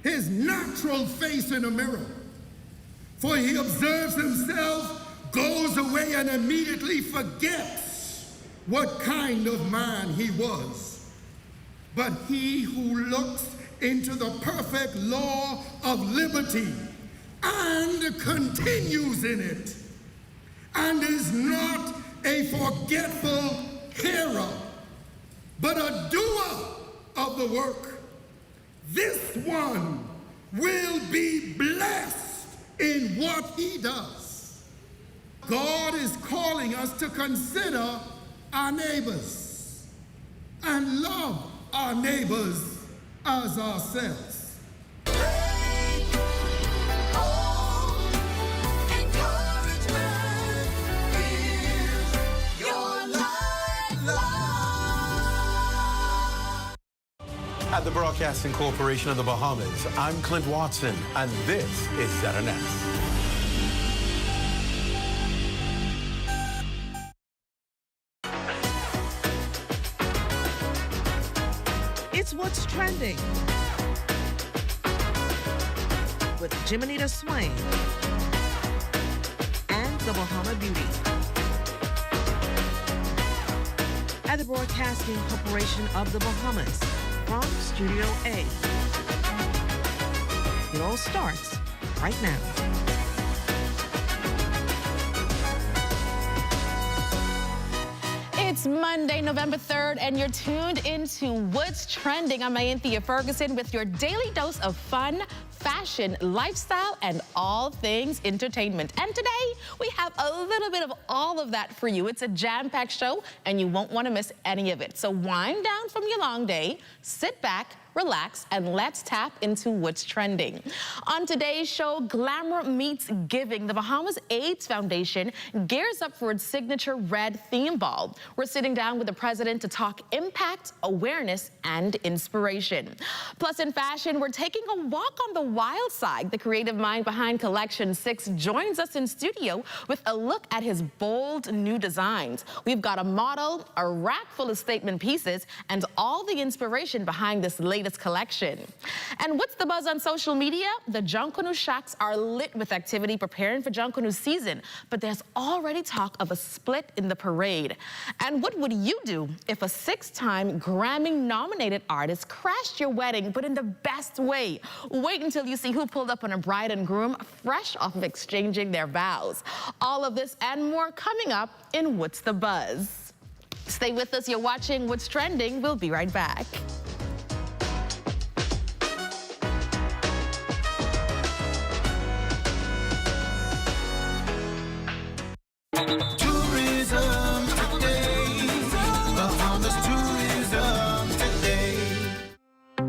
his natural face in a mirror. For he observes himself, goes away, and immediately forgets what kind of man he was. But he who looks into the perfect law of liberty and continues in it, and is not a forgetful hearer, but a doer of the work, this one will be blessed in what he does. God is calling us to consider our neighbors and love our neighbors as ourselves. At the Broadcasting Corporation of the Bahamas, I'm Clint Watson, and this is ZNS. It's What's Trending with Jiminita Swain and the Bahama Beauty. At the Broadcasting Corporation of the Bahamas, from Studio A. It all starts right now. It's Monday, November 3rd, and you're tuned into What's Trending. I'm Anthea Ferguson with your daily dose of fun, fashion, lifestyle, and all things entertainment. And today, we have a little bit of all of that for you. It's a jam-packed show, and you won't want to miss any of it. So wind down from your long day, sit back, relax, and let's tap into what's trending. On today's show, glamour meets giving. The Bahamas AIDS Foundation gears up for its signature red theme ball. We're sitting down with the president to talk impact, awareness, and inspiration. Plus, in fashion, we're taking a walk on the wild side. The creative mind behind Collection 6 joins us in studio with a look at his bold new designs. We've got a model, a rack full of statement pieces, and all the inspiration behind this latest collection. And what's the buzz on social media? The Junkanoo Shacks are lit with activity preparing for Junkanoo season, but there's already talk of a split in the parade. And what would you do if a 6-time Grammy-nominated artist crashed your wedding, but in the best way? Wait until you see who pulled up on a bride and groom fresh off of exchanging their vows. All of this and more coming up in What's the Buzz. Stay with us. You're watching What's Trending. We'll be right back. Tourism today, Bahamas tourism today.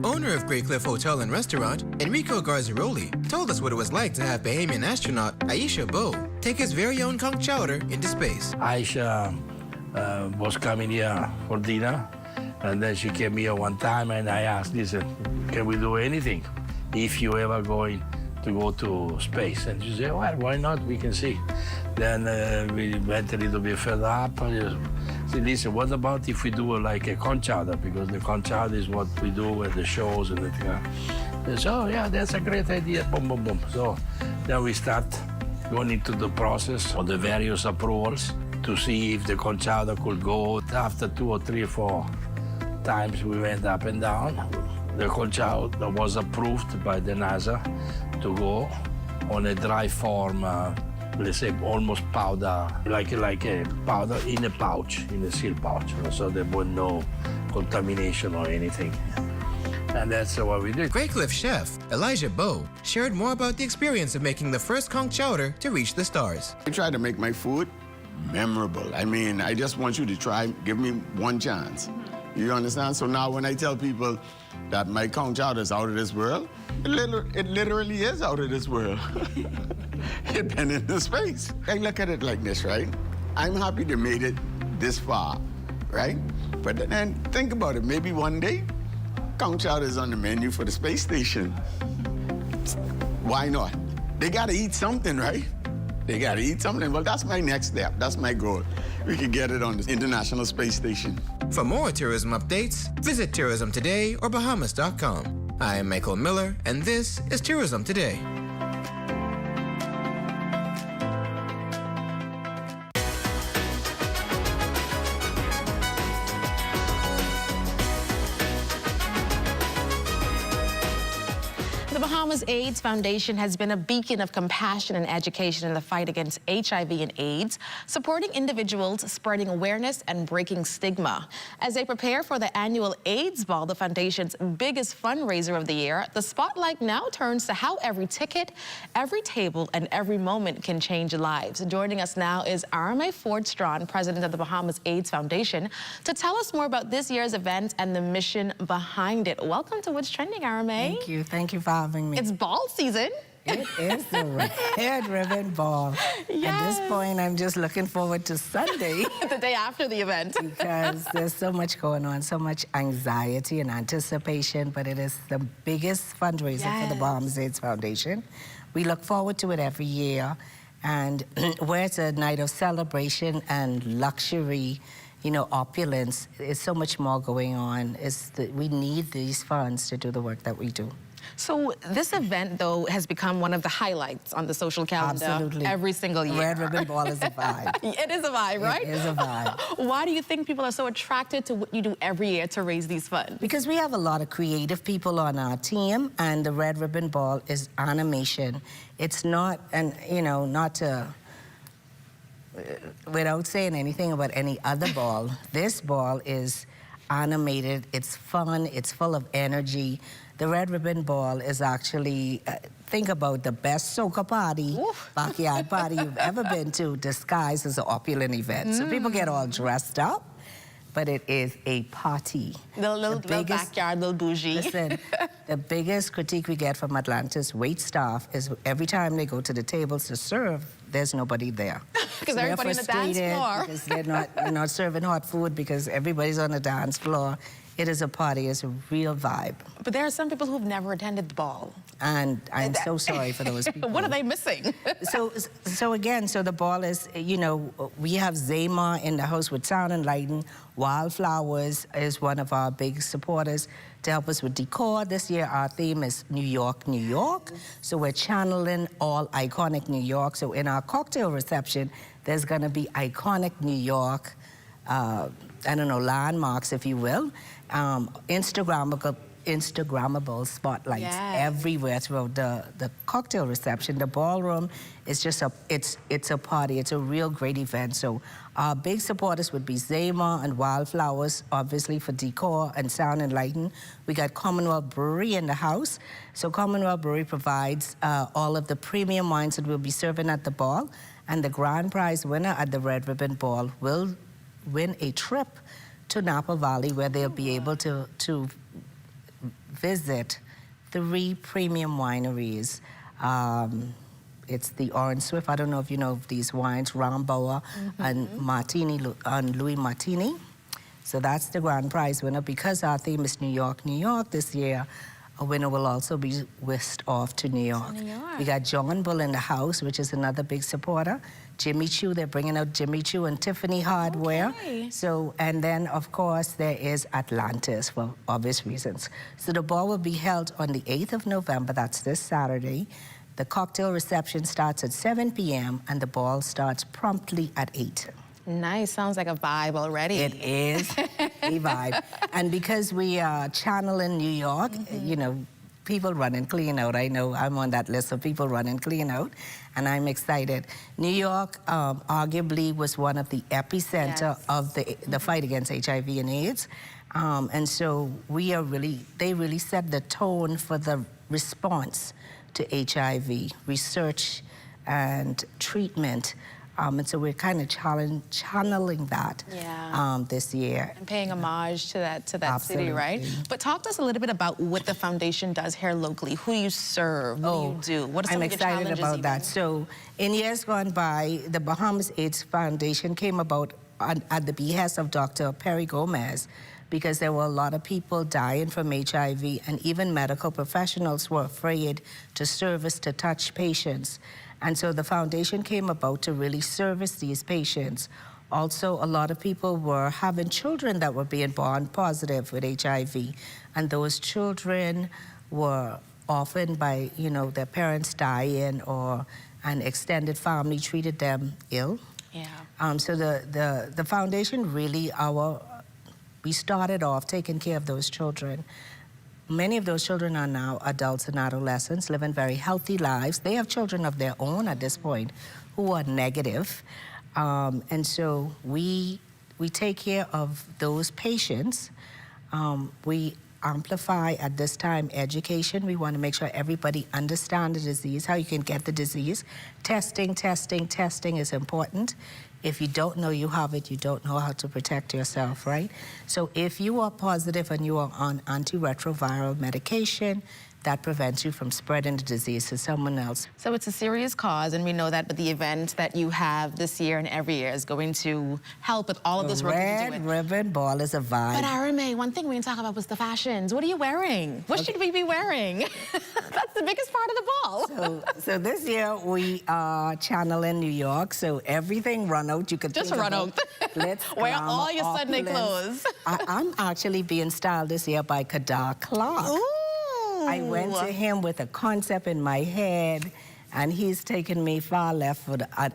Owner of Great Cliff Hotel and Restaurant, Enrico Garzaroli, told us what it was like to have Bahamian astronaut Aisha Bowe take his very own conch chowder into space. Aisha was coming here for dinner, and then she came here one time, and I asked, listen, can we do anything if you ever going to go to space? And she said, well, why not? We can see. Then we went a little bit further up. I said, listen, what about if we do like a conch chowder? Because the conch chowder is what we do at the shows and everything. They said, oh, yeah, that's a great idea. Boom, boom, boom. So then we start going into the process of the various approvals to see if the conch chowder could go. After 2 or 3 or 4 times we went up and down, the conch chowder was approved by the NASA to go on a dry form, let's say almost powder, like a powder in a pouch, in a seal pouch, so there was no contamination or anything. And that's what we did. Great Cliff chef Elijah Bowe shared more about the experience of making the first conch chowder to reach the stars. I try to make my food memorable. I mean, I just want you to try, give me one chance. You understand? So now when I tell people that my conch chowder is out of this world, it literally is out of this world. It's been into space. I look at it like this, right? I'm happy they made it this far, right? But then think about it, maybe one day, conch chowder is on the menu for the space station. Why not? They gotta eat something, right? They gotta eat something. Well, that's my next step. That's my goal. We can get it on the International Space Station. For more tourism updates, visit Tourism Today or Bahamas.com. I'm Michael Miller, and this is Tourism Today. The Bahamas AIDS Foundation has been a beacon of compassion and education in the fight against HIV and AIDS, supporting individuals, spreading awareness, and breaking stigma. As they prepare for the annual AIDS Ball, the foundation's biggest fundraiser of the year, the spotlight now turns to how every ticket, every table, and every moment can change lives. Joining us now is RMA Ford-Strawn, president of the Bahamas AIDS Foundation, to tell us more about this year's event and the mission behind it. Welcome to What's Trending, RMA. Thank you. Thank you for having me. It's ball season. It is the Red Ribbon Ball. Yes. At this point, I'm just looking forward to Sunday. The day after the event. Because there's so much going on, so much anxiety and anticipation, but it is the biggest fundraiser for the Bahamas AIDS Foundation. We look forward to it every year, and where it's a night of celebration and luxury, you know, opulence, there's so much more going on. We need these funds to do the work that we do. So this event, though, has become one of the highlights on the social calendar. Absolutely. Every single year. Red Ribbon Ball is a vibe. It is a vibe, right? It is a vibe. Why do you think people are so attracted to what you do every year to raise these funds? Because we have a lot of creative people on our team, and the Red Ribbon Ball is animation. It's not, and you know, not to, without saying anything about any other ball, this ball is animated, it's fun, it's full of energy. The Red Ribbon Ball is actually, think about the best soca party, backyard party you've ever been to, disguised as an opulent event. So people get all dressed up, but it is a party. Little backyard, little bougie. Listen, the biggest critique we get from Atlanta's wait staff is every time they go to the tables to serve, there's nobody there. Because everybody on the dance floor. Because they're not serving hot food because everybody's on the dance floor. It is a party, it's a real vibe. But there are some people who've never attended the ball. And I'm so sorry for those people. What are they missing? So again, the ball is, you know, we have Zama in the house with sound and lighting. Wildflowers is one of our big supporters to help us with decor. This year, our theme is New York, New York. So we're channeling all iconic New York. So in our cocktail reception, there's gonna be iconic New York, I don't know, landmarks, if you will. Instagrammable spotlights everywhere throughout the cocktail reception. The ballroom is just it's a party. It's a real great event. So our big supporters would be Zama and Wildflowers, obviously for decor and sound and lighting. We got Commonwealth Brewery in the house. So Commonwealth Brewery provides all of the premium wines that we'll be serving at the ball. And the grand prize winner at the Red Ribbon Ball will win a trip to Napa Valley, where they'll be able to visit 3 premium wineries. It's the Orange Swift. I don't know if you know of these wines, Ramboa and Martini and Louis Martini. So that's the grand prize winner. Because our theme is New York, New York this year, a winner will also be whisked off to New York. We got John Bull in the house, which is another big supporter. Jimmy Choo, they're bringing out Jimmy Choo and Tiffany hardware. Okay. So, and then of course there is Atlantis for obvious reasons. So the ball will be held on the 8th of November, that's this Saturday. The cocktail reception starts at 7 p.m. and the ball starts promptly at 8. Nice, sounds like a vibe already. It is a vibe. And because we are channeling New York, you know, people run and clean out. I know I'm on that list of people run and clean out, and I'm excited. New York arguably was one of the epicenter of the fight against HIV and AIDS. And so they really set the tone for the response to HIV, research and treatment. And so we're kind of channeling that this year. And paying homage to that Absolutely. city, right? But talk to us a little bit about what the foundation does here locally, who you serve, what do you do, what are some of the challenges? I'm excited about that. So in years gone by, the Bahamas AIDS Foundation came about at the behest of Dr. Perry Gomez, because there were a lot of people dying from HIV, and even medical professionals were afraid to service, to touch patients. And so the foundation came about to really service these patients. Also, a lot of people were having children that were being born positive with HIV. And those children were often by, their parents dying or an extended family treated them ill. Yeah. So the foundation really, we started off taking care of those children. Many of those children are now adults and adolescents living very healthy lives. They have children of their own at this point who are negative. And so we take care of those patients. We amplify at this time education. We want to make sure everybody understands the disease, how you can get the disease. Testing is important. If you don't know you have it, you don't know how to protect yourself, right? So if you are positive and you are on antiretroviral medication, that prevents you from spreading the disease to someone else. So it's a serious cause, and we know that, but the event that you have this year and every year is going to help with all of this work that you're doing. Red Ribbon Ball is a vibe. But Arame, one thing we didn't talk about was the fashions. What are you wearing? What should we be wearing? That's the biggest part of the ball. So this year we are channeling New York, so everything run out. You could just run out. Wear all your Sunday clothes. I'm actually being styled this year by Kadar Clark. Ooh. I went to him with a concept in my head, and he's taken me far left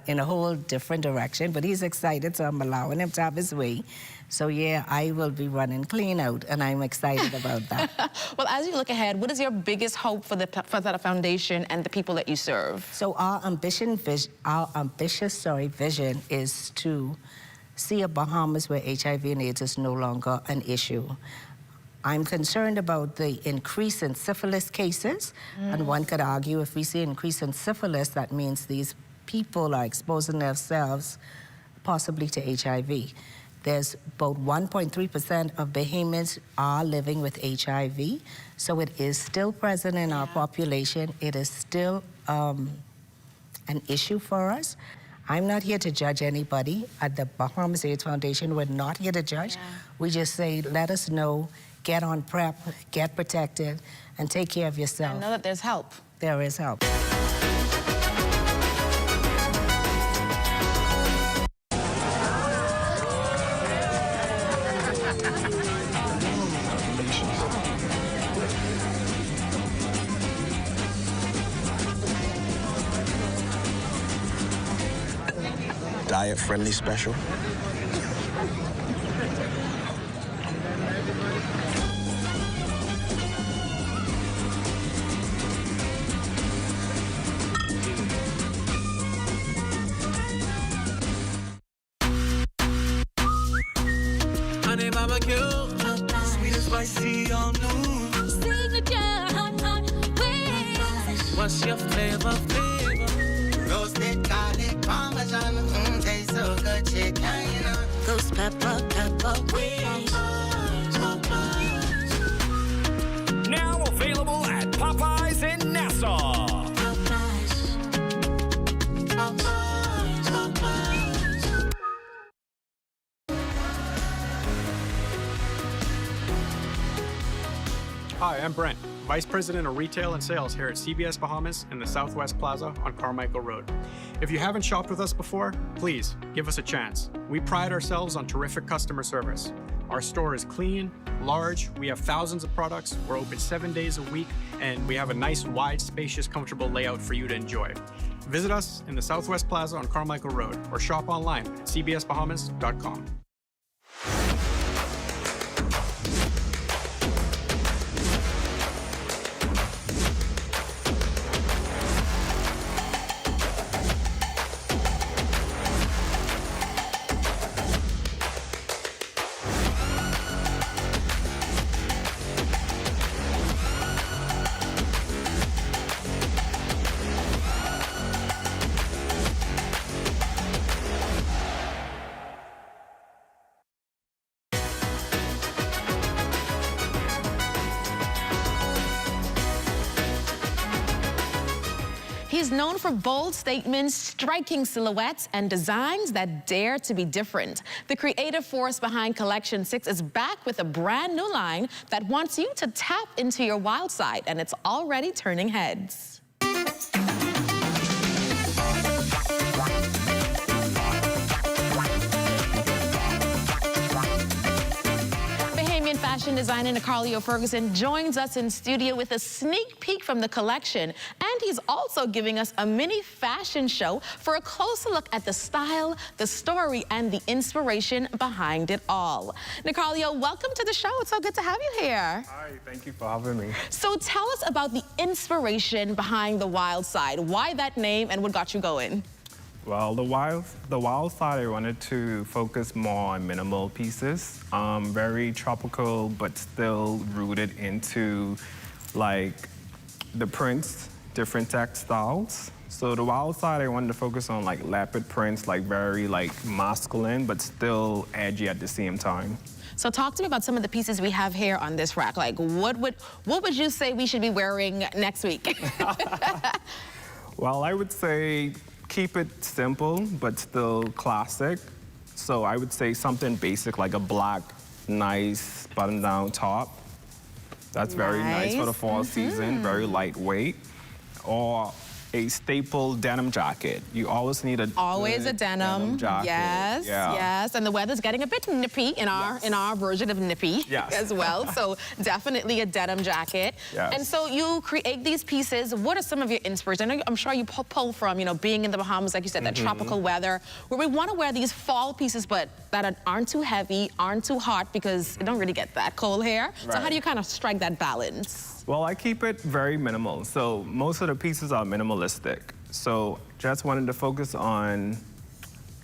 in a whole different direction, but he's excited, so I'm allowing him to have his way. So yeah, I will be running clean out, and I'm excited about that. Well, as you look ahead, what is your biggest hope for the foundation and the people that you serve? So our ambitious vision is to see a Bahamas where HIV and AIDS is no longer an issue. I'm concerned about the increase in syphilis cases, and one could argue if we see an increase in syphilis, that means these people are exposing themselves possibly to HIV. There's about 1.3% of Bahamians are living with HIV, so it is still present in our population. It is still an issue for us. I'm not here to judge anybody. At the Bahamas AIDS Foundation, we're not here to judge. We just say, let us know, get on PrEP, get protected, and take care of yourself. I know that there's help. There is help. Diet-friendly special. Honey barbecue, sweet and spicy, all new. Signature hot wings. What's your flavor? Roasted garlic parmesan, tastes so good, chicken. Those pepper wings. Now available at Popeyes in Nassau. Hi, I'm Brent, Vice President of Retail and Sales here at CBS Bahamas in the Southwest Plaza on Carmichael Road. If you haven't shopped with us before, please give us a chance. We pride ourselves on terrific customer service. Our store is clean, large, we have thousands of products, we're open 7 days a week, and we have a nice, wide, spacious, comfortable layout for you to enjoy. Visit us in the Southwest Plaza on Carmichael Road or shop online at cbsbahamas.com. He's known for bold statements, striking silhouettes, and designs that dare to be different. The creative force behind Collection 6 is back with a brand new line that wants you to tap into your wild side, and it's already turning heads. Bahamian fashion designer Nicole Ferguson joins us in studio with a sneak peek from the collection. And he's also giving us a mini fashion show for a closer look at the style, the story, and the inspiration behind it all. Nicole, welcome to the show. It's so good to have you here. Hi, thank you for having me. So tell us about the inspiration behind the Wild Side. Why that name and what got you going? Well, the wild side, I wanted to focus more on minimal pieces, very tropical, but still rooted into like the prints, different textiles. So the wild side, I wanted to focus on like leopard prints, like very like masculine, but still edgy at the same time. So talk to me about some of the pieces we have here on this rack. Like what would you say we should be wearing next week? Well, I would say keep it simple, but still classic. So I would say something basic like a black, nice button-down top. That's very nice for the fall season, very lightweight. Or a staple denim jacket. You always need a denim jacket. Yes, yes. And the weather's getting a bit nippy in our version of nippy as well. So definitely a denim jacket. Yes. And so you create these pieces. What are some of your inspirations? I'm sure you pull from, being in the Bahamas, like you said, that tropical weather, where we want to wear these fall pieces, but that aren't too heavy, aren't too hot, because it don't really get that cold here. So how do you kind of strike that balance? Well, I keep it very minimal. So most of the pieces are minimalistic. So just wanted to focus on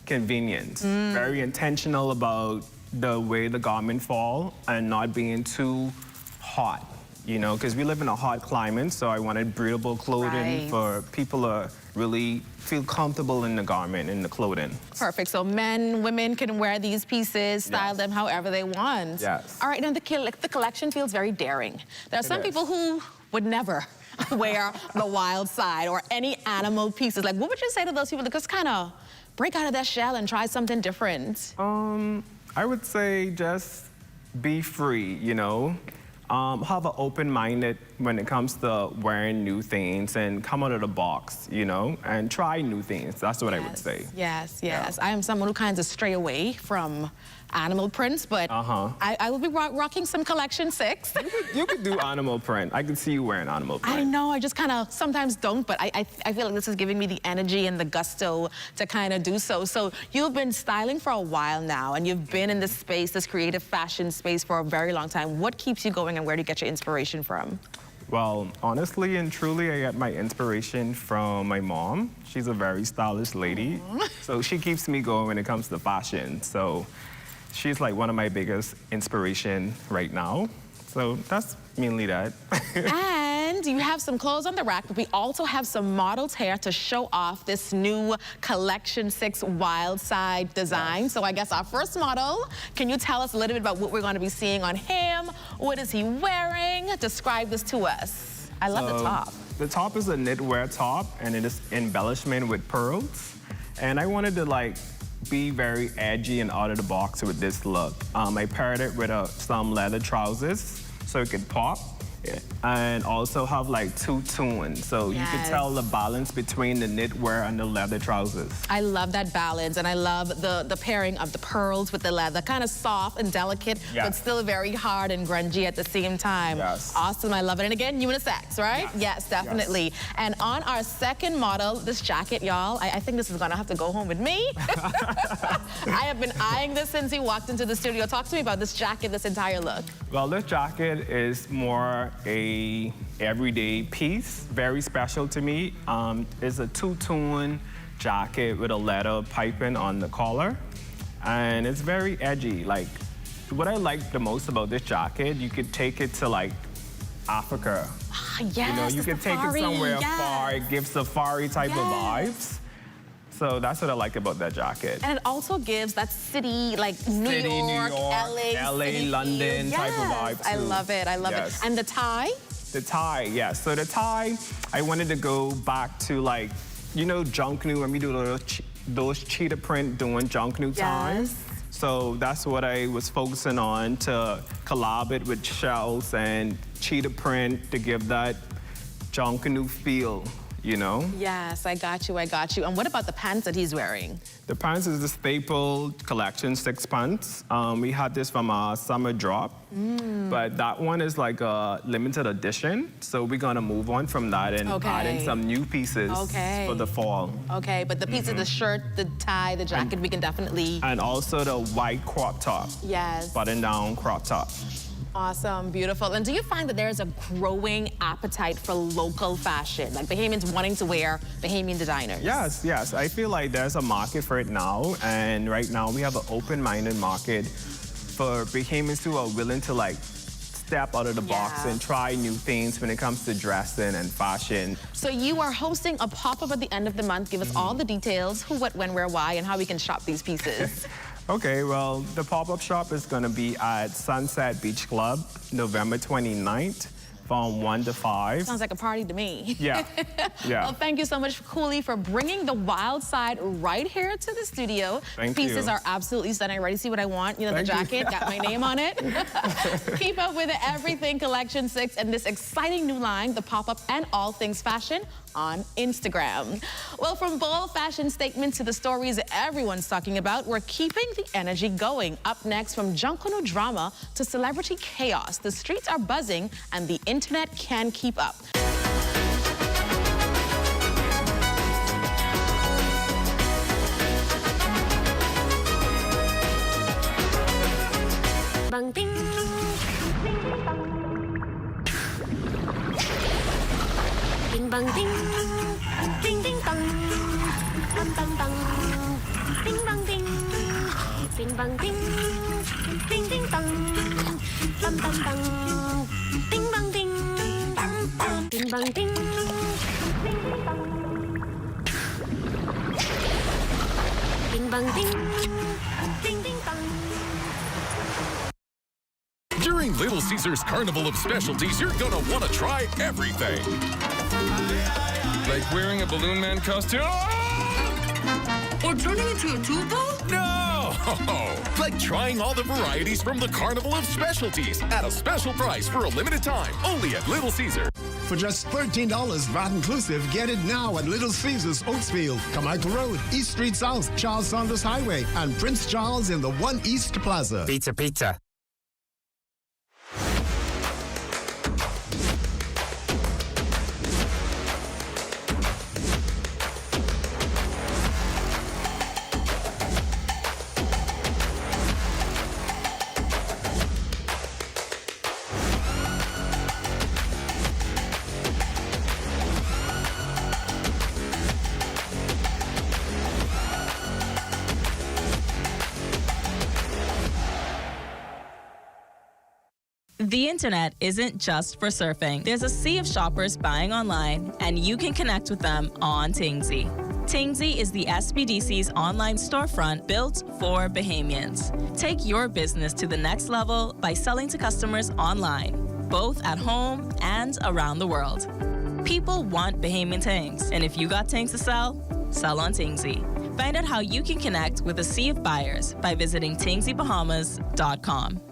convenience. Very intentional about the way the garment fall and not being too hot, because we live in a hot climate, so I wanted breathable clothing for people to really feel comfortable in the garment, in the clothing. Perfect. So men, women can wear these pieces, style them however they want. Yes. All right, now the collection feels very daring. There are some people who would never wear the wild side or any animal pieces. Like, what would you say to those people that just kind of break out of their shell and try something different? I would say just be free, have an open-minded when it comes to wearing new things and come out of the box, and try new things. That's what I would say. Yes, yes. I am someone who kind of stray away from animal prints, but I will be rocking some Collection 6. You could do animal print. I could see you wearing animal print. I know, I just kind of sometimes don't, but I feel like this is giving me the energy and the gusto to kind of do so. So you've been styling for a while now, and you've been in this space, this creative fashion space, for a very long time. What keeps you going, and where do you get your inspiration from? Well, honestly and truly, I get my inspiration from my mom. She's a very stylish lady, so she keeps me going when it comes to fashion. So she's like one of my biggest inspiration right now. So that's mainly that. And you have some clothes on the rack, but we also have some models here to show off this new Collection 6 Wild Side design. So I guess our first model, can you tell us a little bit about what we're going to be seeing on him? What is he wearing? Describe this to us. I love the top. The top is a knitwear top, and it is embellishment with pearls. And I wanted to be very edgy and out of the box with this look. I paired it with some leather trousers so it could pop, and also have two tunes, so you could tell the balance between the knitwear and the leather trousers. I love that balance, and I love the pairing of the pearls with the leather, kind of soft and delicate, but still very hard and grungy at the same time. Yes. Awesome, I love it. And again, unisex, right? Yes, definitely. Yes. And on our second model, this jacket, y'all, I think this is gonna have to go home with me. I have been eyeing this since he walked into the studio. Talk to me about this jacket, this entire look. Well, this jacket is more a everyday piece, very special to me. It's a two-tone jacket with a leather piping on the collar, and it's very edgy. What I like the most about this jacket, you could take it to Africa. Yes, you could take it somewhere far. It gives safari type of vibes. So that's what I like about that jacket. And it also gives that city, New York, LA, London type of vibe too. I love it, I love it. And the tie? The tie, yes. So the tie, I wanted to go back to junk new, when we do those cheetah print doing junk new ties. So that's what I was focusing on, to collab it with shells and cheetah print to give that junk new feel. you know? Yes, I got you. And what about the pants that he's wearing? The pants is the staple collection, 6 pants. We had this from a summer drop, but that one is like a limited edition. So we're gonna move on from that and add in some new pieces for the fall. Okay, but the piece of the shirt, the tie, the jacket, we can definitely... And also the white crop top. Yes. Button down crop top. Awesome, beautiful. And do you find that there's a growing appetite for local fashion? Like Bahamians wanting to wear Bahamian designers? Yes. I feel like there's a market for it now. And right now we have an open-minded market for Bahamians who are willing to like step out of the box and try new things when it comes to dressing and fashion. So you are hosting a pop-up at the end of the month. Give us all the details, who, what, when, where, why, and how we can shop these pieces. Okay, well, the pop-up shop is going to be at Sunset Beach Club, November 29th, from 1 to 5. Sounds like a party to me. Yeah. Well, thank you so much, Cooley, for bringing the wild side right here to the studio. Thank Pieces you. Pieces are absolutely stunning. Ready to see what I want? You know, the jacket, got my name on it. Keep up with the Everything Collection 6 and this exciting new line, the pop-up and all things fashion, on Instagram. Well, from bold fashion statements to the stories everyone's talking about, we're keeping the energy going. Up next, from Junkanoo drama to celebrity chaos, the streets are buzzing and the internet can keep up. Bang ding. Bing bang ding. Ding ding bang. Bang bang bang. Ding bang ding. Bing bang ding. Ding ding bang. Bang bang bang. Ding bang ding. Bing bang ding. Bing bang ding. Ding ding bang. During Little Caesars Carnival of Specialties, you're gonna want to try everything. Like wearing a Balloon Man costume? Or turning into a tuba? No! Like trying all the varieties from the Carnival of Specialties at a special price for a limited time, only at Little Caesar. For just $13 VAT inclusive, get it now at Little Caesars, Oaksfield, Carmichael Road, East Street South, Charles Saunders Highway, and Prince Charles in the One East Plaza. Pizza. The internet isn't just for surfing. There's a sea of shoppers buying online, and you can connect with them on Tingsy. Tingsy is the SBDC's online storefront built for Bahamians. Take your business to the next level by selling to customers online, both at home and around the world. People want Bahamian things, and if you got things to sell, sell on Tingsy. Find out how you can connect with a sea of buyers by visiting TingsyBahamas.com.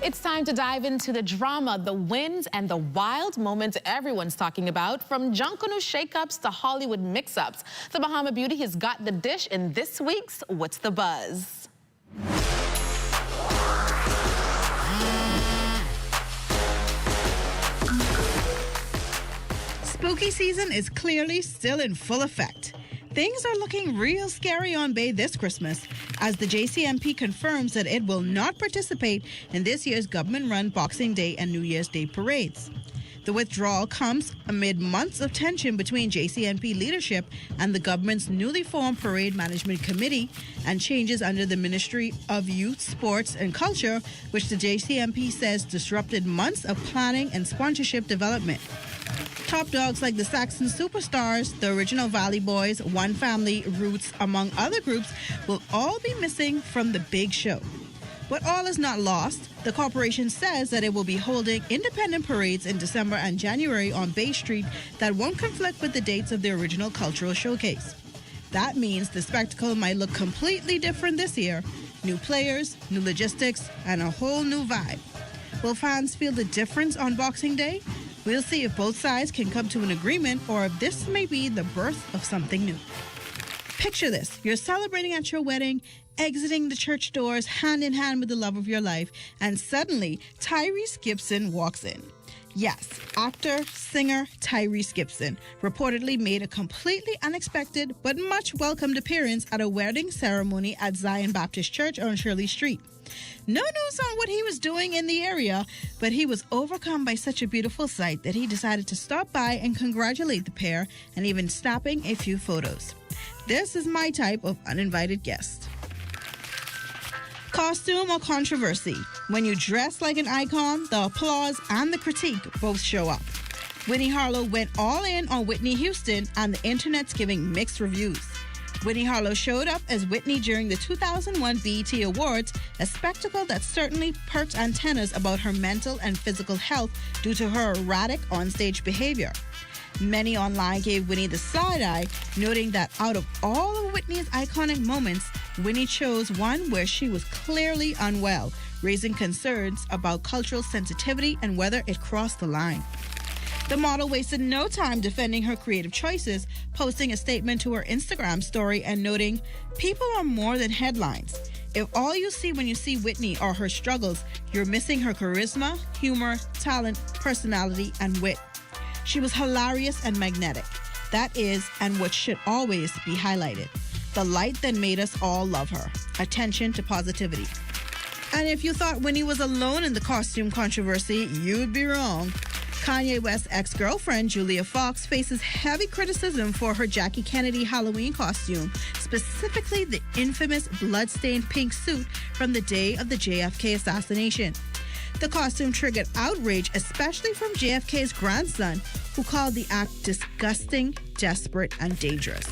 It's time to dive into the drama, the wins, and the wild moments everyone's talking about. From Junkanoo shakeups to Hollywood mix-ups, the Bahama Beauty has got the dish in this week's What's the Buzz? Spooky season is clearly still in full effect. Things are looking real scary on Bay this Christmas, as the JCMP confirms that it will not participate in this year's government-run Boxing Day and New Year's Day parades. The withdrawal comes amid months of tension between JCMP leadership and the government's newly formed Parade Management Committee and changes under the Ministry of Youth, Sports and Culture, which the JCMP says disrupted months of planning and sponsorship development. Top dogs like the Saxon Superstars, the Original Valley Boys, One Family, Roots, among other groups, will all be missing from the big show. But all is not lost. The corporation says that it will be holding independent parades in December and January on Bay Street that won't conflict with the dates of the original cultural showcase. That means the spectacle might look completely different this year. New players, new logistics, and a whole new vibe. Will fans feel the difference on Boxing Day? We'll see if both sides can come to an agreement or if this may be the birth of something new. Picture this. You're celebrating at your wedding, exiting the church doors hand in hand with the love of your life, and suddenly Tyrese Gibson walks in. Yes, actor, singer Tyrese Gibson reportedly made a completely unexpected but much welcomed appearance at a wedding ceremony at Zion Baptist Church on Shirley Street. No news on what he was doing in the area, but he was overcome by such a beautiful sight that he decided to stop by and congratulate the pair and even snapping a few photos. This is my type of uninvited guest. Costume or controversy? When you dress like an icon, the applause and the critique both show up. Whitney Harlow went all in on Whitney Houston, and the internet's giving mixed reviews. Whitney Harlow showed up as Whitney during the 2001 BET Awards, a spectacle that certainly perked antennas about her mental and physical health due to her erratic onstage behavior. Many online gave Whitney the side eye, noting that out of all of Whitney's iconic moments, Whitney chose one where she was clearly unwell, raising concerns about cultural sensitivity and whether it crossed the line. The model wasted no time defending her creative choices, posting a statement to her Instagram story and noting, "People are more than headlines. If all you see when you see Whitney are her struggles, you're missing her charisma, humor, talent, personality, and wit. She was hilarious and magnetic. That is, and what should always be highlighted, the light that made us all love her. Attention to positivity." And if you thought Whitney was alone in the costume controversy, you'd be wrong. Kanye West's ex-girlfriend, Julia Fox, faces heavy criticism for her Jackie Kennedy Halloween costume, specifically the infamous blood-stained pink suit from the day of the JFK assassination. The costume triggered outrage, especially from JFK's grandson, who called the act disgusting, desperate, and dangerous.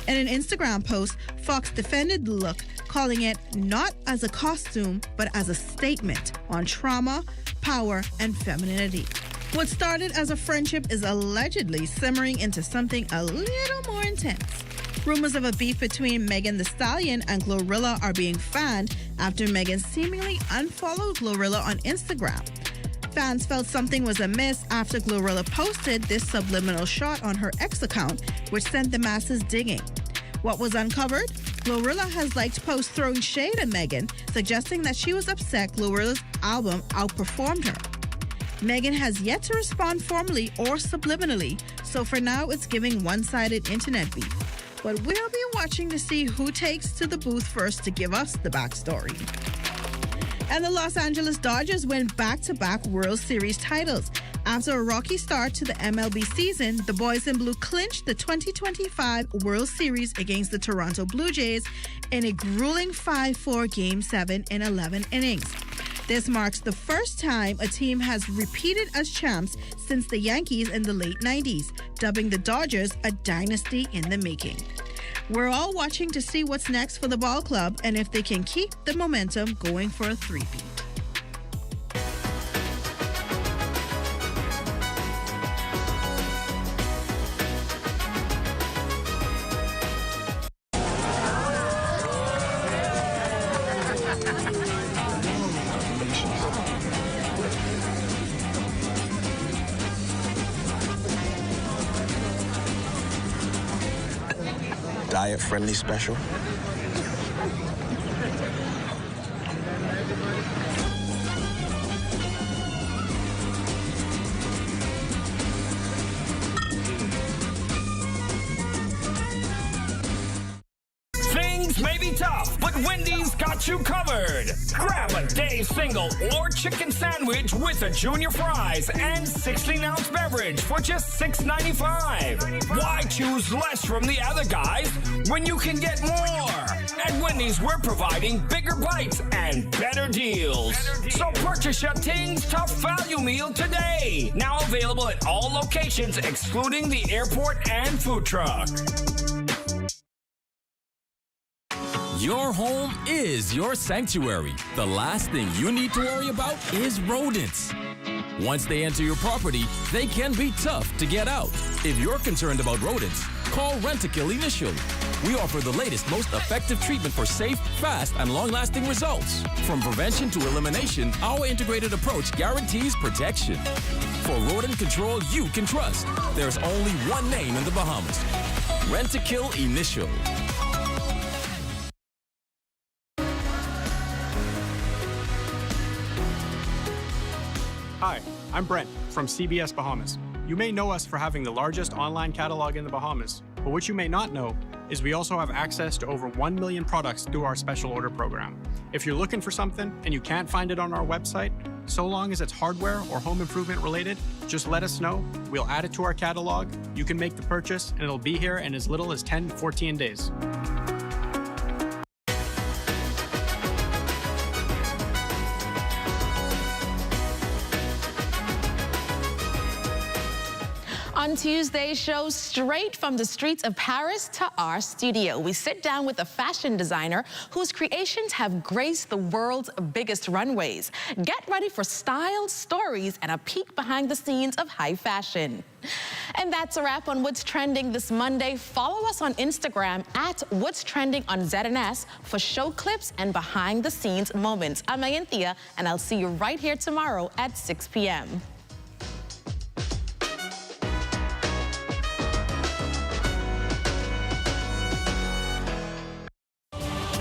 In an Instagram post, Fox defended the look, calling it not as a costume, but as a statement on trauma, power, and femininity. What started as a friendship is allegedly simmering into something a little more intense. Rumors of a beef between Megan Thee Stallion and Glorilla are being fanned after Megan seemingly unfollowed Glorilla on Instagram. Fans felt something was amiss after Glorilla posted this subliminal shot on her X account, which sent the masses digging. What was uncovered? Glorilla has liked posts throwing shade at Megan, suggesting that she was upset Glorilla's album outperformed her. Megan has yet to respond formally or subliminally, so for now it's giving one-sided internet beef. But we'll be watching to see who takes to the booth first to give us the backstory. And the Los Angeles Dodgers went back-to-back World Series titles. After a rocky start to the MLB season, the boys in blue clinched the 2025 World Series against the Toronto Blue Jays in a grueling 5-4 Game 7 in 11 innings. This marks the first time a team has repeated as champs since the Yankees in the late 90s, dubbing the Dodgers a dynasty in the making. We're all watching to see what's next for the ball club and if they can keep the momentum going for a three-peat. Diet-friendly special. Things may be tough, but Wendy's got you covered. Grab a day single or chicken sandwich with a junior fries and 16-ounce beverage for just $6.95. Why choose less from the other guys when you can get more? At Wendy's, we're providing bigger bites and better deals. So purchase your Tings Tough Value Meal today. Now available at all locations excluding the airport and food truck. Your home is your sanctuary. The last thing you need to worry about is rodents. Once they enter your property, they can be tough to get out. If you're concerned about rodents, Call Rent-A-Kill Initial. We offer the latest, most effective treatment for safe, fast, and long-lasting results. From prevention to elimination, our integrated approach guarantees protection. For rodent control you can trust, there's only one name in the Bahamas. Rent-A-Kill Initial. Hi, I'm Brent from CBS Bahamas. You may know us for having the largest online catalog in the Bahamas, but what you may not know is we also have access to over 1 million products through our special order program. If you're looking for something and you can't find it on our website, so long as it's hardware or home improvement related, just let us know. We'll add it to our catalog. You can make the purchase and it'll be here in as little as 10 to 14 days. On Tuesday's show, straight from the streets of Paris to our studio, we sit down with a fashion designer whose creations have graced the world's biggest runways. Get ready for style, stories, and a peek behind the scenes of high fashion. And that's a wrap on What's Trending this Monday. Follow us on Instagram at What's Trending on ZNS for show clips and behind-the-scenes moments. I'm Ayanthia, and I'll see you right here tomorrow at 6 p.m.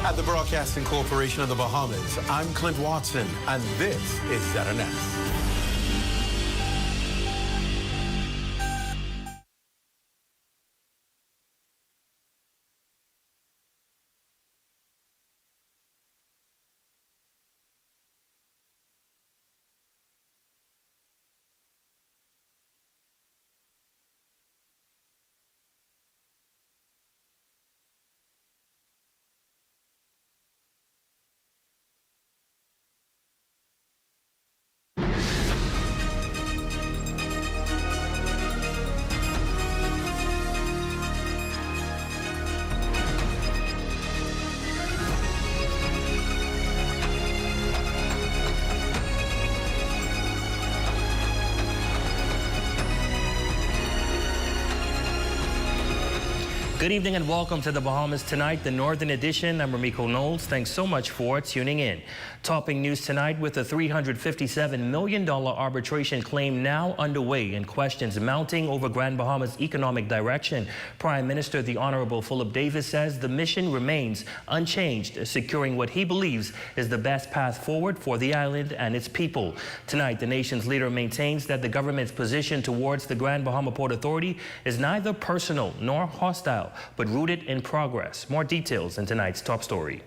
At the Broadcasting Corporation of the Bahamas, I'm Clint Watson, and this is ZNS. Good evening and welcome to the Bahamas Tonight, the Northern Edition. I'm Ramiko Knowles. Thanks so much for tuning in. Topping news tonight with a $357 million arbitration claim now underway and questions mounting over Grand Bahama's economic direction. Prime Minister the Honorable Philip Davis says the mission remains unchanged, securing what he believes is the best path forward for the island and its people. Tonight, the nation's leader maintains that the government's position towards the Grand Bahama Port Authority is neither personal nor hostile, but rooted in progress. More details in tonight's top story.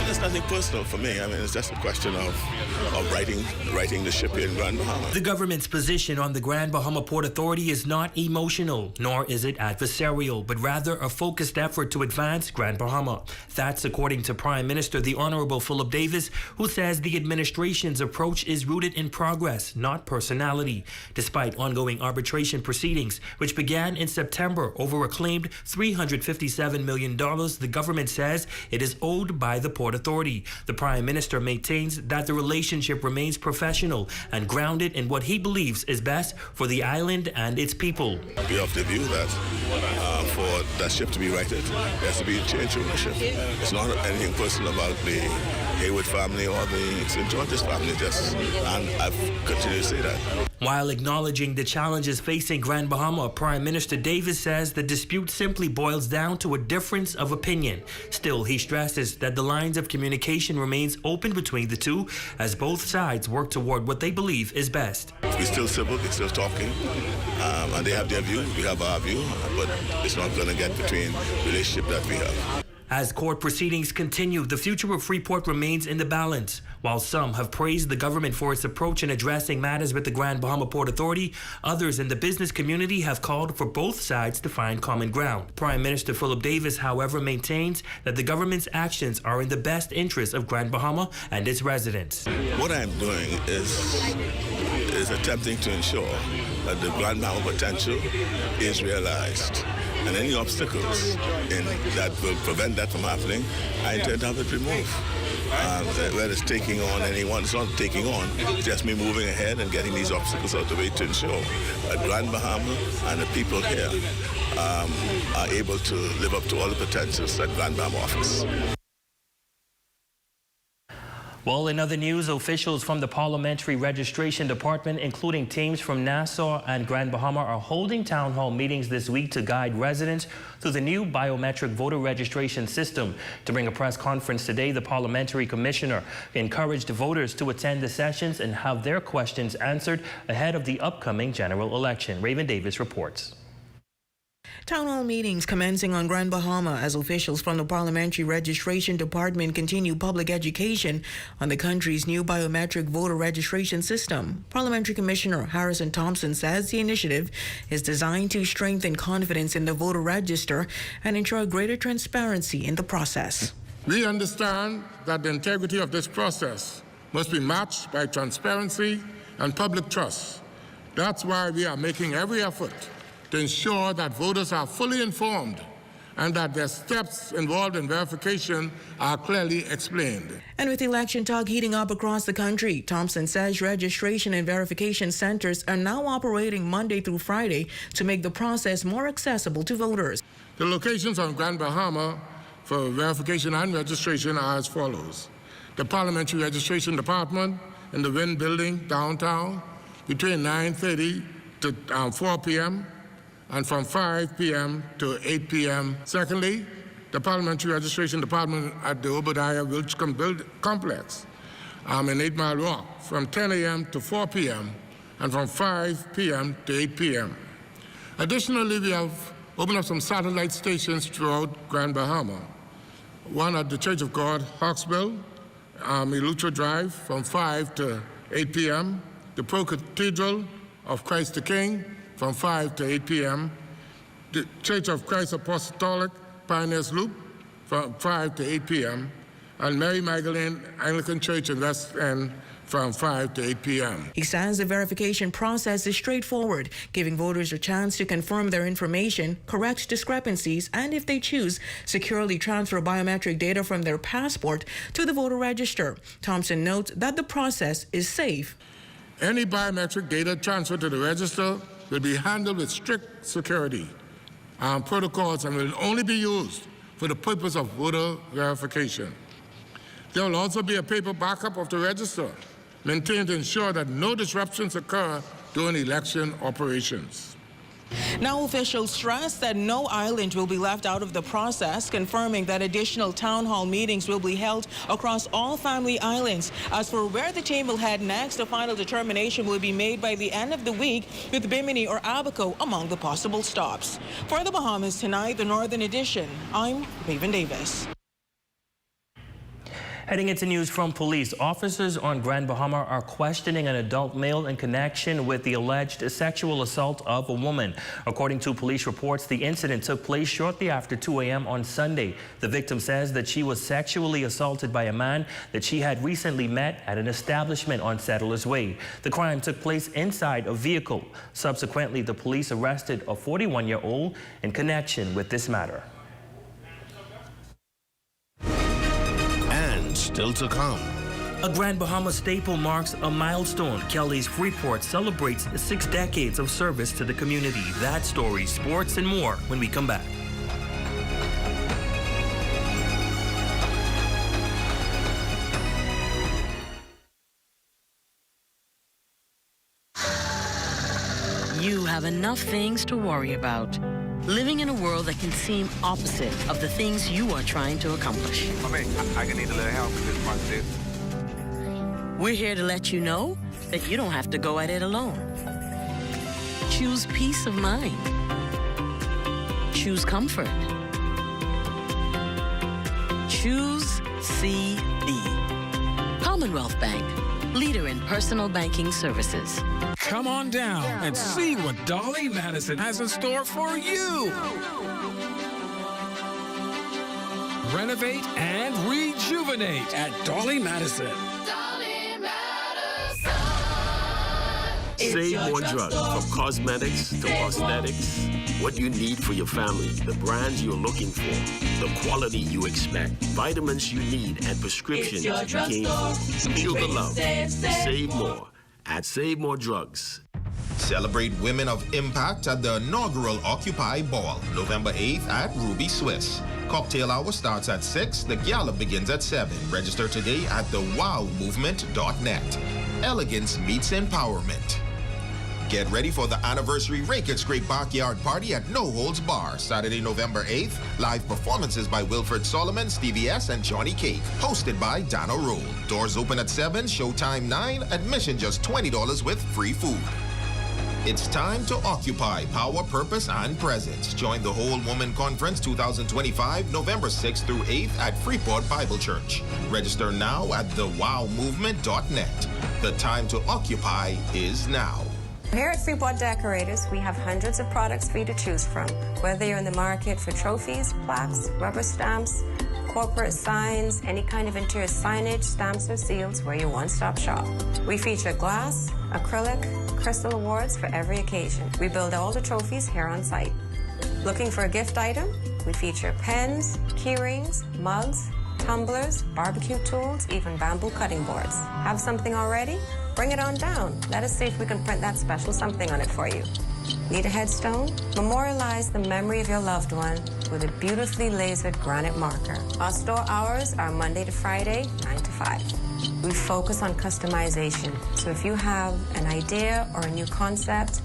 It's nothing personal for me. I mean, it's just a question of righting the ship here in Grand Bahama. The government's position on the Grand Bahama Port Authority is not emotional, nor is it adversarial, but rather a focused effort to advance Grand Bahama. That's according to Prime Minister the Honorable Philip Davis, who says the administration's approach is rooted in progress, not personality. Despite ongoing arbitration proceedings, which began in September over a claimed $357 million, the government says it is owed by the Port Authority. The Prime Minister maintains that the relationship remains professional and grounded in what he believes is best for the island and its people. We have the view that for that ship to be righted, there has to be a change of ownership. It's not anything personal about the Hayward family or the St. George's family, and I've continued to say that. While acknowledging the challenges facing Grand Bahama, Prime Minister Davis says the dispute simply boils down to a difference of opinion. Still, he stresses that the lines of communication remains open between the two as both sides work toward what they believe is best. We're still civil, we're still talking, and they have their view, we have our view, but it's not going to get between the relationship that we have. As court proceedings continue, the future of Freeport remains in the balance. While some have praised the government for its approach in addressing matters with the Grand Bahama Port Authority, others in the business community have called for both sides to find common ground. Prime Minister Philip Davis, however, maintains that the government's actions are in the best interest of Grand Bahama and its residents. What I'm doing is attempting to ensure that the Grand Bahama potential is realized. And any obstacles that will prevent that from happening, I intend to have it removed. whether it's taking on anyone, it's not taking on, it's just me moving ahead and getting these obstacles out of the way to ensure that Grand Bahama and the people here are able to live up to all the potentials that Grand Bahama offers. Well, in other news, officials from the Parliamentary Registration Department, including teams from Nassau and Grand Bahama, are holding town hall meetings this week to guide residents through the new biometric voter registration system. During a press conference today, the Parliamentary Commissioner encouraged voters to attend the sessions and have their questions answered ahead of the upcoming general election. Raven Davis reports. Town hall meetings commencing on Grand Bahama as officials from the Parliamentary Registration Department continue public education on the country's new biometric voter registration system. Parliamentary Commissioner Harrison Thompson says the initiative is designed to strengthen confidence in the voter register and ensure greater transparency in the process. We understand that the integrity of this process must be matched by transparency and public trust. That's why we are making every effort to ensure that voters are fully informed and that their steps involved in verification are clearly explained. And with election talk heating up across the country, Thompson says registration and verification centers are now operating Monday through Friday to make the process more accessible to voters. The locations on Grand Bahama for verification and registration are as follows. The Parliamentary Registration Department in the Wynn Building downtown between 9:30 to 4 p.m. and from 5 p.m. to 8 p.m. Secondly, the Parliamentary Registration Department at the Obadiah Wilchcombe Complex in 8 Mile Walk from 10 a.m. to 4 p.m. and from 5 p.m. to 8 p.m. Additionally, we have opened up some satellite stations throughout Grand Bahama. One at the Church of God, Hawksville, Eleuthera Drive from 5 to 8 p.m. The Pro Cathedral of Christ the King from 5 to 8 p.m. The Church of Christ Apostolic, Pioneers Loop, from 5 to 8 p.m. and Mary Magdalene Anglican Church in West End from 5 to 8 p.m. He says the verification process is straightforward, giving voters a chance to confirm their information, correct discrepancies, and if they choose, securely transfer biometric data from their passport to the voter register. Thompson notes that the process is safe. Any biometric data transferred to the register will be handled with strict security protocols and will only be used for the purpose of voter verification. There will also be a paper backup of the register, maintained to ensure that no disruptions occur during election operations. Now officials stress that no island will be left out of the process, confirming that additional town hall meetings will be held across all family islands. As for where the team will head next, a final determination will be made by the end of the week, with Bimini or Abaco among the possible stops. For the Bahamas Tonight, the Northern Edition, I'm Raven Davis. Heading into news from police, officers on Grand Bahama are questioning an adult male in connection with the alleged sexual assault of a woman. According to police reports, the incident took place shortly after 2 a.m. on Sunday. The victim says that she was sexually assaulted by a man that she had recently met at an establishment on Settlers Way. The crime took place inside a vehicle. Subsequently, the police arrested a 41-year-old in connection with this matter. Still to come. A Grand Bahama staple marks a milestone. Kelly's Freeport celebrates 6 decades of service to the community. That story, sports, and more when we come back. You have enough things to worry about. Living in a world that can seem opposite of the things you are trying to accomplish. I can need a little help with this process. We're here to let you know that you don't have to go at it alone. Choose peace of mind. Choose comfort. Choose CB. Commonwealth Bank, leader in personal banking services. Come on down and see what Dolly Madison has in store for you. Renovate and rejuvenate at Dolly Madison. Save more drugs, from cosmetics to prosthetics. What you need for your family, the brands you're looking for, the quality you expect, vitamins you need, and prescriptions you came for. Feel the love. Save more at Save More Drugs. Celebrate Women of Impact at the inaugural Occupy Ball, November 8th at Ruby Swiss. Cocktail hour starts at 6. The gala begins at 7. Register today at thewowmovement.net. Elegance meets empowerment. Get ready for the anniversary Rake It Scrape Backyard Party at No Holds Bar, Saturday, November 8th. Live performances by Wilfred Solomon, Stevie S, and Johnny Cake. Hosted by Dana Roll. Doors open at 7, showtime 9, admission just $20 with free food. It's time to occupy power, purpose, and presence. Join the Whole Woman Conference 2025, November 6th through 8th at Freeport Bible Church. Register now at thewowmovement.net. The time to occupy is now. Here at Freeport Decorators, we have hundreds of products for you to choose from. Whether you're in the market for trophies, plaques, rubber stamps, corporate signs, any kind of interior signage, stamps, or seals, we're your one-stop shop. We feature glass, acrylic, crystal awards for every occasion. We build all the trophies here on site. Looking for a gift item? We feature pens, key rings, mugs, tumblers, barbecue tools, even bamboo cutting boards. Have something already? Bring it on down. Let us see if we can print that special something on it for you. Need a headstone? Memorialize the memory of your loved one with a beautifully lasered granite marker. Our store hours are Monday to Friday, 9 to 5. We focus on customization. So if you have an idea or a new concept,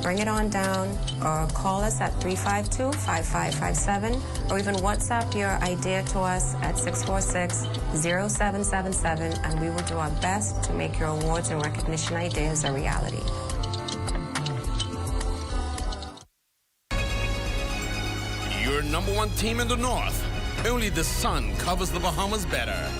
bring it on down or call us at 352-5557 or even WhatsApp your idea to us at 646-0777 and we will do our best to make your awards and recognition ideas a reality. Your number one team in the North. Only the sun covers the Bahamas better.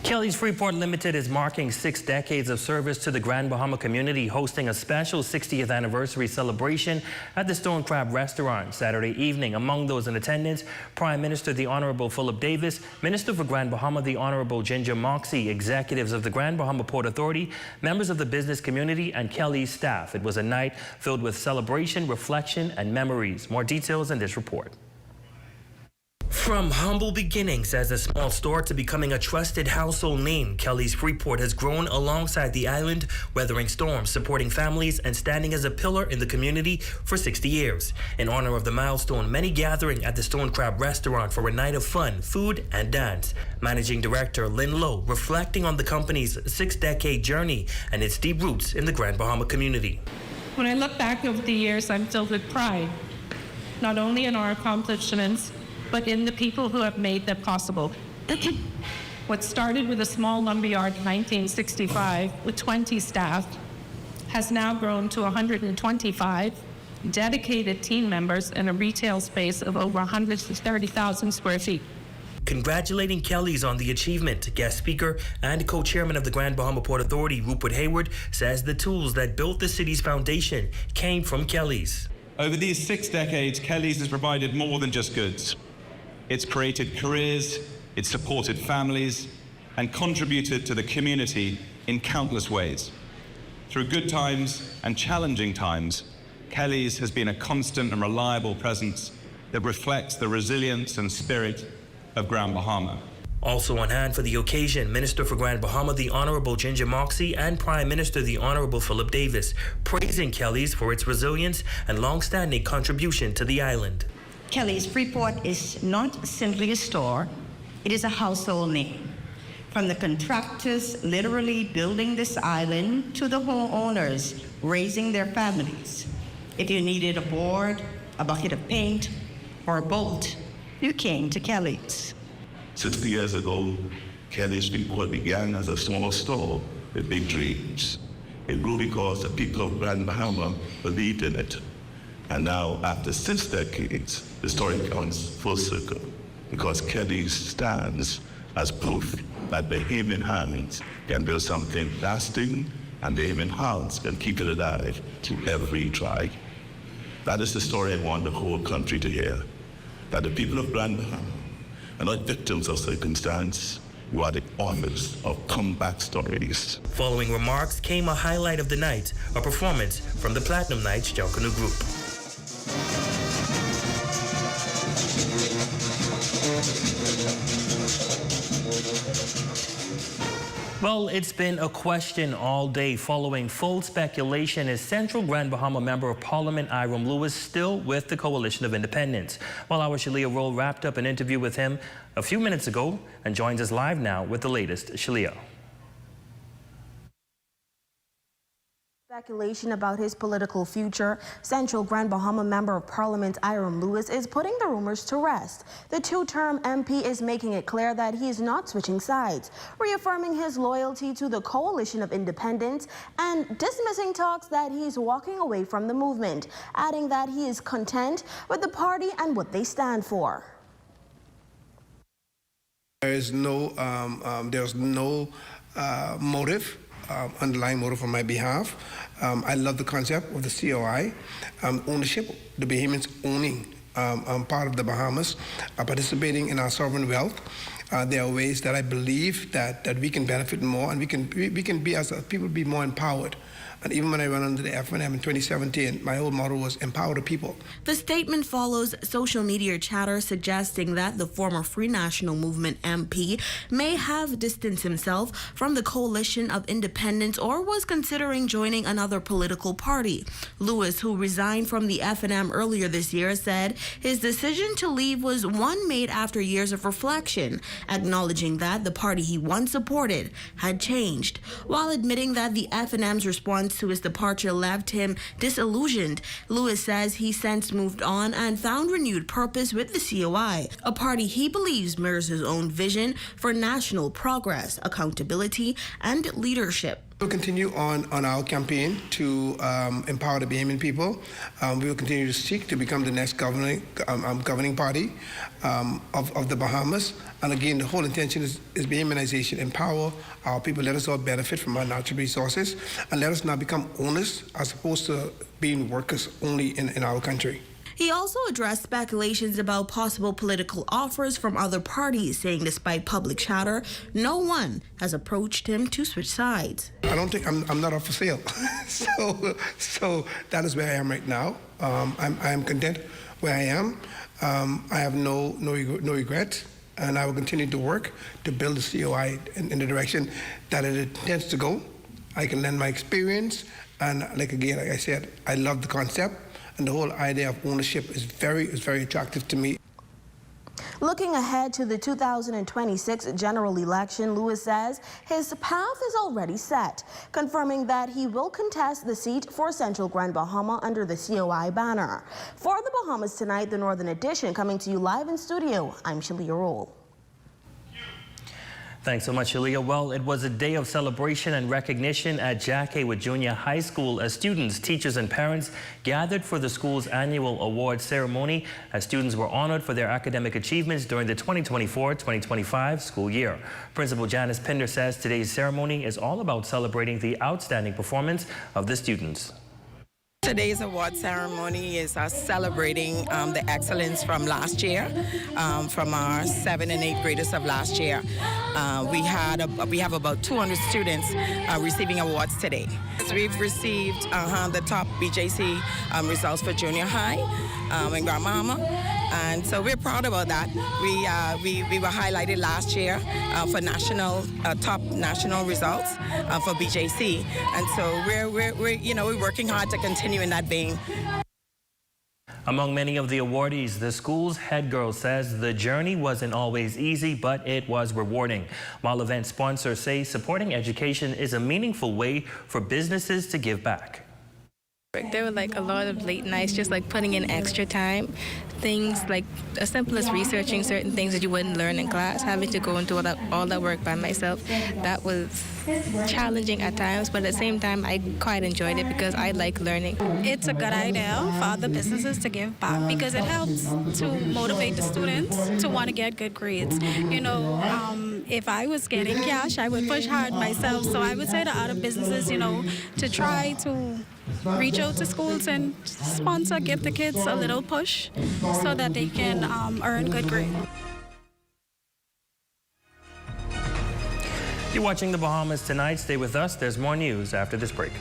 Kelly's Freeport Limited is marking 6 decades of service to the Grand Bahama community, hosting a special 60th anniversary celebration at the Stone Crab Restaurant Saturday evening. Among those in attendance, Prime Minister the Honorable Philip Davis, Minister for Grand Bahama the Honorable Ginger Moxie, executives of the Grand Bahama Port Authority, members of the business community, and Kelly's staff. It was a night filled with celebration, reflection, and memories. More details in this report. From humble beginnings as a small store to becoming a trusted household name, Kelly's Freeport has grown alongside the island, weathering storms, supporting families, and standing as a pillar in the community for 60 years. In honor of the milestone, many gathering at the Stone Crab Restaurant for a night of fun, food, and dance. Managing Director Lynn Lowe reflecting on the company's 6-decade journey and its deep roots in the Grand Bahama community. When I look back over the years, I'm filled with pride, not only in our accomplishments, but in the people who have made them possible. What started with a small lumberyard in 1965 with 20 staff has now grown to 125 dedicated team members and a retail space of over 130,000 square feet. Congratulating Kelly's on the achievement, guest speaker and co-chairman of the Grand Bahama Port Authority, Rupert Hayward, says the tools that built the city's foundation came from Kelly's. Over these 6 decades, Kelly's has provided more than just goods. It's created careers, it's supported families, and contributed to the community in countless ways. Through good times and challenging times, Kelly's has been a constant and reliable presence that reflects the resilience and spirit of Grand Bahama. Also on hand for the occasion, Minister for Grand Bahama the Honorable Ginger Moxie and Prime Minister the Honorable Philip Davis, praising Kelly's for its resilience and long-standing contribution to the island. Kelly's Freeport is not simply a store, it is a household name. From the contractors literally building this island to the homeowners raising their families. If you needed a board, a bucket of paint, or a bolt, you came to Kelly's. 60 years ago, Kelly's Freeport began as a small store with big dreams. It grew because the people of Grand Bahama believed in it. And now, after 6 decades, the story comes full circle because Kelly's stands as proof that Bahamian hands can build something lasting and Bahamian hands can keep it alive to every try. That is the story I want the whole country to hear. That the people of Grand Bahama are not victims of circumstance. You are the authors of comeback stories. Following remarks came a highlight of the night, a performance from the Platinum Nights Jalkanu Group. Well, it's been a question all day following full speculation. Is Central Grand Bahama Member of Parliament Iram Lewis still with the Coalition of Independents? Well, our Shalia Roll wrapped up an interview with him a few minutes ago and joins us live now with the latest. Shalia. Speculation about his political future, Central Grand Bahama Member of Parliament Iram Lewis is putting the rumors to rest. The two-term MP is making it clear that he is not switching sides, reaffirming his loyalty to the Coalition of Independents and dismissing talks that he's walking away from the movement, adding that he is content with the party and what they stand for. There's no motive. Underlying motive on my behalf. I love the concept of the COI, ownership, the Bahamians owning part of the Bahamas, participating in our sovereign wealth. There are ways that I believe that we can benefit more, and we can be, as a people, be more empowered. And even when I ran under the FNM in 2017, my whole motto was empower the people. The statement follows social media chatter suggesting that the former Free National Movement MP may have distanced himself from the Coalition of Independents or was considering joining another political party. Lewis, who resigned from the FNM earlier this year, said his decision to leave was one made after years of reflection, acknowledging that the party he once supported had changed, while admitting that the FNM's response to his departure left him disillusioned. Lewis says he since moved on and found renewed purpose with the COI, a party he believes mirrors his own vision for national progress, accountability, and leadership. We'll continue on our campaign to empower the Bahamian people. We will continue to seek to become the next governing party of the Bahamas. And again, the whole intention is Bahamianization. Empower our people. Let us all benefit from our natural resources. And let us not become owners as opposed to being workers only in our country. He also addressed speculations about possible political offers from other parties, saying despite public chatter, no one has approached him to switch sides. I don't think I'm not up for sale. so that is where I am right now. I am content where I am. I have no regret, and I will continue to work to build the COI in the direction that it intends to go. I can lend my experience, and like I said, I love the concept. And the whole idea of ownership is very attractive to me. Looking ahead to the 2026 general election, Lewis says his path is already set, confirming that he will contest the seat for Central Grand Bahama under the COI banner. For the Bahamas Tonight, the Northern Edition, coming to you live in studio, I'm Shalia Roll. Thanks so much, Shalia. Well, it was a day of celebration and recognition at Jack Haywood Junior High School as students, teachers, and parents gathered for the school's annual award ceremony as students were honored for their academic achievements during the 2024-2025 school year. Principal Janice Pinder says today's ceremony is all about celebrating the outstanding performance of the students. Today's award ceremony is us celebrating the excellence from last year, from our 7th and 8th graders of last year. We have about 200 students receiving awards today. So we've received the top BJC results for junior high in Grand Bahama, and so we're proud about that. We were highlighted last year for top national results for BJC, and so we're working hard to continue in that vein. Among many of the awardees, the school's head girl says the journey wasn't always easy, but it was rewarding. While event sponsors say supporting education is a meaningful way for businesses to give back. There were like a lot of late nights, just like putting in extra time. Things like as simple as researching certain things that you wouldn't learn in class, having to go and do all that work by myself. That was challenging at times, but at the same time, I quite enjoyed it because I like learning. It's a good idea for other businesses to give back because it helps to motivate the students to want to get good grades. You know, if I was getting cash, I would push hard myself. So I would say to other businesses, to try to reach out to schools and sponsor, give the kids a little push so that they can earn good grades. You're watching the Bahamas Tonight. Stay with us. There's more news after this break.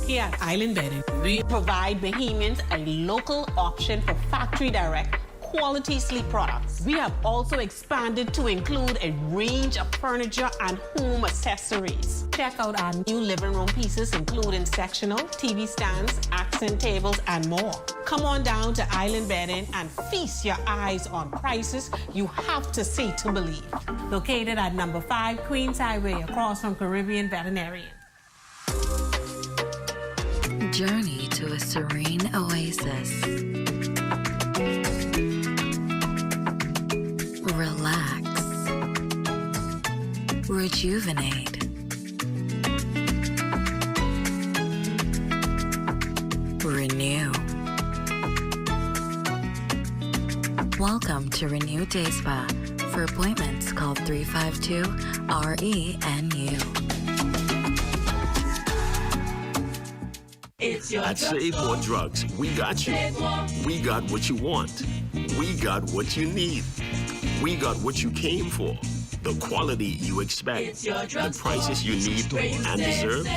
Here at Island Bedding, we provide Bahamians a local option for factory direct quality sleep products. We have also expanded to include a range of furniture and home accessories. Check out our new living room pieces, including sectional, TV stands, accent tables, and more. Come on down to Island Bedding and feast your eyes on prices you have to see to believe. Located at number 5 Queens Highway, across from Caribbean Veterinarian. Journey to a serene oasis. Relax. Rejuvenate. Renew. Welcome to Renew Day Spa. For appointments, call 352-RENU. At Save More Drugs, we got you. We got what you want. We got what you need. We got what you came for. The quality you expect. The prices you need and deserve.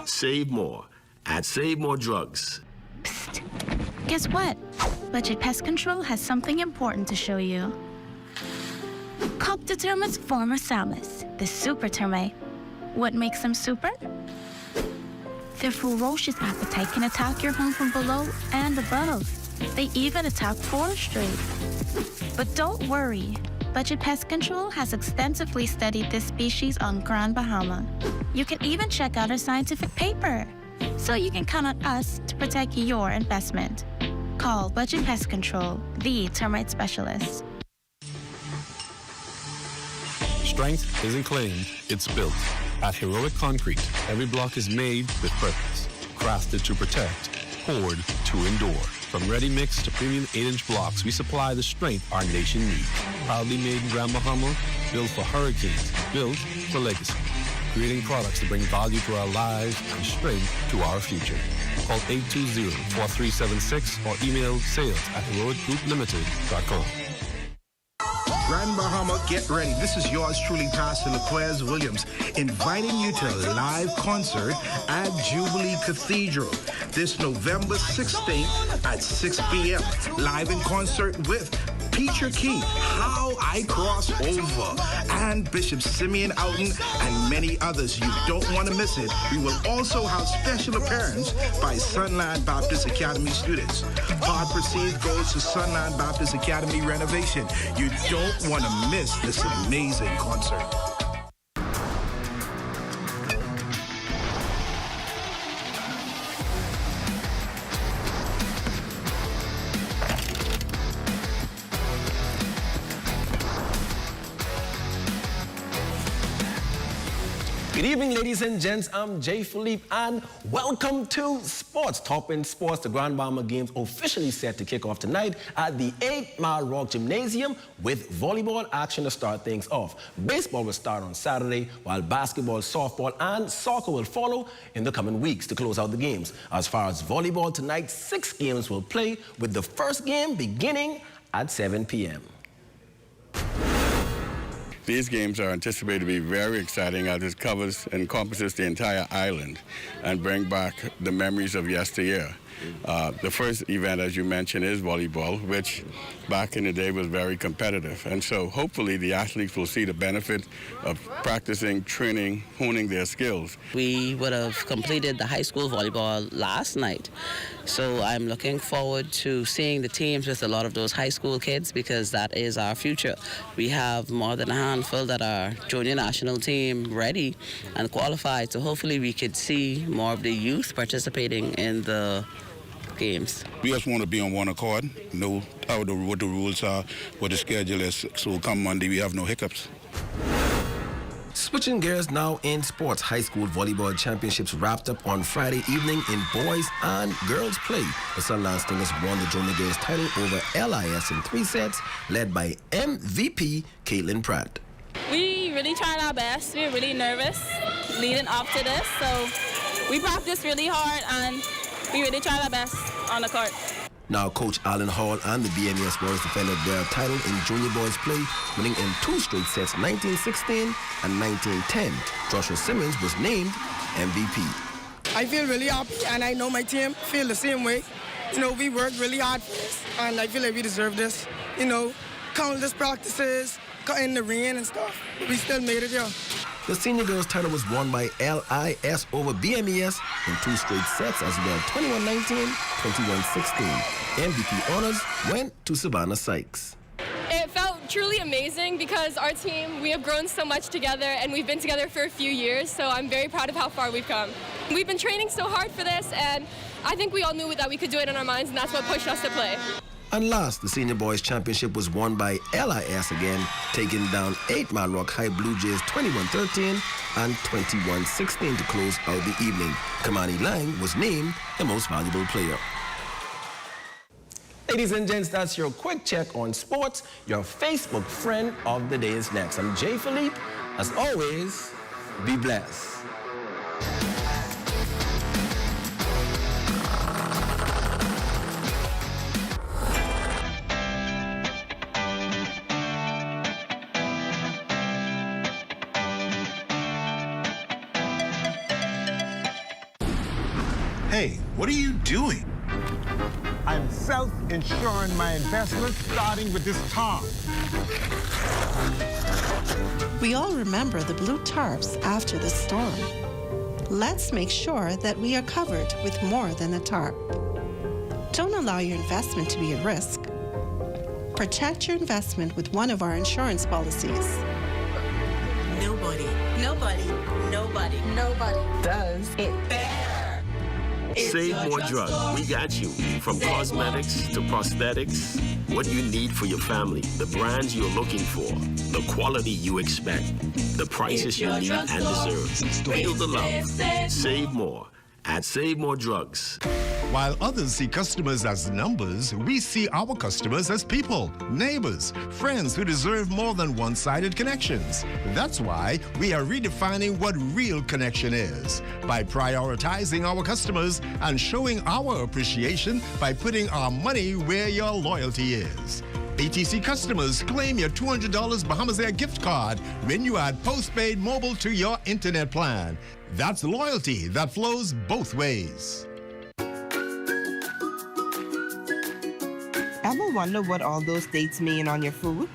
Save more at Save More Drugs. Psst. Guess what? Budget Pest Control has something important to show you. Copter termites former Salmus, the super termite. What makes them super? Their ferocious appetite can attack your home from below and above. They even attack forestry. But don't worry. Budget Pest Control has extensively studied this species on Grand Bahama. You can even check out our scientific paper. So you can count on us to protect your investment. Call Budget Pest Control, the termite specialist. Strength isn't claimed, it's built. At Heroic Concrete, every block is made with purpose. Crafted to protect, poured to endure. From ready-mix to premium 8-inch blocks, we supply the strength our nation needs. Proudly made in Grand Bahama, built for hurricanes, built for legacy. Creating products to bring value to our lives and strength to our future. Call 820-4376 or email sales@heroicgrouplimited.com. Grand Bahama, get ready. This is yours truly, Pastor LaQuez Williams, inviting you to a live concert at Jubilee Cathedral this November 16th at 6 p.m. Live in concert with Peter Key, How I Cross Over, and Bishop Simeon Outen, and many others. You don't want to miss it. We will also have special appearance by Sunland Baptist Academy students. Part proceeds goes to Sunland Baptist Academy renovation. You don't want to miss this amazing concert. Good evening, ladies and gents. I'm Jay Philippe, and welcome to Sports. Top in Sports, the Grand Bahama Games officially set to kick off tonight at the 8 Mile Rock Gymnasium with volleyball action to start things off. Baseball will start on Saturday, while basketball, softball, and soccer will follow in the coming weeks to close out the games. As far as volleyball, tonight 6 games will play, with the first game beginning at 7 p.m. These games are anticipated to be very exciting as it covers and encompasses the entire island and bring back the memories of yesteryear. The first event, as you mentioned, is volleyball, which back in the day was very competitive. And so hopefully the athletes will see the benefit of practicing, training, honing their skills. We would have completed the high school volleyball last night. So I'm looking forward to seeing the teams with a lot of those high school kids, because that is our future. We have more than a handful that are junior national team ready and qualified. So hopefully we could see more of the youth participating in the games. We just want to be on one accord, know what the rules are, what the schedule is, so come Monday we have no hiccups. Switching gears now in sports, high school volleyball championships wrapped up on Friday evening in boys and girls play. The Sunland Stingers won the junior girls title over LIS in 3 sets, led by MVP Caitlin Pratt. We really tried our best. We were really nervous leading up to this, so we practiced really hard and we really tried our best on the court. Now, Coach Alan Hall and the BMES Warriors defended their title in junior boys play, winning in 2 straight sets, 19-16 and 19-10. Joshua Simmons was named MVP. I feel really happy, and I know my team feel the same way. You know, we worked really hard for this, and I feel like we deserve this. You know, countless practices, cut in the rain and stuff. We still made it, yeah. The senior girls title was won by LIS over BMES in 2 straight sets as well, 21-19, 21-16. MVP honors went to Savannah Sykes. It felt truly amazing because our team, we have grown so much together and we've been together for a few years, so I'm very proud of how far we've come. We've been training so hard for this, and I think we all knew that we could do it in our minds, and that's what pushed us to play. And last, the senior boys championship was won by LIS again, taking down 8-Mile Rock High Blue Jays 21-13 and 21-16 to close out the evening. Kamani Lang was named the most valuable player. Ladies and gents, that's your quick check on sports. Your Facebook friend of the day is next. I'm Jay Philippe. As always, be blessed. Hey, what are you doing? I'm self-insuring my investments, starting with this tarp. We all remember the blue tarps after the storm. Let's make sure that we are covered with more than a tarp. Don't allow your investment to be at risk. Protect your investment with one of our insurance policies. Nobody does it better. Save more drugs. We got you. From cosmetics to prosthetics, what you need for your family, the brands you're looking for, the quality you expect, the prices you need and deserve. Feel the love. Save more at Save More Drugs. While others see customers as numbers, we see our customers as people, neighbors, friends who deserve more than one-sided connections. That's why we are redefining what real connection is by prioritizing our customers and showing our appreciation by putting our money where your loyalty is. PTC customers, claim your $200 Bahamas Air gift card when you add postpaid mobile to your internet plan. That's loyalty that flows both ways. Ever wonder what all those dates mean on your food?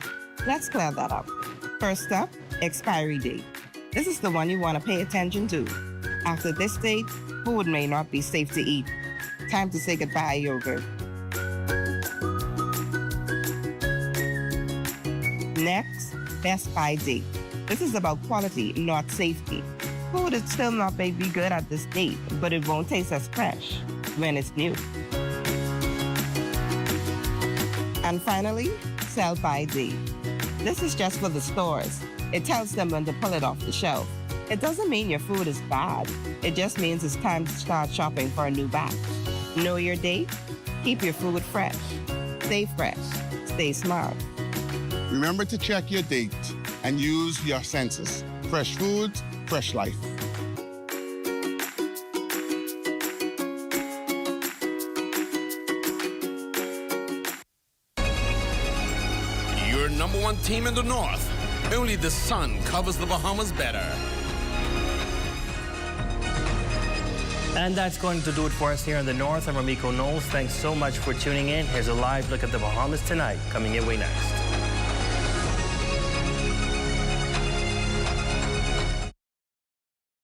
Let's clear that up. First up, expiry date. This is the one you want to pay attention to. After this date, food may not be safe to eat. Time to say goodbye, yogurt. Next, best by date. This is about quality, not safety. Food is still not may be good at this date, but it won't taste as fresh when it's new. And finally, sell by date. This is just for the stores. It tells them when to pull it off the shelf. It doesn't mean your food is bad. It just means it's time to start shopping for a new batch. Know your date? Keep your food fresh. Stay fresh. Stay smart. Remember to check your date and use your senses. Fresh food, fresh life. Your number one team in the North. Only the sun covers the Bahamas better. And that's going to do it for us here in the North. I'm Ramiko Knowles. Thanks so much for tuning in. Here's a live look at the Bahamas tonight, coming your way next.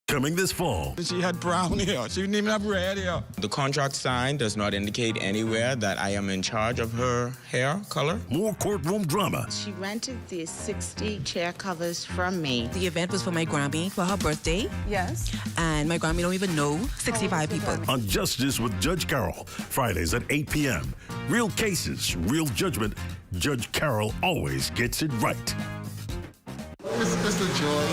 Coming this fall. She had brown hair. She didn't even have red hair. The contract signed does not indicate anywhere that I am in charge of her hair color. More courtroom drama. She rented these 60 chair covers from me. The event was for my Grammy for her birthday. Yes. And my Grammy don't even know 65 people. On Justice with Judge Carroll, Fridays at 8 p.m. Real cases, real judgment. Judge Carroll always gets it right. It's a joy.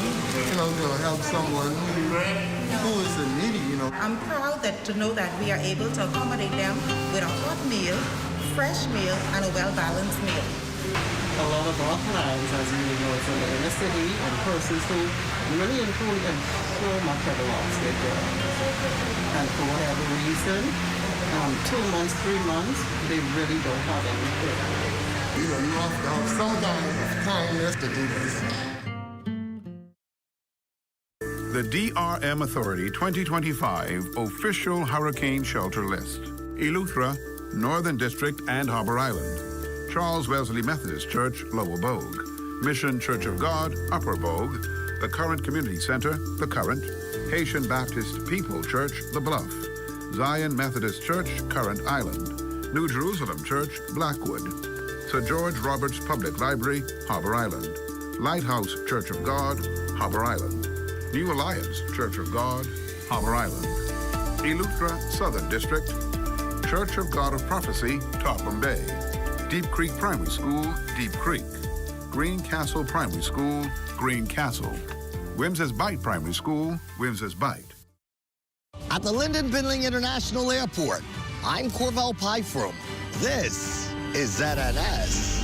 to help someone who is in need, I'm proud to know that we are able to accommodate them with a hot meal, fresh meal, and a well-balanced meal. A lot of our clients, as you know, it's in the inner city and persons who really and truly have so much of a loss their job. And for whatever reason, 2 months, 3 months, they really don't have anything. You have to have some kind of kindness to do this. The DRM Authority 2025 Official Hurricane Shelter List. Eleuthera, Northern District and Harbor Island. Charles Wesley Methodist Church, Lower Bogue. Mission Church of God, Upper Bogue. The Current Community Center, The Current. Haitian Baptist People Church, The Bluff. Zion Methodist Church, Current Island. New Jerusalem Church, Blackwood. Sir George Roberts Public Library, Harbor Island. Lighthouse Church of God, Harbor Island. New Alliance Church of God, Harbor Island. Eleuthera Southern District. Church of God of Prophecy, Topham Bay. Deep Creek Primary School, Deep Creek. Green Castle Primary School, Green Castle. Wims's Bight Primary School, Wims's Bight. At the Lyndon Bindling International Airport, I'm Corval Pyfrom. This is ZNS.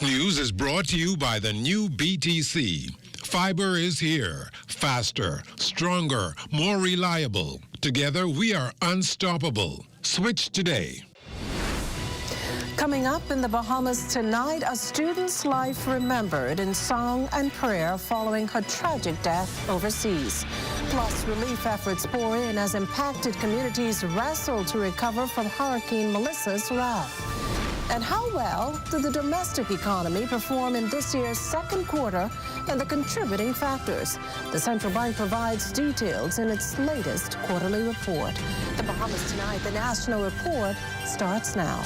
News is brought to you by the new BTC. Fiber is here. Faster, stronger, more reliable. Together, we are unstoppable. Switch today. Coming up in the Bahamas tonight, a student's life remembered in song and prayer following her tragic death overseas. Plus, relief efforts pour in as impacted communities wrestle to recover from Hurricane Melissa's wrath. And how well did the domestic economy perform in this year's second quarter and the contributing factors? The central bank provides details in its latest quarterly report. The Bahamas tonight, the national report starts now.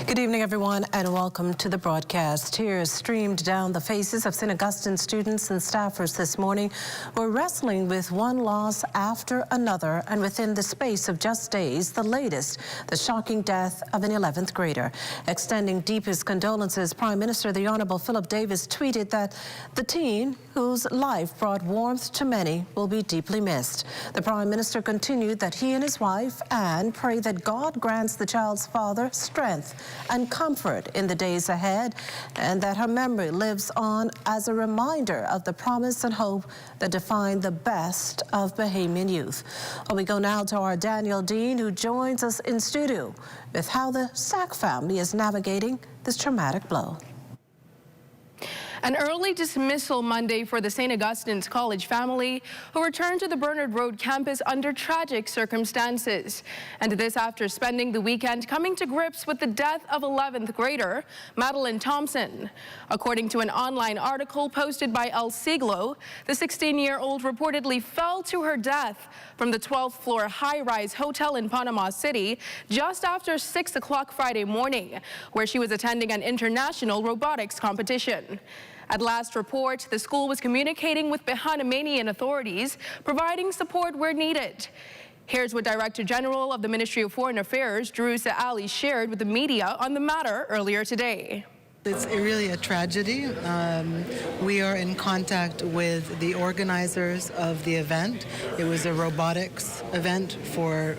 Good evening, everyone, and welcome to the broadcast. Tears streamed down the faces of St. Augustine students and staffers this morning who are wrestling with one loss after another, and within the space of just days, the latest, the shocking death of an 11th grader. Extending deepest condolences, Prime Minister the Honorable Philip Davis tweeted that the teen, whose life brought warmth to many, will be deeply missed. The Prime Minister continued that he and his wife, Anne, pray that God grants the child's father strength and comfort in the days ahead, and that her memory lives on as a reminder of the promise and hope that defined the best of Bahamian youth. Well, we go now to our Daniel Dean, who joins us in studio with how the Sack family is navigating this traumatic blow. An early dismissal Monday for the St. Augustine's College family, who returned to the Bernard Road campus under tragic circumstances. And this after spending the weekend coming to grips with the death of 11th grader Madeline Thompson. According to an online article posted by El Siglo, the 16-year-old reportedly fell to her death from the 12th floor high-rise hotel in Panama City just after 6 o'clock Friday morning, where she was attending an international robotics competition. At last report, the school was communicating with Panamanian authorities, providing support where needed. Here's what Director General of the Ministry of Foreign Affairs, Drusa Ali, shared with the media on the matter earlier today. It's really a tragedy. We are in contact with the organizers of the event. It was a robotics event for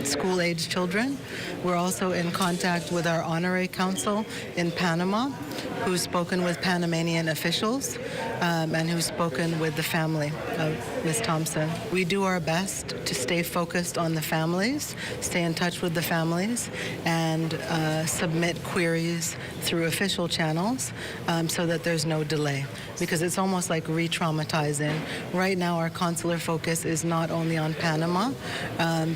school-age children. We're also in contact with our Honorary Council in Panama, who's spoken with Panamanian officials and who's spoken with the family of Ms. Thompson. We do our best to stay focused on the families, stay in touch with the families, and submit queries through official channels so that there's no delay, because it's almost like re-traumatizing. Right now our consular focus is not only on Panama,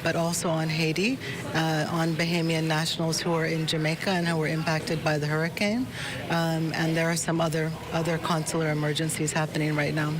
but also on Haiti, on Bahamian nationals who are in Jamaica and who were impacted by the hurricane, and there are some other consular emergencies happening right now.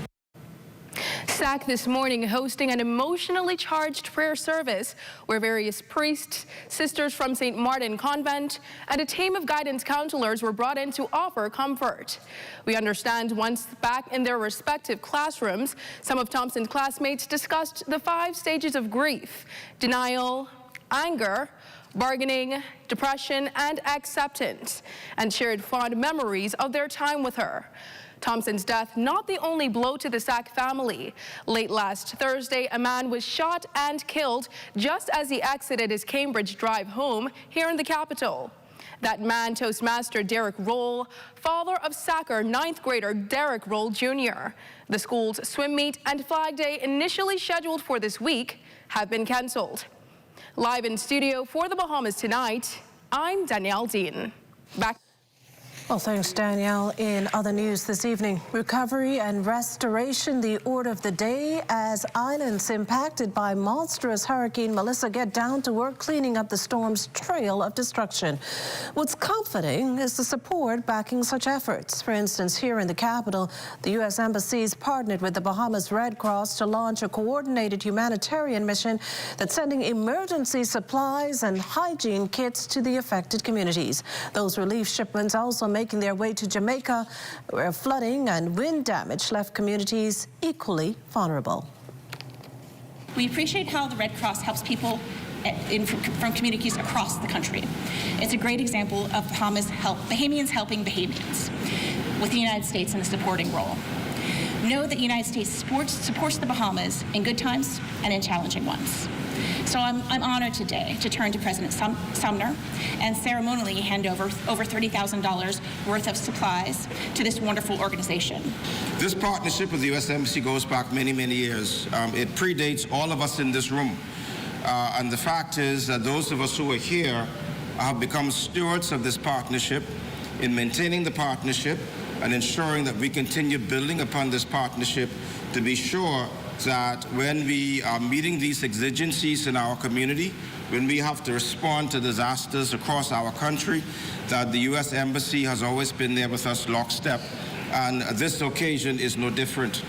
SAC this morning hosting an emotionally charged prayer service where various priests, sisters from St. Martin Convent, and a team of guidance counselors were brought in to offer comfort. We understand once back in their respective classrooms, some of Thompson's classmates discussed the 5 stages of grief: denial, anger, bargaining, depression, and acceptance, and shared fond memories of their time with her. Thompson's death not the only blow to the SAC family. Late last Thursday, a man was shot and killed just as he exited his Cambridge drive home here in the capital. That man, Toastmaster Derek Roll, father of SACer 9th grader Derek Roll Jr. The school's swim meet and Flag Day, initially scheduled for this week, have been canceled. Live in studio for the Bahamas Tonight, I'm Danielle Dean. Back. Well, thanks, Danielle. In other news this evening, recovery and restoration, the order of the day as islands impacted by monstrous Hurricane Melissa get down to work cleaning up the storm's trail of destruction. What's comforting is the support backing such efforts. For instance, here in the capital, the U.S. Embassy's partnered with the Bahamas Red Cross to launch a coordinated humanitarian mission that's sending emergency supplies and hygiene kits to the affected communities. Those relief shipments also making their way to Jamaica, where flooding and wind damage left communities equally vulnerable. We appreciate how the Red Cross helps people from communities across the country. It's a great example of Bahamians helping Bahamians, with the United States in a supporting role. Know that the United States supports the Bahamas in good times and in challenging ones. So I'm honored today to turn to President Sumner and ceremonially hand over $30,000 worth of supplies to this wonderful organization. This partnership with the U.S. Embassy goes back many, many years. It predates all of us in this room. And the fact is that those of us who are here have become stewards of this partnership in maintaining the partnership and ensuring that we continue building upon this partnership to be sure that when we are meeting these exigencies in our community, when we have to respond to disasters across our country, that the U.S. Embassy has always been there with us lockstep. And this occasion is no different.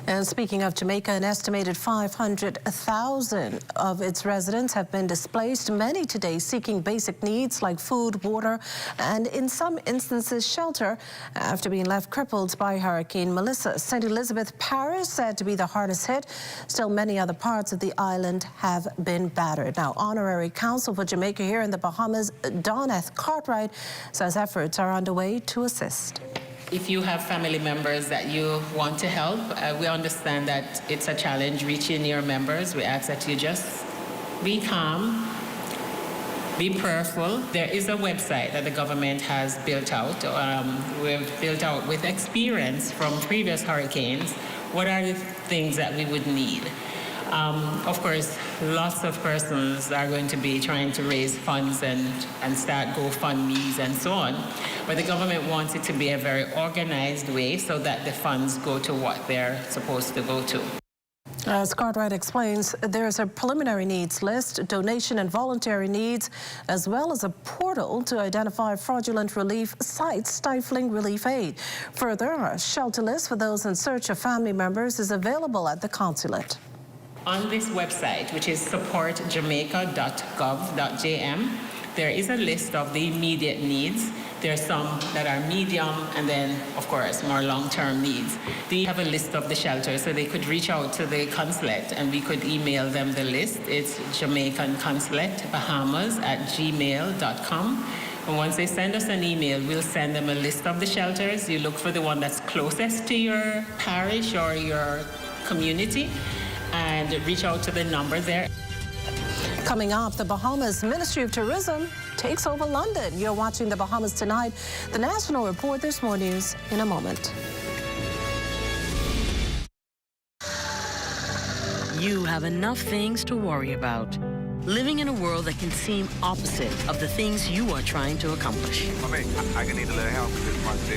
And speaking of Jamaica, an estimated 500,000 of its residents have been displaced, many today seeking basic needs like food, water, and in some instances shelter after being left crippled by Hurricane Melissa. St. Elizabeth Parish said to be the hardest hit. Still, many other parts of the island have been battered. Now, Honorary Counsel for Jamaica here in the Bahamas, Doneth Cartwright, says efforts are underway to assist. If you have family members that you want to help, we understand that it's a challenge reaching your members. We ask that you just be calm, be prayerful. There is a website that the government has built out. We've built out with experience from previous hurricanes. What are the things that we would need? Of course, lots of persons are going to be trying to raise funds and start GoFundMes and so on. But the government wants it to be a very organized way so that the funds go to what they're supposed to go to. As Cartwright explains, there's a preliminary needs list, donation and voluntary needs, as well as a portal to identify fraudulent relief sites stifling relief aid. Further, a shelter list for those in search of family members is available at the consulate. On this website, which is supportjamaica.gov.jm, there is a list of the immediate needs. There are some that are medium and then, of course, more long-term needs. They have a list of the shelters, so they could reach out to the consulate and we could email them the list. It's Jamaican Consulate, Bahamas@gmail.com. And once they send us an email, we'll send them a list of the shelters. You look for the one that's closest to your parish or your community and reach out to the number there. Coming up, the Bahamas Ministry of Tourism takes over London. You're watching the Bahamas Tonight. The National Report. There's more news in a moment. You have enough things to worry about. Living in a world that can seem opposite of the things you are trying to accomplish. I can need a little help with this month.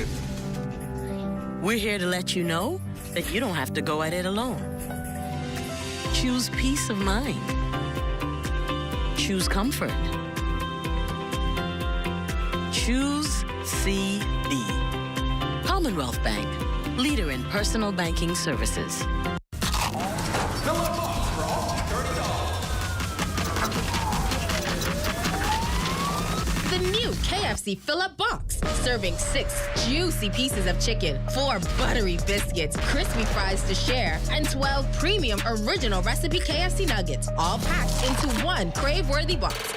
We're here to let you know that you don't have to go at it alone. Choose peace of mind. Choose comfort. Choose CB. Commonwealth Bank. leader in personal banking services. The new KFC Fill-Up Box, serving 6 juicy pieces of chicken, 4 buttery biscuits, crispy fries to share, and 12 premium original recipe KFC nuggets, all packed into one crave-worthy box.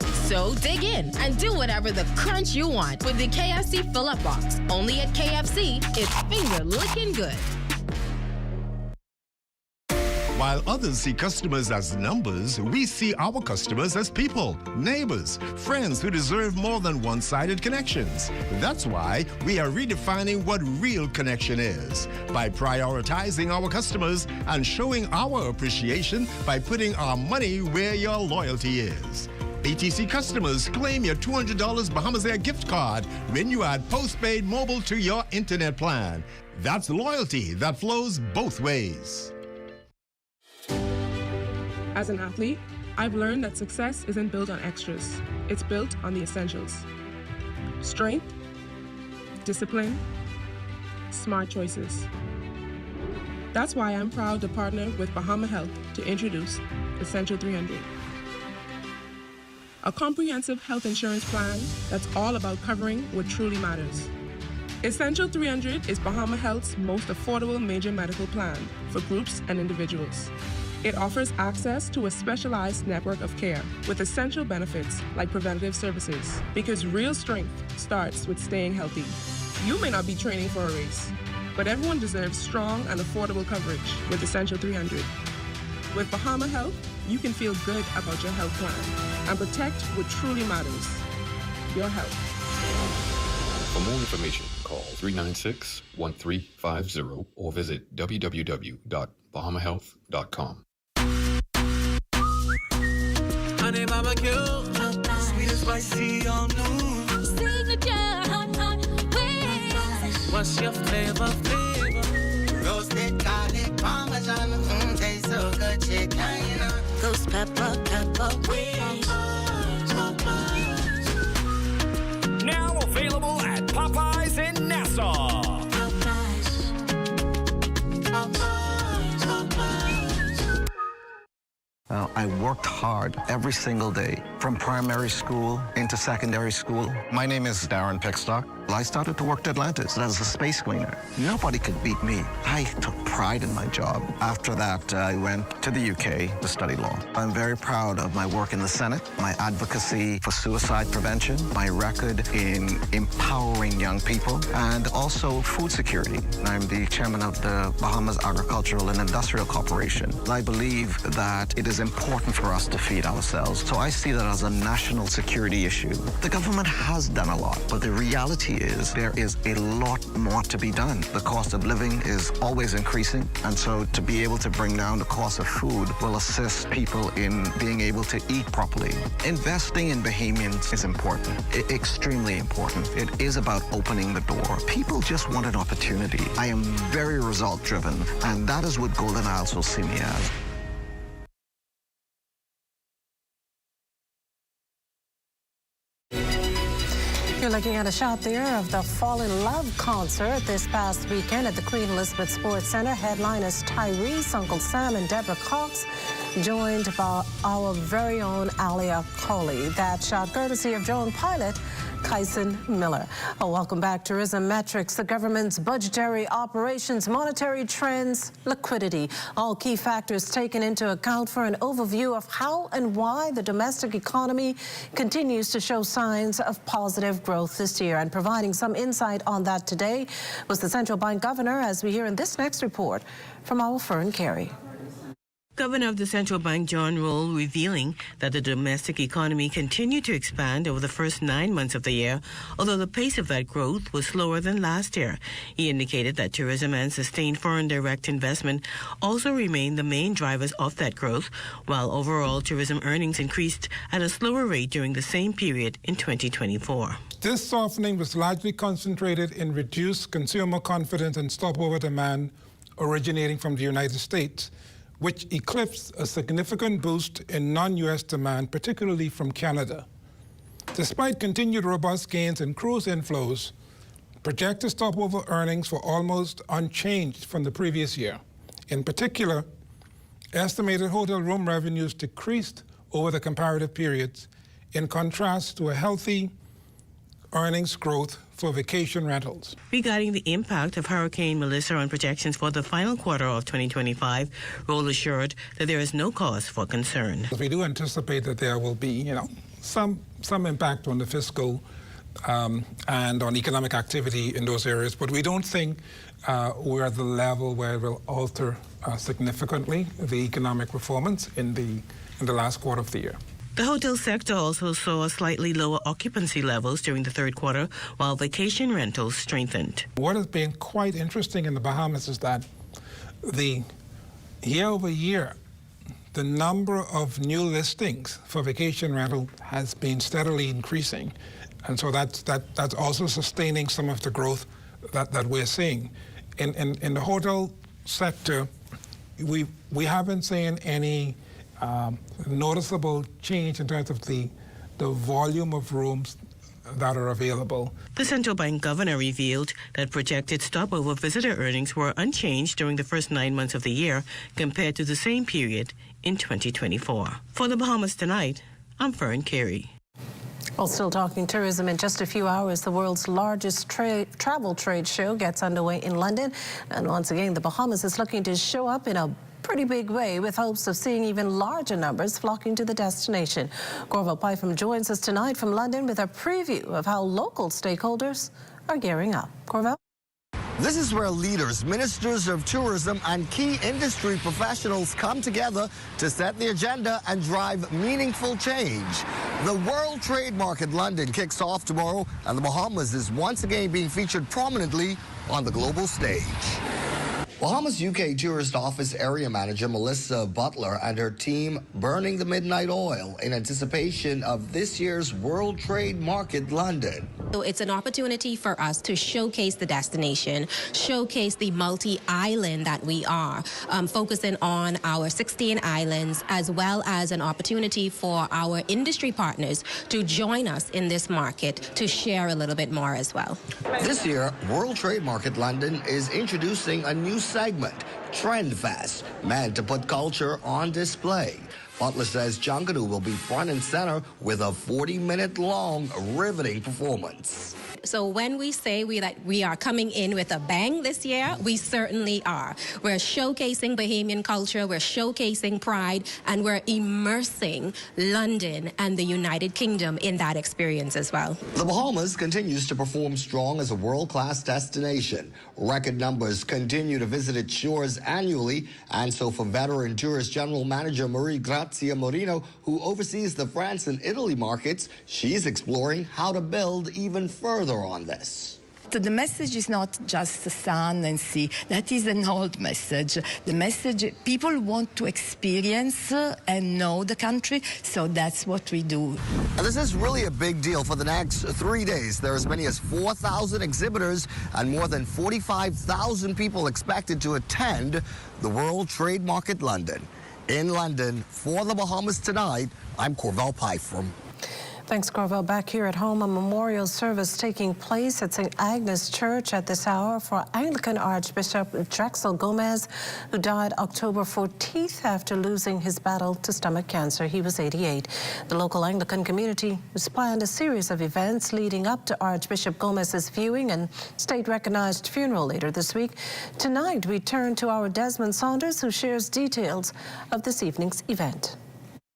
So dig in and do whatever the crunch you want with the KFC Fill-Up Box. Only at KFC, it's finger-licking good. While others see customers as numbers, we see our customers as people, neighbors, friends who deserve more than one-sided connections. That's why we are redefining what real connection is by prioritizing our customers and showing our appreciation by putting our money where your loyalty is. BTC customers, claim your $200 Bahamas Air gift card when you add postpaid mobile to your internet plan. That's loyalty that flows both ways. As an athlete, I've learned that success isn't built on extras. It's built on the essentials. Strength, discipline, smart choices. That's why I'm proud to partner with Bahama Health to introduce Essential 300. A comprehensive health insurance plan that's all about covering what truly matters. Essential 300 is Bahama Health's most affordable major medical plan for groups and individuals. It offers access to a specialized network of care with essential benefits like preventative services, because real strength starts with staying healthy. You may not be training for a race, but everyone deserves strong and affordable coverage with Essential 300. With Bahama Health, you can feel good about your health plan and protect what truly matters, your health. For more information, call 396-1350 or visit www.bahamahealth.com. Honey barbecue, sweet and spicy, all new. Signature hot wings. What's your flavor? Roasted garlic parmesan, tastes so good, chicken. Ghost pepper wings. Now available at Popeyes in Nassau. I worked hard every single day, from primary school into secondary school. My name is Darren Pickstock. I started to work at Atlantis as a space cleaner. Nobody could beat me. I took pride in my job. After that, I went to the UK to study law. I'm very proud of my work in the Senate, my advocacy for suicide prevention, my record in empowering young people, and also food security. I'm the chairman of the Bahamas Agricultural and Industrial Corporation. I believe that it is important for us to feed ourselves, so I see that as a national security issue. The government has done a lot, but the reality is there is a lot more to be done. The cost of living is always increasing, and so to be able to bring down the cost of food will assist people in being able to eat properly. Investing in Bahamians is important, extremely important. It is about opening the door. People just want an opportunity. I am very result-driven, and that is what Golden Isles will see me as. You're looking at a shot there of the Fall in Love concert this past weekend at the Queen Elizabeth Sports Center. Headliners Tyrese, Uncle Sam, and Deborah Cox, joined by our very own Alia Coley. That shot courtesy of Joan Pilot, Kyson Miller. Welcome back. Tourism metrics, the government's budgetary operations, monetary trends, liquidity. All key factors taken into account for an overview of how and why the domestic economy continues to show signs of positive growth this year. And providing some insight on that today was the central bank governor, as we hear in this next report from our Fern Carey. Governor of the Central Bank, John Roll, revealing that the domestic economy continued to expand over the first 9 months of the year, although the pace of that growth was slower than last year. He indicated that tourism and sustained foreign direct investment also remain the main drivers of that growth, while overall tourism earnings increased at a slower rate during the same period in 2024. This softening was largely concentrated in reduced consumer confidence and stopover demand originating from the United States, which eclipsed a significant boost in non-U.S. demand, particularly from Canada. Despite continued robust gains in cruise inflows, Projected stopover earnings were almost unchanged from the previous year. In particular, estimated hotel room revenues decreased over the comparative periods, in contrast to a healthy earnings growth for vacation rentals. Regarding the impact of Hurricane Melissa on projections for the final quarter of 2025, Roll assured that there is no cause for concern. We do anticipate that there will be, some impact on the fiscal and on economic activity in those areas, but we don't think we're at the level where it will alter significantly the economic performance in the last quarter of the year. The hotel sector also saw slightly lower occupancy levels during the third quarter, while vacation rentals strengthened. What has been quite interesting in the Bahamas is that the year over year, the number of new listings for vacation rental has been steadily increasing. And so that's also sustaining some of the growth that we're seeing. In the hotel sector, we haven't seen any noticeable change in terms of the volume of rooms that are available. The central bank governor revealed that projected stopover visitor earnings were unchanged during the first 9 months of the year compared to the same period in 2024. For the Bahamas Tonight, I'm Fern Carey. Well, still talking tourism, in just a few hours, the world's largest travel trade show gets underway in London. And once again, the Bahamas is looking to show up in a pretty big way, with hopes of seeing even larger numbers flocking to the destination. Corval Pytham joins us tonight from London with a preview of how local stakeholders are gearing up. Corval? This is where leaders, ministers of tourism, and key industry professionals come together to set the agenda and drive meaningful change. The World Trade Market London kicks off tomorrow, and the Bahamas is once again being featured prominently on the global stage. Bahamas UK Tourist Office Area Manager Melissa Butler and her team burning the midnight oil in anticipation of this year's World Trade Market London. So it's an opportunity for us to showcase the destination, showcase the multi-island that we are, focusing on our 16 islands, as well as an opportunity for our industry partners to join us in this market to share a little bit more as well. This year, World Trade Market London is introducing a new segment, Trend Fest, meant to put culture on display. Butler says Junkanoo will be front and center with a 40-minute long riveting performance. So when we say that we are coming in with a bang this year, we certainly are. We're showcasing Bahamian culture, we're showcasing pride, and we're immersing London and the United Kingdom in that experience as well. The Bahamas continues to perform strong as a world-class destination. Record numbers continue to visit its shores annually, and so for veteran tourist general manager Marie Grazia Moreno, who oversees the France and Italy markets, she's exploring how to build even further on this. So the message is not just sun and sea. That is an old message. The message, people want to experience and know the country, so that's what we do. And this is really a big deal. For the next 3 days, there are as many as 4,000 exhibitors and more than 45,000 people expected to attend the World Trade Market London. In London, for the Bahamas Tonight, I'm Corval Pytham. Thanks, Corval. Back here at home, a memorial service taking place at St. Agnes Church at this hour for Anglican Archbishop Drexel Gomez, who died October 14th after losing his battle to stomach cancer. He was 88. The local Anglican community has planned a series of events leading up to Archbishop Gomez's viewing and state-recognized funeral later this week. Tonight, we turn to our Desmond Saunders, who shares details of this evening's event.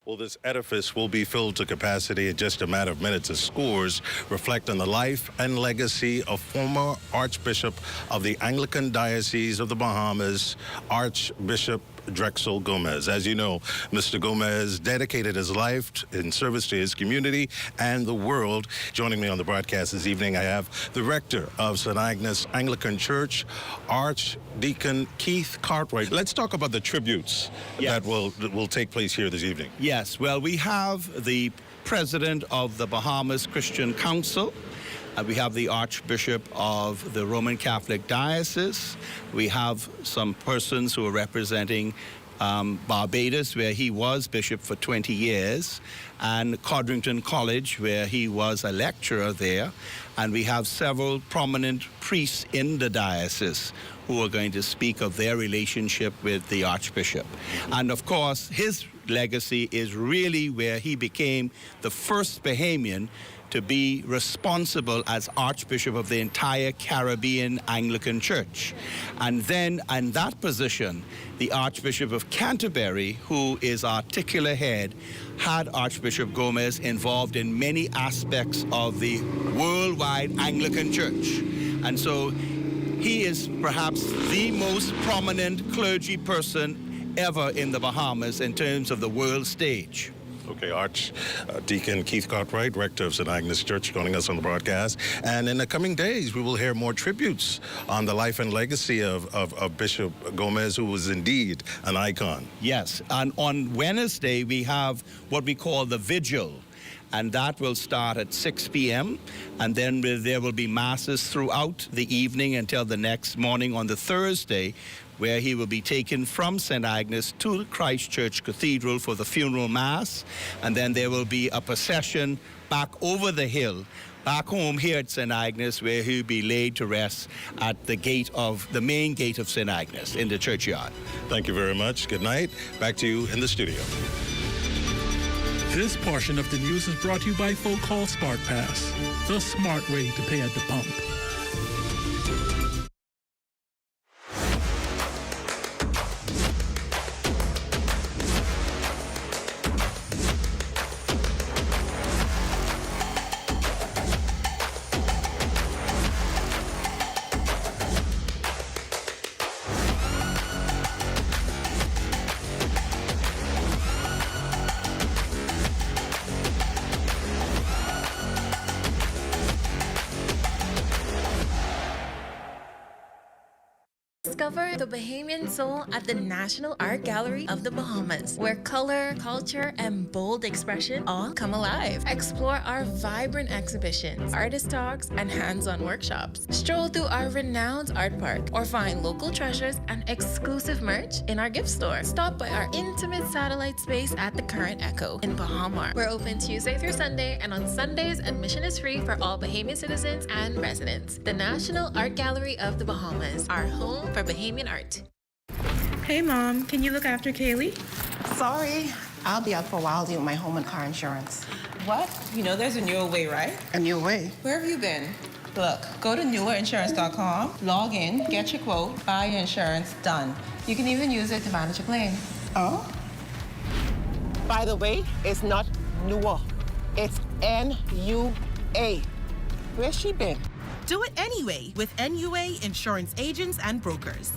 Well, this edifice will be filled to capacity in just a matter of minutes as scores reflect on the life and legacy of former Archbishop of the Anglican Diocese of the Bahamas, Archbishop Drexel Gomez. As you know, Mr. Gomez dedicated his life in service to his community and the world. Joining me on the broadcast this evening, I have the rector of St. Agnes Anglican Church, Archdeacon Keith Cartwright. Let's talk about the tributes that will take place here this evening. Yes, well, we have the president of the Bahamas Christian Council. We have the Archbishop of the Roman Catholic Diocese. We have some persons who are representing Barbados, where he was bishop for 20 years, and Codrington College, where he was a lecturer there. And we have several prominent priests in the diocese who are going to speak of their relationship with the Archbishop. And of course, his legacy is really where he became the first Bahamian to be responsible as Archbishop of the entire Caribbean Anglican Church. And then in that position, the Archbishop of Canterbury, who is our titular head, had Archbishop Gomez involved in many aspects of the worldwide Anglican Church. And so he is perhaps the most prominent clergy person ever in the Bahamas in terms of the world stage. Okay, Archdeacon Keith Cartwright, rector of St. Agnes Church, joining us on the broadcast. And in the coming days, we will hear more tributes on the life and legacy of Bishop Gomez, who was indeed an icon. Yes, and on Wednesday, we have what we call the Vigil. And that will start at 6 p.m. And then there will be masses throughout the evening until the next morning on the Thursday, where he will be taken from St. Agnes to Christ Church Cathedral for the funeral mass. And then there will be a procession back over the hill, back home here at St. Agnes, where he'll be laid to rest at the main gate of St. Agnes in the churchyard. Thank you very much. Good night. Back to you in the studio. This portion of the news is brought to you by Folk Call Smart Pass, the smart way to pay at the pump. Discover the Bahamian soul at the National Art Gallery of the Bahamas, where color, culture, and bold expression all come alive. Explore our vibrant exhibitions, artist talks, and hands-on workshops. Stroll through our renowned art park, or find local treasures and exclusive merch in our gift store. Stop by our intimate satellite space at the Current Echo in Bahamar. We're open Tuesday through Sunday, and on Sundays, admission is free for all Bahamian citizens and residents. The National Art Gallery of the Bahamas, our home for Bahamian art. Hey, Mom, can you look after Kaylee? Sorry, I'll be out for a while dealing with my home and car insurance. What? You know there's a newer way, right? A new way? Where have you been? Look, go to newerinsurance.com, log in, get your quote, buy your insurance, done. You can even use it to manage a claim. Oh? By the way, it's not newer. It's N-U-A. Where's she been? Do it anyway with NUA Insurance Agents and Brokers.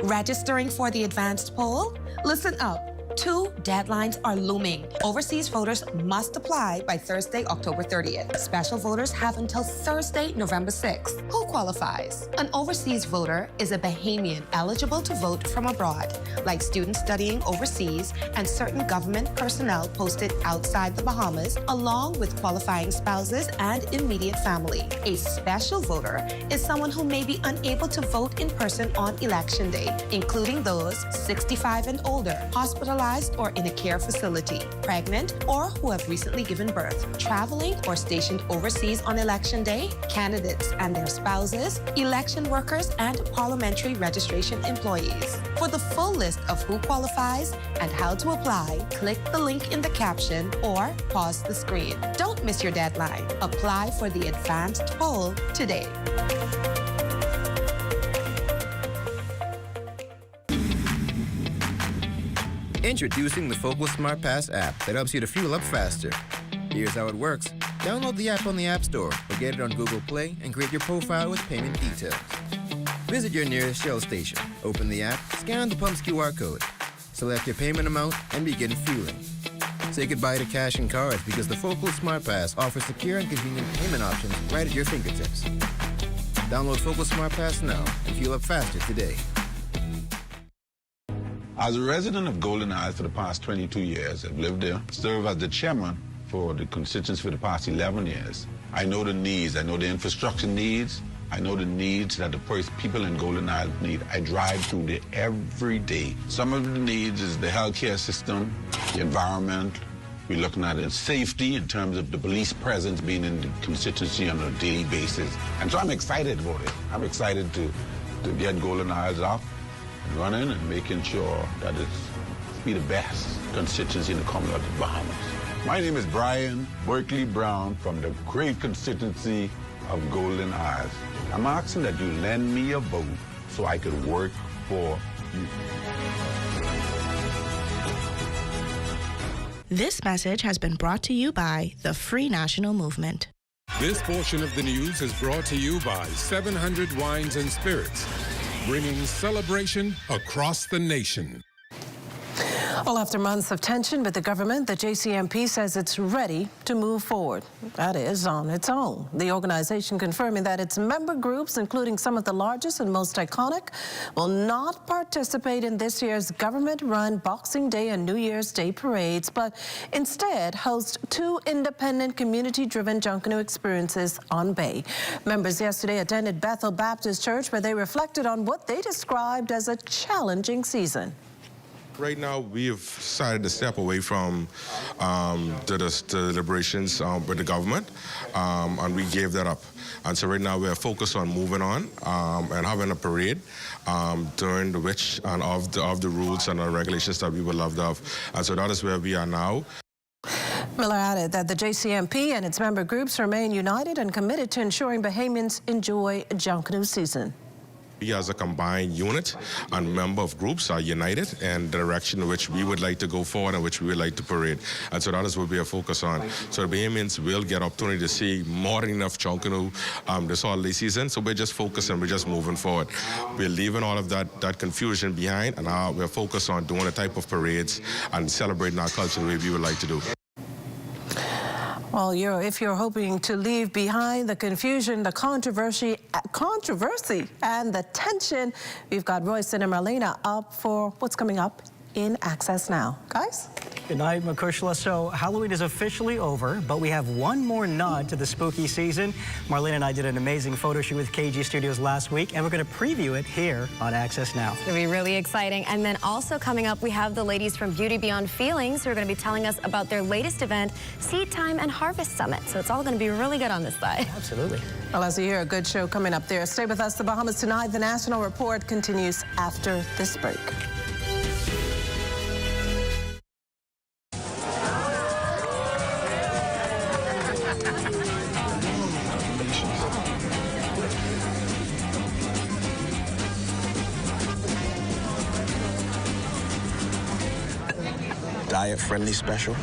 Registering for the advanced poll? Listen up. 2 deadlines are looming. Overseas voters must apply by Thursday, October 30th. Special voters have until Thursday, November 6th. Who qualifies? An overseas voter is a Bahamian eligible to vote from abroad, like students studying overseas and certain government personnel posted outside the Bahamas, along with qualifying spouses and immediate family. A special voter is someone who may be unable to vote in person on election day, including those 65 and older, hospitalized or in a care facility, pregnant, or who have recently given birth, traveling or stationed overseas on election day, candidates and their spouses, election workers, and parliamentary registration employees. For the full list of who qualifies and how to apply, click the link in the caption or pause the screen. Don't miss your deadline. Apply for the advanced poll today. Introducing the Focal Smart Pass app that helps you to fuel up faster. Here's how it works. Download the app on the App Store or get it on Google Play and create your profile with payment details. Visit your nearest Shell station. Open the app, scan the pump's QR code, select your payment amount, and begin fueling. Say goodbye to cash and cards because the Focal Smart Pass offers secure and convenient payment options right at your fingertips. Download Focal Smart Pass now and fuel up faster today. As a resident of Golden Isles for the past 22 years, I've lived there, served as the chairman for the constituency for the past 11 years. I know the needs, I know the infrastructure needs, I know the needs that the people in Golden Isles need. I drive through there every day. Some of the needs is the healthcare system, the environment. We're looking at it, safety in terms of the police presence being in the constituency on a daily basis. And so I'm excited about it. I'm excited to get Golden Isles up and running and making sure that it's be the best constituency in the Commonwealth of the Bahamas. My name is Brian Berkeley Brown from the great constituency of Golden Isles. I'm asking that you lend me a vote so I could work for you. This message has been brought to you by the Free National Movement. This portion of the news is brought to you by 700 Wines and Spirits, bringing celebration across the nation. Well, after months of tension with the government, the JCMP says it's ready to move forward. That is, on its own. The organization confirming that its member groups, including some of the largest and most iconic, will not participate in this year's government-run Boxing Day and New Year's Day parades, but instead host two independent community-driven Junkanoo experiences on Bay. Members yesterday attended Bethel Baptist Church, where they reflected on what they described as a challenging season. Right now, we have decided to step away from the deliberations with the government, and we gave that up. And so right now, we are focused on moving on and having a parade during which and of the rules and the regulations that we would love to have. And so that is where we are now. Miller added that the JCMP and its member groups remain united and committed to ensuring Bahamians enjoy a Junkanoo season. We as a combined unit and member of groups are united in the direction in which we would like to go forward and which we would like to parade. And so that is what we are focused on. So the Bahamians will get opportunity to see more than enough Junkanoo this holiday season. So we're just focused and we're just moving forward. We're leaving all of that confusion behind, and we're focused on doing a type of parades and celebrating our culture the way we would like to do. Well, if you're hoping to leave behind the confusion, the controversy, and the tension, we've got Royston and Marlena up for what's coming up in Access Now. Guys? Good night, Makushla. So Halloween is officially over, but we have one more nod to the spooky season. Marlene and I did an amazing photo shoot with KG Studios last week, and we're going to preview it here on Access Now. It's going to be really exciting. And then also coming up, we have the ladies from Beauty Beyond Feelings who are going to be telling us about their latest event, Seed Time and Harvest Summit. So it's all going to be really good on this side. Absolutely. Well, as you hear, a good show coming up there. Stay with us. The Bahamas Tonight. The National Report continues after this break. Diet-friendly special.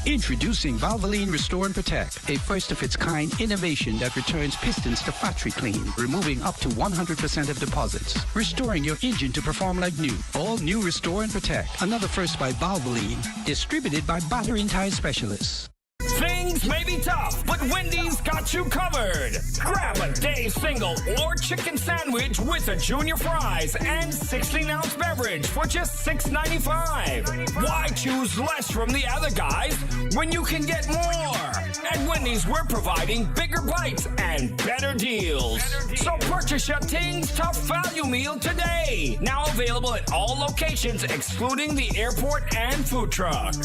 Introducing Valvoline Restore and Protect, a first-of-its-kind innovation that returns pistons to factory clean, removing up to 100% of deposits, restoring your engine to perform like new. All new Restore and Protect, another first by Valvoline, distributed by Battery and Tire Specialists. Things may be tough, but Wendy's got you covered. Grab a day single or chicken sandwich with a junior fries and 16-ounce beverage for just $6.95. Why choose less from the other guys when you can get more? At Wendy's, we're providing bigger bites and better deals. So purchase your Tings Tough Value Meal today. Now available at all locations excluding the airport and food truck.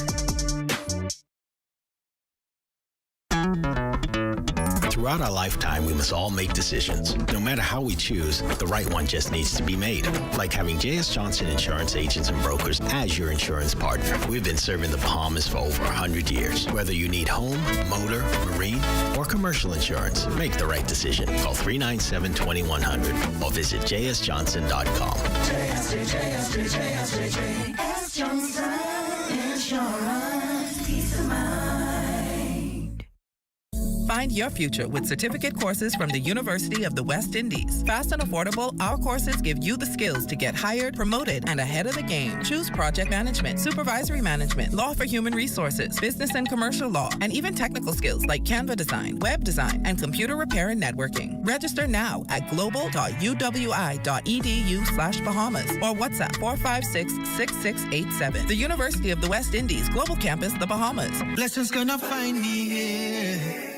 Throughout our lifetime, we must all make decisions. No matter how we choose, the right one just needs to be made. Like having J.S. Johnson Insurance Agents and Brokers as your insurance partner. We've been serving the Bahamas for over 100 years. Whether you need home, motor, marine, or commercial insurance, make the right decision. Call 397-2100 or visit jsjohnson.com. J.S. Johnson Insurance. Peace of mind. Find your future with certificate courses from the University of the West Indies. Fast and affordable, our courses give you the skills to get hired, promoted, and ahead of the game. Choose project management, supervisory management, law for human resources, business and commercial law, and even technical skills like Canva design, web design, and computer repair and networking. Register now at global.uwi.edu/Bahamas or WhatsApp 456-6687. The University of the West Indies Global Campus, the Bahamas. Blessings gonna find me here.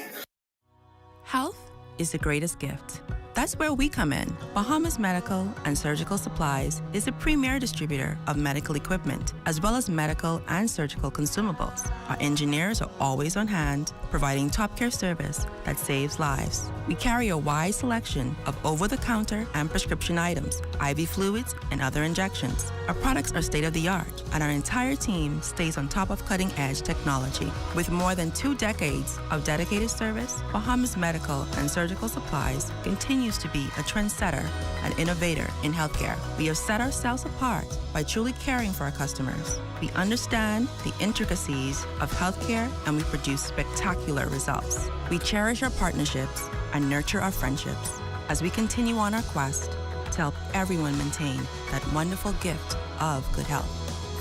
Health is the greatest gift. That's where we come in. Bahamas Medical and Surgical Supplies is a premier distributor of medical equipment, as well as medical and surgical consumables. Our engineers are always on hand, providing top care service that saves lives. We carry a wide selection of over-the-counter and prescription items, IV fluids, and other injections. Our products are state-of-the-art, and our entire team stays on top of cutting-edge technology. With more than 2 decades of dedicated service, Bahamas Medical and Surgical Supplies continues to be a trendsetter and innovator in healthcare. We have set ourselves apart by truly caring for our customers. We understand the intricacies of healthcare, and we produce spectacular results. We cherish our partnerships and nurture our friendships as we continue on our quest to help everyone maintain that wonderful gift of good health.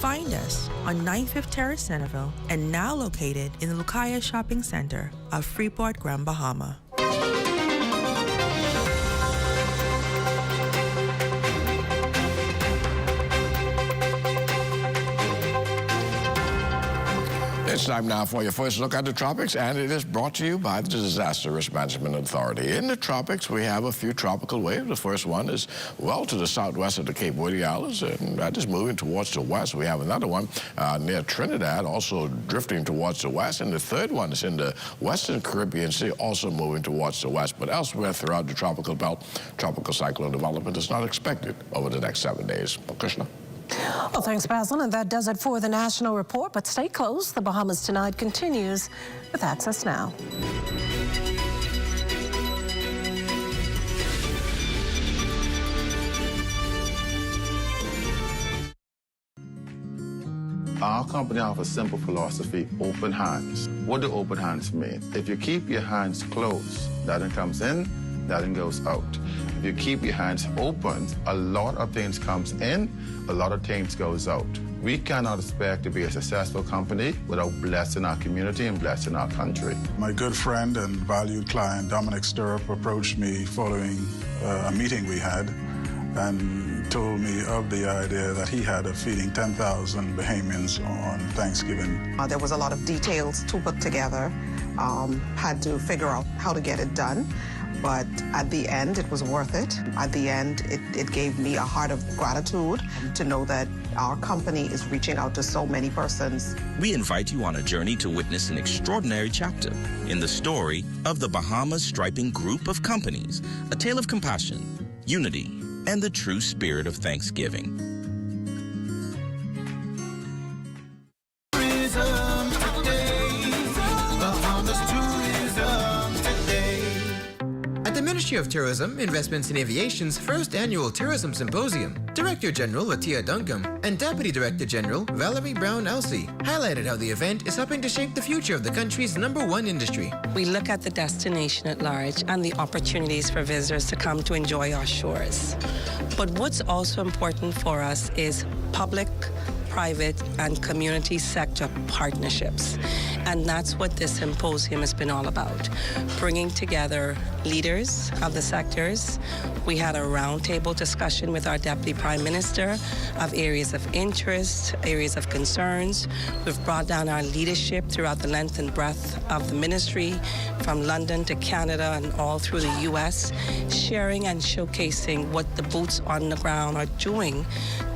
Find us on 95th Terrace, Centerville, and now located in the Lucaya Shopping Center of Freeport, Grand Bahama. It's time now for your first look at the tropics, and it is brought to you by the Disaster Risk Management Authority. In the tropics, we have a few tropical waves. The first one is well to the southwest of the Cape Verde Islands, and that is moving towards the west. We have another one near Trinidad, also drifting towards the west, and the third one is in the western Caribbean Sea, also moving towards the west. But elsewhere throughout the tropical belt, tropical cyclone development is not expected over the next 7 days. Krishna. Well, thanks, Basil, and that does it for the National Report. But stay close. The Bahamas Tonight continues with Access Now. Our company offers a simple philosophy, open hands. What do open hands mean? If you keep your hands closed, nothing comes in, nothing goes out. If you keep your hands open, a lot of things comes in, a lot of things goes out. We cannot expect to be a successful company without blessing our community and blessing our country. My good friend and valued client, Dominic Stirrup, approached me following a meeting we had and told me of the idea that he had of feeding 10,000 Bahamians on Thanksgiving. There was a lot of details to put together, had to figure out how to get it done. But at the end, it was worth it. At the end, it gave me a heart of gratitude to know that our company is reaching out to so many persons. We invite you on a journey to witness an extraordinary chapter in the story of the Bahamas Striping Group of Companies, a tale of compassion, unity, and the true spirit of Thanksgiving. Ministry of Tourism, Investments in Aviation's first annual Tourism Symposium, Director General Latia Duncombe and Deputy Director General Valerie Brown-Elsey highlighted how the event is helping to shape the future of the country's #1 industry. We look at the destination at large and the opportunities for visitors to come to enjoy our shores. But what's also important for us is public, private, and community sector partnerships. And that's what this symposium has been all about, bringing together leaders of the sectors. We had a roundtable discussion with our Deputy Prime Minister of areas of interest, areas of concerns. We've brought down our leadership throughout the length and breadth of the ministry, from London to Canada and all through the U.S., sharing and showcasing what the boots on the ground are doing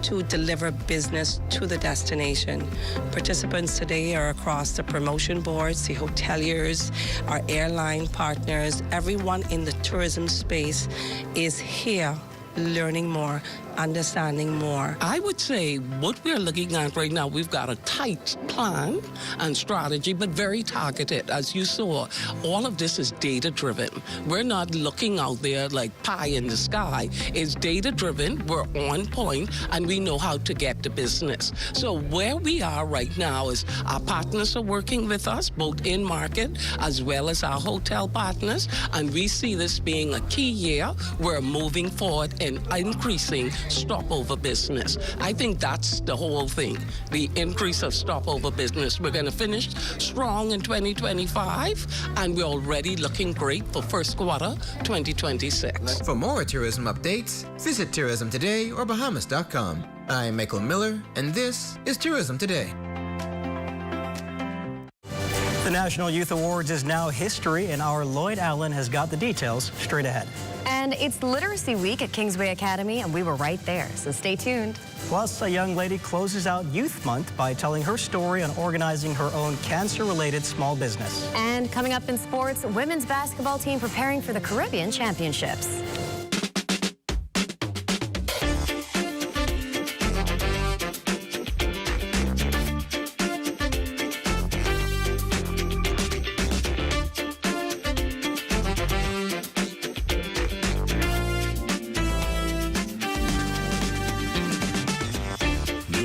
to deliver business to the destination. Participants today are across the promotion boards, the hoteliers, our airline partners. Everyone in the tourism space is here learning more, understanding more. I would say what we're looking at right now, we've got a tight plan and strategy, but very targeted. As you saw, all of this is data-driven. We're not looking out there like pie in the sky. It's data-driven, we're on point, and we know how to get the business. So where we are right now is our partners are working with us, both in market as well as our hotel partners, and we see this being a key year. We're moving forward and increasing stopover business. I think that's the whole thing, the increase of stopover business. We're going to finish strong in 2025, and we're already looking great for first quarter 2026. For more tourism updates, visit Tourism Today or Bahamas.com. I'm Michael Miller, and this is Tourism Today. The National Youth Awards is now history, and our Lloyd Allen has got the details straight ahead. And it's Literacy Week at Kingsway Academy, and we were right there, so stay tuned. Plus, a young lady closes out Youth Month by telling her story on organizing her own cancer-related small business. And coming up in sports, women's basketball team preparing for the Caribbean Championships.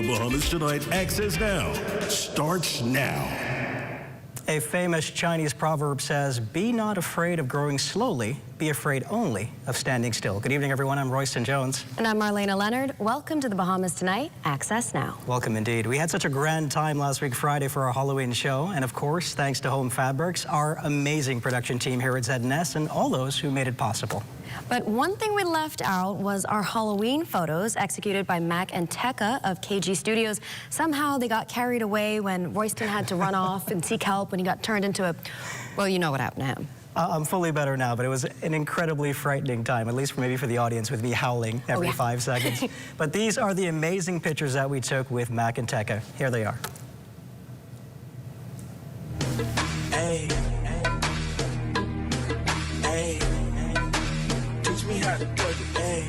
Bahamas Tonight Access Now starts now. A famous Chinese proverb says, "Be not afraid of growing slowly, be afraid only of standing still." Good evening, everyone. I'm Royston Jones. And I'm Marlena Leonard. Welcome to the Bahamas Tonight Access Now. Welcome indeed. We had such a grand time last week Friday for our Halloween show. And of course, thanks to Home Fabrics, our amazing production team here at ZNS, and all those who made it possible. But one thing we left out was our Halloween photos executed by Mac and Tekka of KG Studios. Somehow they got carried away when Royston had to run off and seek help when he got turned into a, well, you know what happened to him. I'm fully better now, but it was an incredibly frightening time, at least maybe for the audience, with me howling every 5 seconds. But these are the amazing pictures that we took with Mac and Tekka. Here they are. Hey. Hey. Teach me how to plug it, hey.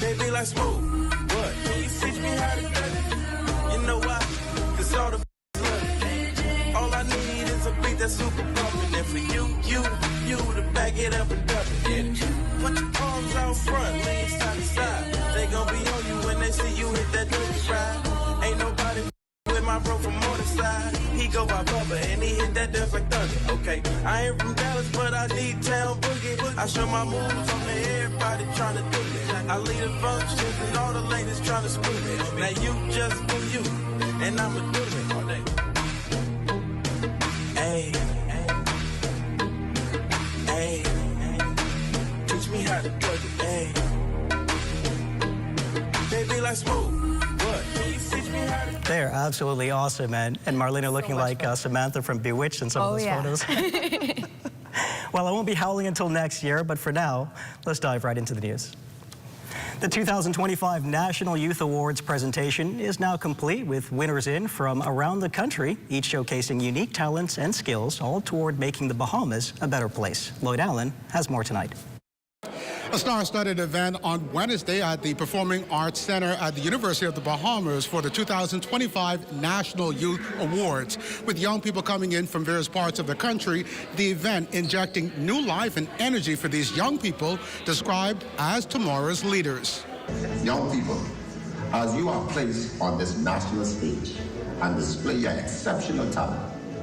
Baby, like smooth. What? Can you teach me how to plug it? You know why? 'Cause all the love it. All I need is a beat that's super bumpin'. And for you to back it up and dump it. Get it. Put your palms out front, lean side to side. They gon' be on you when they see you hit that dirty ride. Ain't nobody with my bro from Morningside. He go by Bubba and he hit that dance like thunder. Okay, I ain't from Dallas, but I need town boogie. I show my moves on to everybody tryna do it. I lead the functions and all the ladies tryna screw me. Now you just do you, and I'ma do it all day. Hey, hey, teach me how to plug it. Hey, baby, like smooth. What? Can you teach me how to? They're absolutely awesome, and Marlena looking like Samantha from Bewitched in some of those photos. Well, I won't be howling until next year, but for now, let's dive right into the news. The 2025 National Youth Awards presentation is now complete, with winners in from around the country, each showcasing unique talents and skills, all toward making the Bahamas a better place. Lloyd Allen has more tonight. A star-studded event on Wednesday at the Performing Arts Center at the University of the Bahamas for the 2025 National Youth Awards. With young people coming in from various parts of the country, the event injecting new life and energy for these young people described as tomorrow's leaders. Young people, as you are placed on this national stage and display your exceptional talent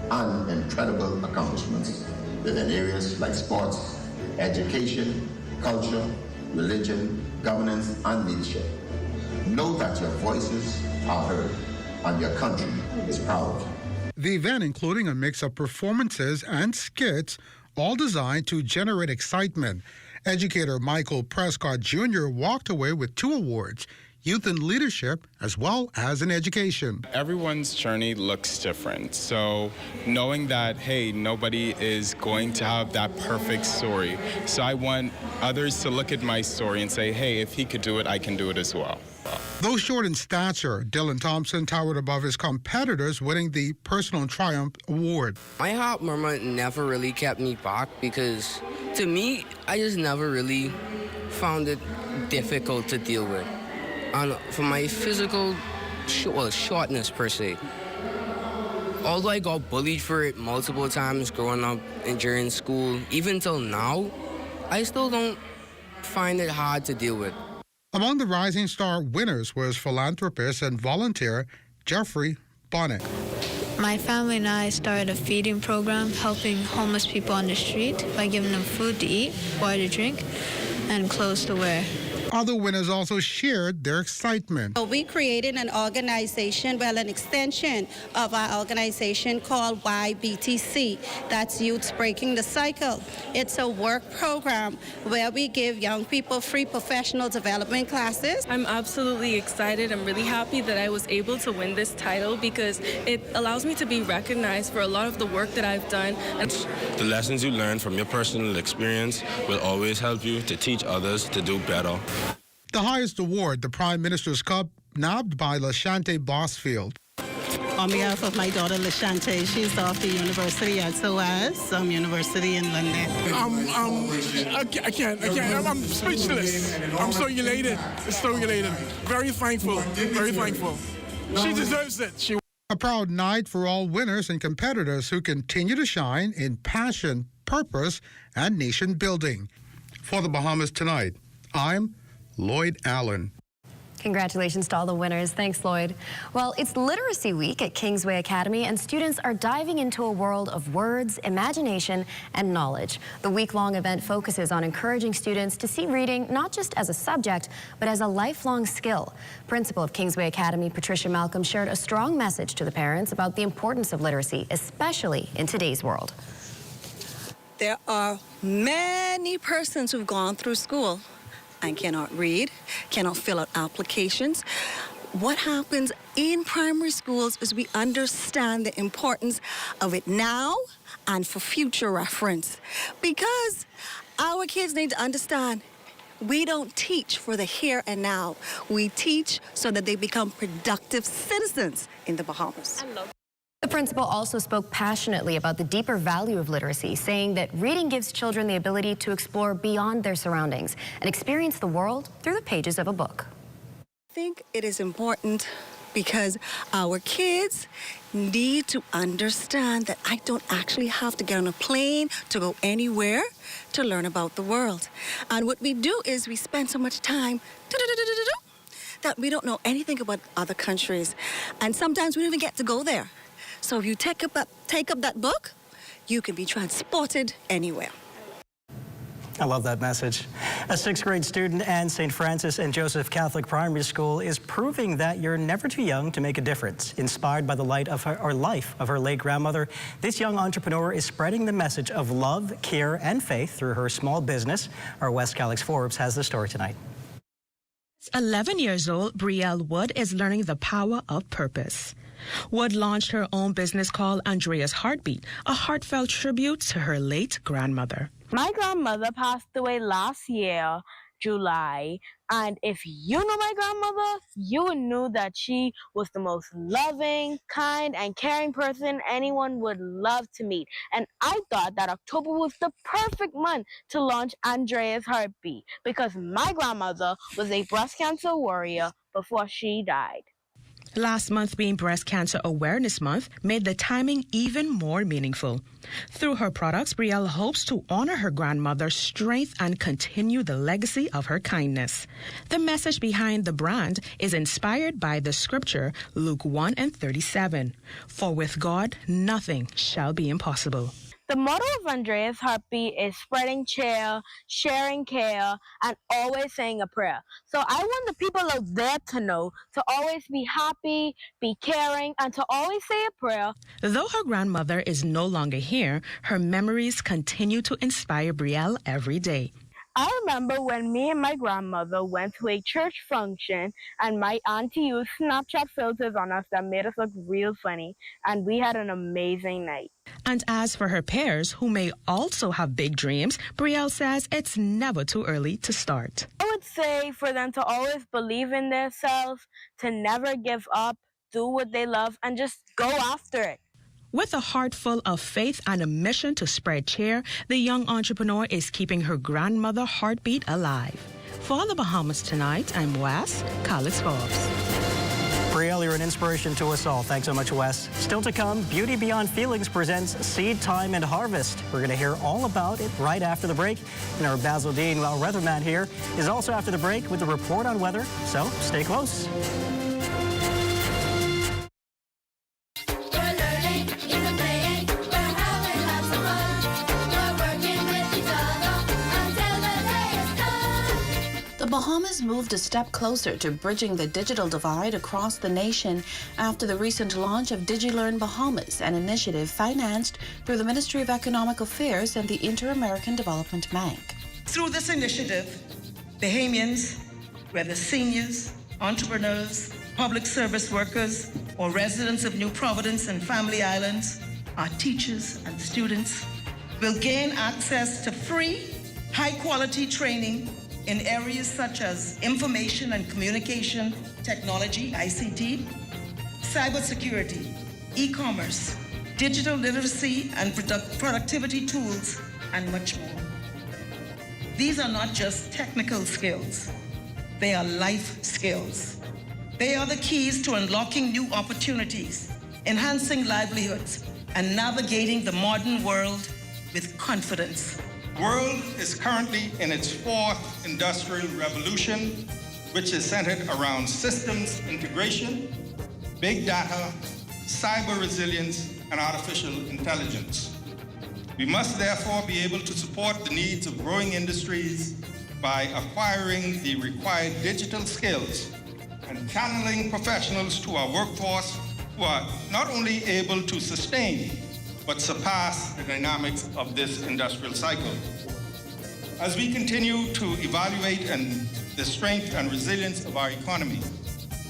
and incredible accomplishments within areas like sports, education, culture, religion, governance, and leadership. Know that your voices are heard and your country is proud. The event including a mix of performances and skits, all designed to generate excitement. Educator Michael Prescott Jr. walked away with 2 awards, Youth in Leadership as well as in Education. Everyone's journey looks different, so knowing that, hey, nobody is going to have that perfect story. So I want others to look at my story and say, hey, if he could do it, I can do it as well. Though short in stature, Dylan Thompson towered above his competitors, winning the Personal Triumph Award. My heart murmur never really kept me back because, to me, I just never really found it difficult to deal with. And for my physical shortness per se, although I got bullied for it multiple times growing up and during school, even till now, I still don't find it hard to deal with. Among the Rising Star winners was philanthropist and volunteer Jeffrey Bonnet. My family and I started a feeding program helping homeless people on the street by giving them food to eat, water to drink, and clothes to wear. Other winners also shared their excitement. We created an organization, an extension of our organization called YBTC. That's Youths Breaking the Cycle. It's a work program where we give young people free professional development classes. I'm absolutely excited. I'm really happy that I was able to win this title because it allows me to be recognized for a lot of the work that I've done. The lessons you learn from your personal experience will always help you to teach others to do better. The highest award, the Prime Minister's Cup, nabbed by Lashante Bosfield. On behalf of my daughter Lashante, she's off to university at SOAS, university in London. I can't. I'm speechless. I'm so elated. Very thankful. She deserves it. A proud night for all winners and competitors who continue to shine in passion, purpose, and nation building. For the Bahamas Tonight, I'm Lloyd Allen. Congratulations to all the winners. Thanks, Lloyd. Well, it's Literacy Week at Kingsway Academy, and students are diving into a world of words, imagination, and knowledge. The week-long event focuses on encouraging students to see reading not just as a subject, but as a lifelong skill. Principal of Kingsway Academy, Patricia Malcolm, shared a strong message to the parents about the importance of literacy, especially in today's world. There are many persons who've gone through school and cannot read, cannot fill out applications. What happens in primary schools is we understand the importance of it now and for future reference. Because our kids need to understand we don't teach for the here and now. We teach so that they become productive citizens in the Bahamas. The principal also spoke passionately about the deeper value of literacy, saying that reading gives children the ability to explore beyond their surroundings and experience the world through the pages of a book. I think it is important because our kids need to understand that I don't actually have to get on a plane to go anywhere to learn about the world. And what we do is we spend so much time that we don't know anything about other countries. And sometimes we don't even get to go there. So if you take up that book, you can be transported anywhere. I love that message. A 6th grade student at St. Francis and Joseph Catholic Primary School is proving that you're never too young to make a difference. Inspired by the life of her late grandmother, this young entrepreneur is spreading the message of love, care, and faith through her small business. Our West Calix Forbes has the story tonight. 11 years old, Brielle Wood is learning the power of purpose. Wood launched her own business called Andrea's Heartbeat, a heartfelt tribute to her late grandmother. My grandmother passed away last year, July, and if you know my grandmother, you knew that she was the most loving, kind, and caring person anyone would love to meet. And I thought that October was the perfect month to launch Andrea's Heartbeat because my grandmother was a breast cancer warrior before she died. Last month being Breast Cancer Awareness Month made the timing even more meaningful. Through her products, Brielle hopes to honor her grandmother's strength and continue the legacy of her kindness. The message behind the brand is inspired by the scripture Luke 1:37. For with God, nothing shall be impossible. The motto of Andrea's Heartbeat is spreading cheer, sharing care, and always saying a prayer. So I want the people out there to know to always be happy, be caring, and to always say a prayer. Though her grandmother is no longer here, her memories continue to inspire Brielle every day. I remember when me and my grandmother went to a church function and my auntie used Snapchat filters on us that made us look real funny, and we had an amazing night. And as for her peers, who may also have big dreams, Brielle says it's never too early to start. I would say for them to always believe in themselves, to never give up, do what they love, and just go after it. With a heart full of faith and a mission to spread cheer, the young entrepreneur is keeping her grandmother's heartbeat alive. For the Bahamas Tonight, I'm Wes Collins-Forbes. Brielle, you're an inspiration to us all. Thanks so much, Wes. Still to come, Beauty Beyond Feelings presents Seed Time and Harvest. We're going to hear all about it right after the break. And our Basil Dean, our weatherman here, is also after the break with the report on weather. So stay close. The Bahamas moved a step closer to bridging the digital divide across the nation after the recent launch of DigiLearn Bahamas, an initiative financed through the Ministry of Economic Affairs and the Inter-American Development Bank. Through this initiative, Bahamians, whether seniors, entrepreneurs, public service workers, or residents of New Providence and Family Islands, our teachers and students, will gain access to free, high-quality training in areas such as information and communication technology, ICT, cybersecurity, e-commerce, digital literacy and productivity tools, and much more. These are not just technical skills, they are life skills. They are the keys to unlocking new opportunities, enhancing livelihoods, and navigating the modern world with confidence. The world is currently in its fourth industrial revolution, which is centered around systems integration, big data, cyber resilience, and artificial intelligence. We must therefore be able to support the needs of growing industries by acquiring the required digital skills and channeling professionals to our workforce who are not only able to sustain but surpass the dynamics of this industrial cycle. As we continue to evaluate the strength and resilience of our economy,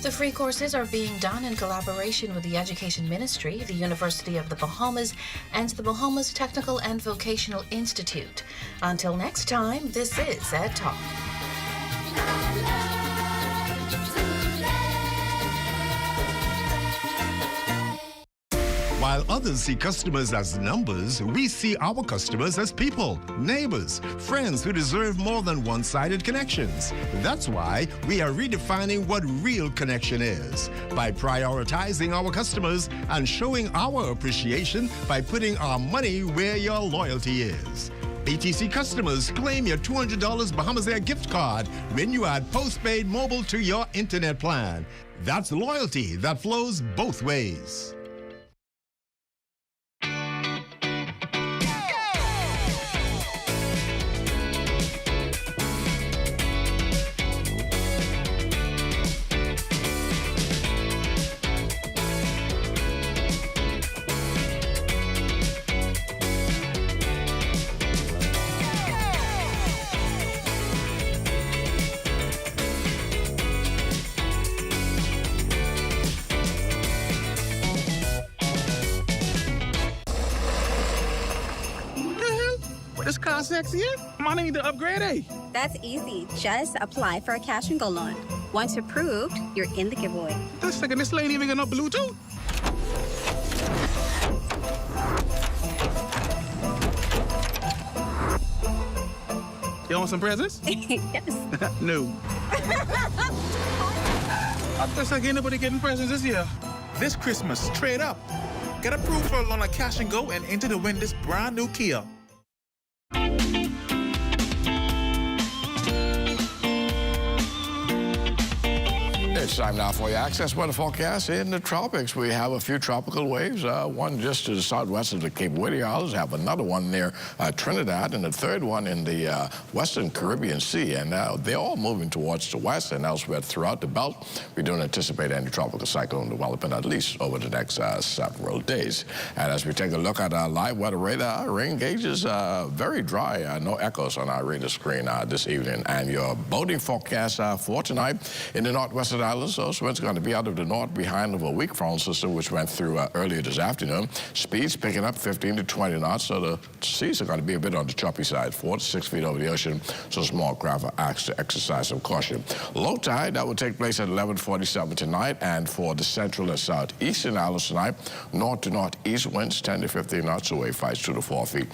The free courses are being done in collaboration with the Education Ministry, the University of the Bahamas, and the Bahamas Technical and Vocational Institute. Until next time, this is Ed Talk. While others see customers as numbers, we see our customers as people, neighbors, friends who deserve more than one-sided connections. That's why we are redefining what real connection is by prioritizing our customers and showing our appreciation by putting our money where your loyalty is. BTC customers, claim your $200 Bahamas Air gift card when you add postpaid mobile to your internet plan. That's loyalty that flows both ways. This car sexy, I need to upgrade, eh? That's easy. Just apply for a cash and go loan. Once approved, you're in the giveaway. This lady even got no Bluetooth. You want some presents? Yes. No. I guess like anybody getting presents this year. This Christmas, trade up. Get approved for a loan at Cash and Go and enter to win this brand new Kia. It's time now for your access weather forecast in the tropics. We have a few tropical waves, one just to the southwest of the Cape Verde Islands, have another one near Trinidad, and the third one in the western Caribbean Sea. And they're all moving towards the west and elsewhere throughout the belt. We don't anticipate any tropical cyclone development, at least over the next several days. And as we take a look at our live weather radar, rain gauge is very dry. No echoes on our radar screen this evening. And your boating forecast for tonight in the northwestern islands. Those winds are going to be out of the north behind of a weak front system which went through earlier this afternoon. Speeds picking up 15 to 20 knots, so the seas are going to be a bit on the choppy side, 4 to 6 feet over the ocean, so small craft are asked to exercise some caution. Low tide, that will take place at 11:47 tonight, and for the central and southeastern islands tonight, north to northeast winds 10 to 15 knots, so wave fights 2 to 4 feet.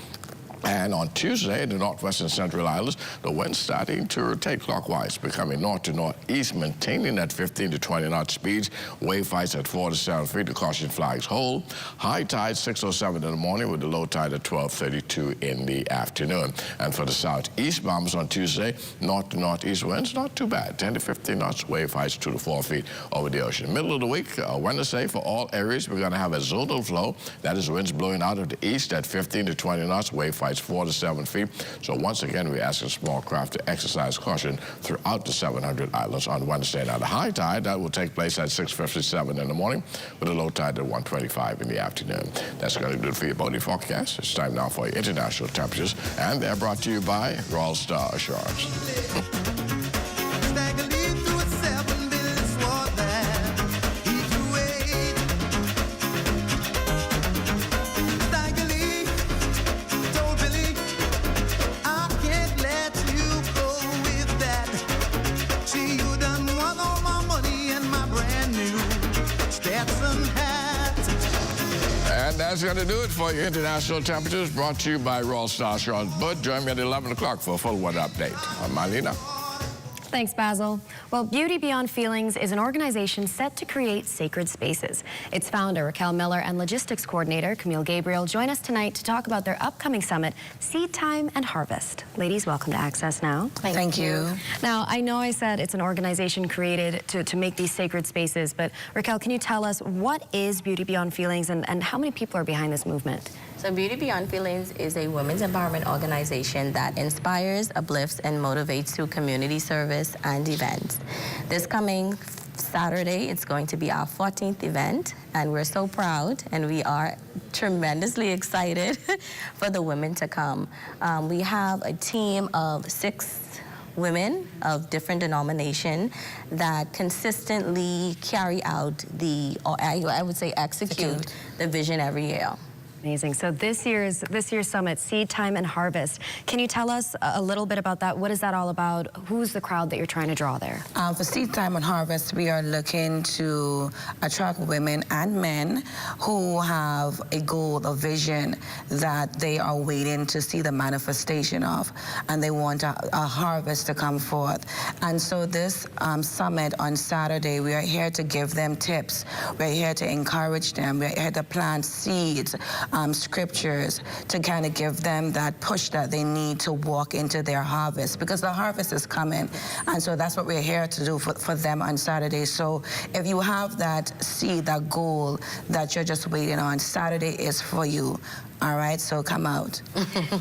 And on Tuesday, in the northwest and central islands, the wind starting to rotate clockwise, becoming north to northeast, maintaining at 15 to 20 knot speeds. Wave heights at 4 to 7 feet. The caution flags hold. High tide 6:07 in the morning with the low tide at 12:32 in the afternoon. And for the southeast bombs on Tuesday, north to northeast winds, not too bad. 10 to 15 knots. Wave heights 2 to 4 feet over the ocean. Middle of the week, Wednesday, for all areas, we're going to have a zonal flow. That is winds blowing out of the east at 15 to 20 knots. Wave heights 4 to 7 feet. So once again, we're asking small craft to exercise caution throughout the 700 islands on Wednesday. Now, the high tide, that will take place at 6:57 in the morning with a low tide at 1:25 in the afternoon. That's going to do it for your boating forecast. It's time now for your international temperatures, and they're brought to you by Royal Star Assurance. And that's going to do it for your international temperatures, brought to you by Royal Star Assurance. But join me at 11 o'clock for a full weather update. I'm Marlena. Thanks, Basil. Well, Beauty Beyond Feelings is an organization set to create sacred spaces. Its founder, Raquel Miller, and logistics coordinator, Camille Gabriel, join us tonight to talk about their upcoming summit, Seed Time and Harvest. Ladies, welcome to Access Now. Thank you. Now, I know I said it's an organization created to make these sacred spaces, but Raquel, can you tell us what is Beauty Beyond Feelings and how many people are behind this movement? So Beauty Beyond Feelings is a women's empowerment organization that inspires, uplifts, and motivates through community service and events. This coming Saturday, it's going to be our 14th event, and we're so proud, and we are tremendously excited for the women to come. We have a team of 6 women of different denomination that consistently carry out or I would say execute the vision every year. Amazing. So this year's summit, Seed Time and Harvest. Can you tell us a little bit about that? What is that all about? Who's the crowd that you're trying to draw there? For Seed Time and Harvest, we are looking to attract women and men who have a goal, a vision that they are waiting to see the manifestation of, and they want a harvest to come forth. And so this summit on Saturday, we are here to give them tips. We're here to encourage them. We're here to plant seeds, scriptures to kind of give them that push that they need to walk into their harvest, because the harvest is coming. And so that's what we're here to do for them on Saturday. So if you have that seed, that goal that you're just waiting on, Saturday is for you. All right, so come out.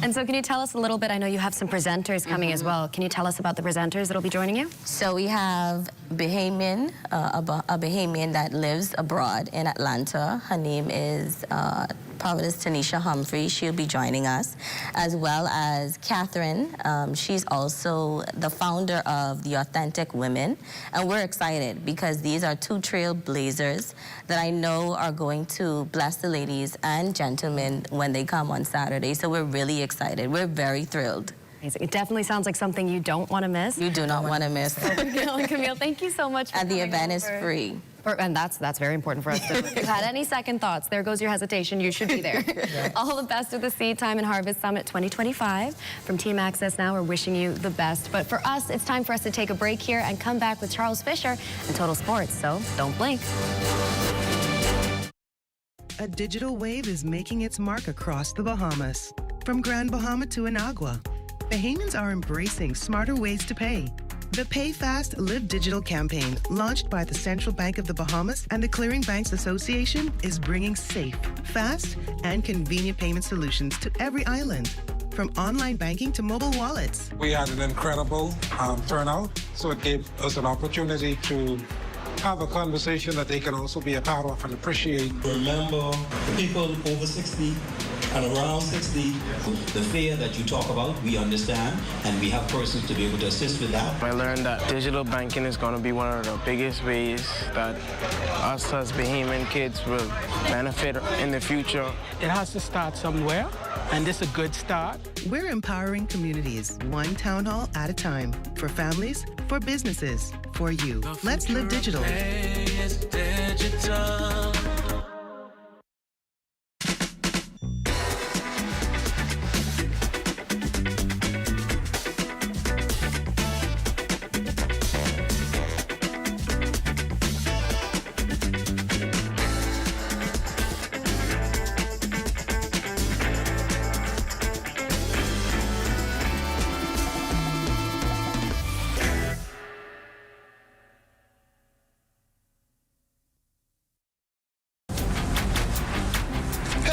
And so can you tell us a little bit, I know you have some presenters coming as well. Can you tell us about the presenters that'll be joining you? So we have Bahamian, a Bahamian that lives abroad in Atlanta. Her name is Providence Tanisha Humphrey. She'll be joining us, as well as Catherine. She's also the founder of The Authentic Women. And we're excited because these are 2 trailblazers that I know are going to bless the ladies and gentlemen when they come on Saturday. So we're really excited. We're very thrilled. It definitely sounds like something you don't want to miss. You do not want to miss. Camille, thank you so much for And the coming event is over. free. And that's very important for us. If you had any second thoughts, there goes your hesitation. You should be there. All the best with the Seed Time and Harvest Summit 2025. From Team Access Now, we're wishing you the best. But for us, it's time for us to take a break here and come back with Charles Fisher and Total Sports. So don't blink. A digital wave is making its mark across the Bahamas. From Grand Bahama to Anagua, Bahamians are embracing smarter ways to pay. The Pay Fast, Live Digital campaign, launched by the Central Bank of the Bahamas and the Clearing Banks Association, is bringing safe, fast, and convenient payment solutions to every island, from online banking to mobile wallets. We had an incredible turnout, so it gave us an opportunity to have a conversation that they can also be a part of and appreciate. Remember, people over 60 and around 60, the fear that you talk about, we understand, and we have persons to be able to assist with that. I learned that digital banking is going to be one of the biggest ways that us as Bahamian kids will benefit in the future. It has to start somewhere, and this is a good start. We're empowering communities, one town hall at a time, for families, for businesses, for you. Let's live digital.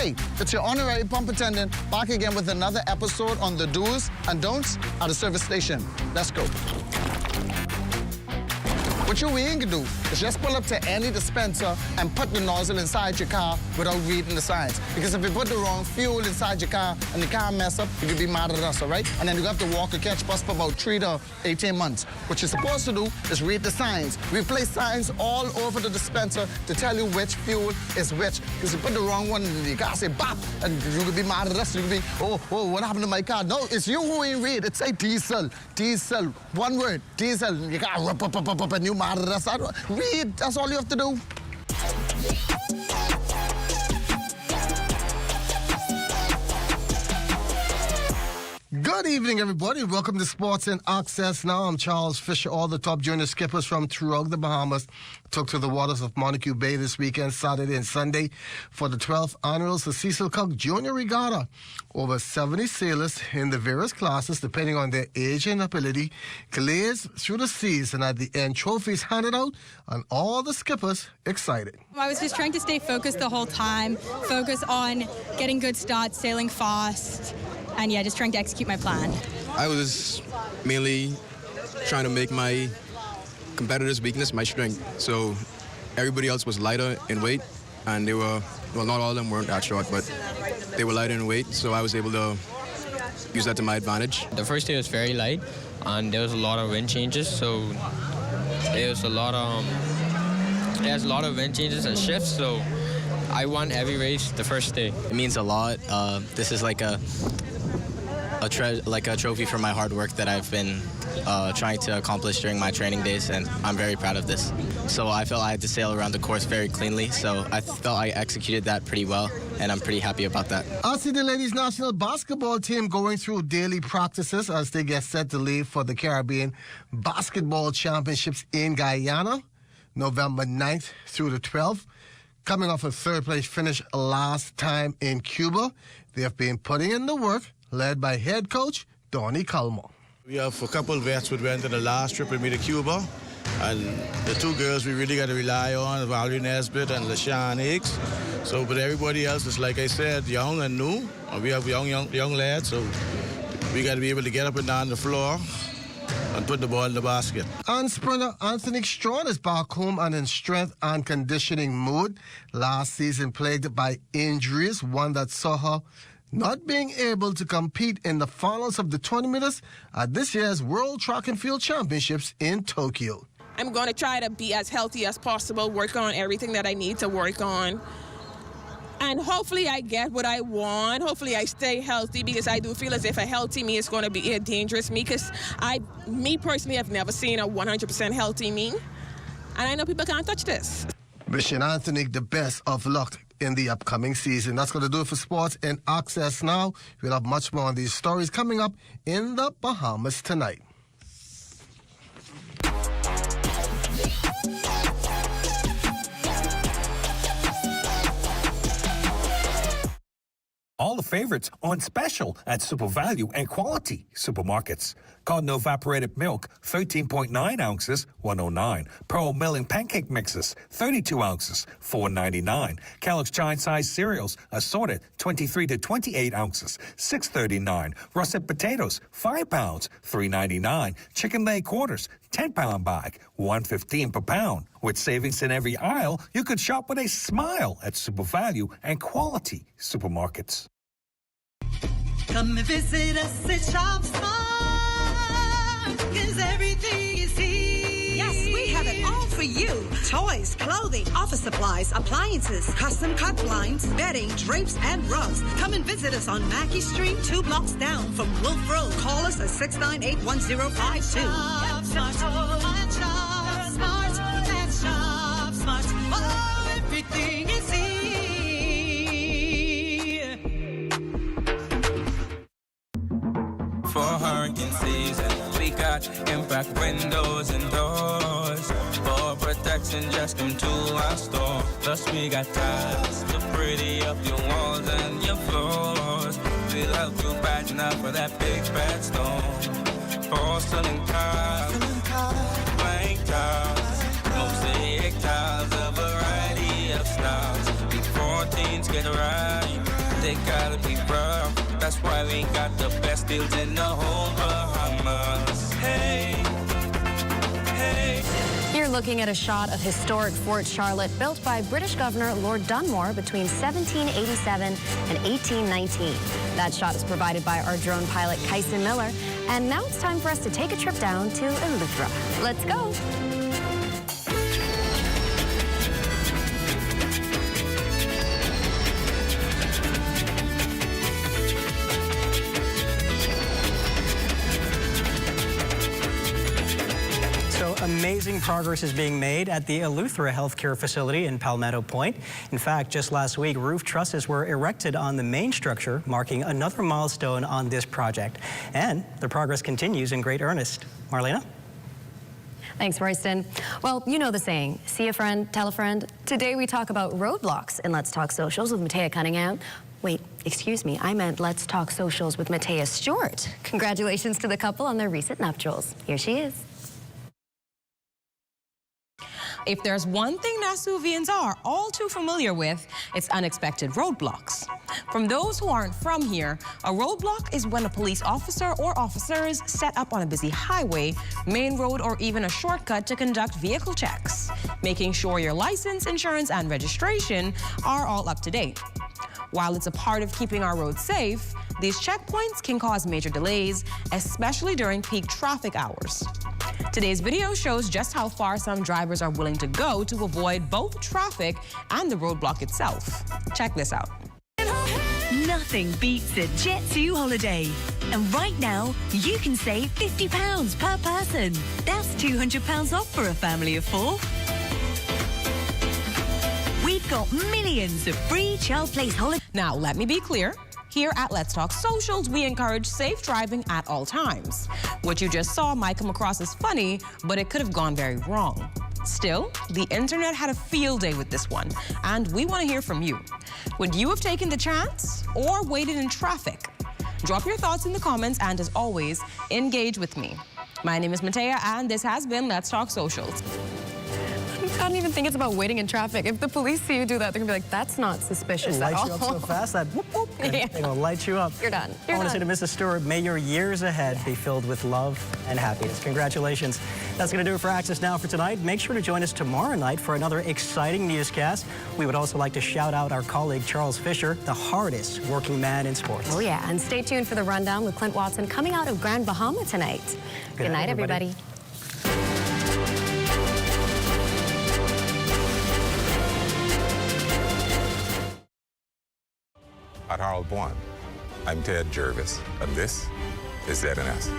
Hey, it's your honorary pump attendant back again with another episode on the do's and don'ts at the service station. Let's go. What you ain't gonna do is just pull up to any dispenser and put the nozzle inside your car without reading the signs. Because if you put the wrong fuel inside your car and the car mess up, you could be mad at us, all right? And then you have to walk or catch bus for about 3 to 18 months. What you're supposed to do is read the signs. We place signs all over the dispenser to tell you which fuel is which. Because you put the wrong one in the car, say bop, and you could be mad at us. You could be, oh, what happened to my car? No, it's you who ain't read. It say diesel, diesel, one word, diesel. You got up, and you mad at us. Read, that's all you have to do. Good evening, everybody. Welcome to Sports and Access Now. I'm Charles Fisher. All the top junior skippers from throughout the Bahamas took to the waters of Montague Bay this weekend, Saturday and Sunday, for the 12th annual Sir Cecil Cook Junior Regatta. Over 70 sailors in the various classes, depending on their age and ability, glazed through the seas, and at the end, trophies handed out, and all the skippers excited. I was just trying to stay focused the whole time, focus on getting good starts, sailing fast, and yeah, just trying to execute my plan. I was mainly trying to make my competitors' weakness my strength. So everybody else was lighter in weight, and they were, well, not all of them weren't that short, but they were lighter in weight, so I was able to use that to my advantage. The first day was very light, and there was a lot of wind changes, so there was a lot of wind changes and shifts, so I won every race the first day. It means a lot. This is like a trophy for my hard work that I've been trying to accomplish during my training days, and I'm very proud of this. So I felt I had to sail around the course very cleanly, so I felt I executed that pretty well, and I'm pretty happy about that. I see the ladies' national basketball team going through daily practices as they get set to leave for the Caribbean Basketball Championships in Guyana, November 9th through the 12th. Coming off a third-place finish last time in Cuba, they have been putting in the work, led by head coach Donnie Culmer. We have a couple of vets who went on the last trip with me to Cuba, and the two girls we really got to rely on, Valerie Nesbitt and LaShawn Hicks. So, but everybody else is, like I said, young and new. And we have young lads, so we got to be able to get up and down the floor and put the ball in the basket. And sprinter Anthony Strawn is back home and in strength and conditioning mood. Last season plagued by injuries, one that saw her not being able to compete in the finals of the 20 meters at this year's World Track and Field Championships in Tokyo. I'm going to try to be as healthy as possible, work on everything that I need to work on. And hopefully I get what I want. Hopefully I stay healthy, because I do feel as if a healthy me is going to be a dangerous me, because me personally, have never seen a 100% healthy me. And I know people can't touch this. Wishing Anthony the best of luck in the upcoming season. That's going to do it for Sports and Access Now. We'll have much more on these stories coming up in the Bahamas tonight. All the favorites on special at Super Value and Quality Supermarkets. Cardinal Evaporated Milk, 13.9 ounces, $1.09. Pearl Milling Pancake Mixes, 32 ounces, $4.99. Kellogg's Giant Size Cereals, assorted, 23 to 28 ounces, $6.39. Russet Potatoes, 5 pounds, $3.99. Chicken Leg Quarters, 10-pound bag, $1.15 per pound. With savings in every aisle, you could shop with a smile at Super Value and Quality Supermarkets. Come and visit us at Shop Smart, 'cause everything is here. Yes, we have it all for you. Toys, clothing, office supplies, appliances, custom cut blinds, bedding, drapes, and rugs. Come and visit us on Mackey Street, 2 blocks down from Wolf Road. Call us at 698-1052. Shop Smart, Shop Smart, that's Shop Smart. Oh, everything is here. For hurricane season, we got impact windows and doors. For protection, just come to our store. Plus we got tiles to pretty up your walls and your floors. We'll help you brighten up for that big bad storm. Porcelain tiles, blank tiles, mosaic tiles, a variety of styles. Before teens get right, they gotta be rough. That's why we got the best deals in the whole Bahamas. Hey, hey. You're looking at a shot of historic Fort Charlotte, built by British Governor Lord Dunmore between 1787 and 1819. That shot is provided by our drone pilot, Kyson Miller. And now it's time for us to take a trip down to Eleuthera. Let's go. Amazing progress is being made at the Eleuthera Healthcare Facility in Palmetto Point. In fact, just last week, roof trusses were erected on the main structure, marking another milestone on this project. And the progress continues in great earnest. Marlena? Thanks, Royston. Well, you know the saying, see a friend, tell a friend. Today we talk about roadblocks in Let's Talk Socials with Matea Cunningham. Wait, excuse me, I meant Let's Talk Socials with Matea Stewart. Congratulations to the couple on their recent nuptials. Here she is. If there's one thing Nassauvians are all too familiar with, it's unexpected roadblocks. From those who aren't from here, a roadblock is when a police officer or officers set up on a busy highway, main road, or even a shortcut to conduct vehicle checks, making sure your license, insurance, and registration are all up to date. While it's a part of keeping our roads safe, these checkpoints can cause major delays, especially during peak traffic hours. Today's video shows just how far some drivers are willing to go to avoid both traffic and the roadblock itself. Check this out. Nothing beats a Jet2 holiday. And right now, you can save £50 per person. That's £200 off for a family of 4. We've got millions of free child place holidays. Now, let me be clear. Here at Let's Talk Socials, we encourage safe driving at all times. What you just saw might come across as funny, but it could have gone very wrong. Still, the internet had a field day with this one, and we want to hear from you. Would you have taken the chance or waited in traffic? Drop your thoughts in the comments, and as always, engage with me. My name is Matea, and this has been Let's Talk Socials. I don't even think it's about waiting in traffic. If the police see you do that, they're gonna be like, that's not suspicious at all. Light you up so fast that whoop, whoop, and Yeah. they're gonna light you up. You're done. I want to say to Mrs. Stewart, may your years ahead be filled with love and happiness. Congratulations. That's gonna do it for Access Now for tonight. Make sure to join us tomorrow night for another exciting newscast. We would also like to shout out our colleague, Charles Fisher, the hardest working man in sports. Oh yeah, and stay tuned for the rundown with Clint Watson coming out of Grand Bahama tonight. Good night, everybody. At Harold Bourne, I'm Ted Jervis, and this is ZNS.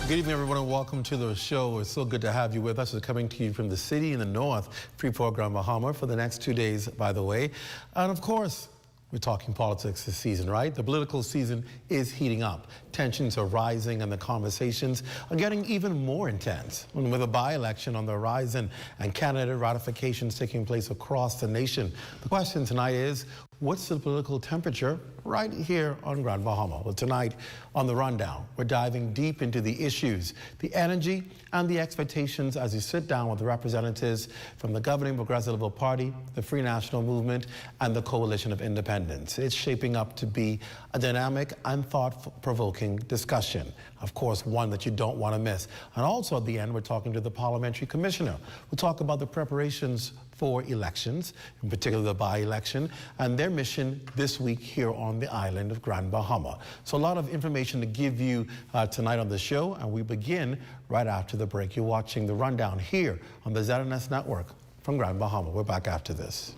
Good evening, everyone, and welcome to the show. It's so good to have you with us. We're coming to you from the city in the north, Freeport, Grand Bahama, for the next 2 days, by the way. And of course, we're talking politics this season, right? The political season is heating up. Tensions are rising and the conversations are getting even more intense. And with a by-election on the horizon and candidate ratifications taking place across the nation, the question tonight is, what's the political temperature right here on Grand Bahama? Well, tonight on The Rundown, we're diving deep into the issues, the energy, and the expectations as you sit down with the representatives from the governing Progressive Liberal Party, the Free National Movement, and the Coalition of Independents. It's shaping up to be a dynamic and thought-provoking discussion. Of course, one that you don't want to miss. And also at the end, we're talking to the Parliamentary Commissioner. We'll talk about the preparations for elections, in particular the by-election, and their mission this week here on the island of Grand Bahama. So a lot of information to give you tonight on the show, and we begin right after the break. You're watching The Rundown here on the ZNS Network from Grand Bahama. We're back after this.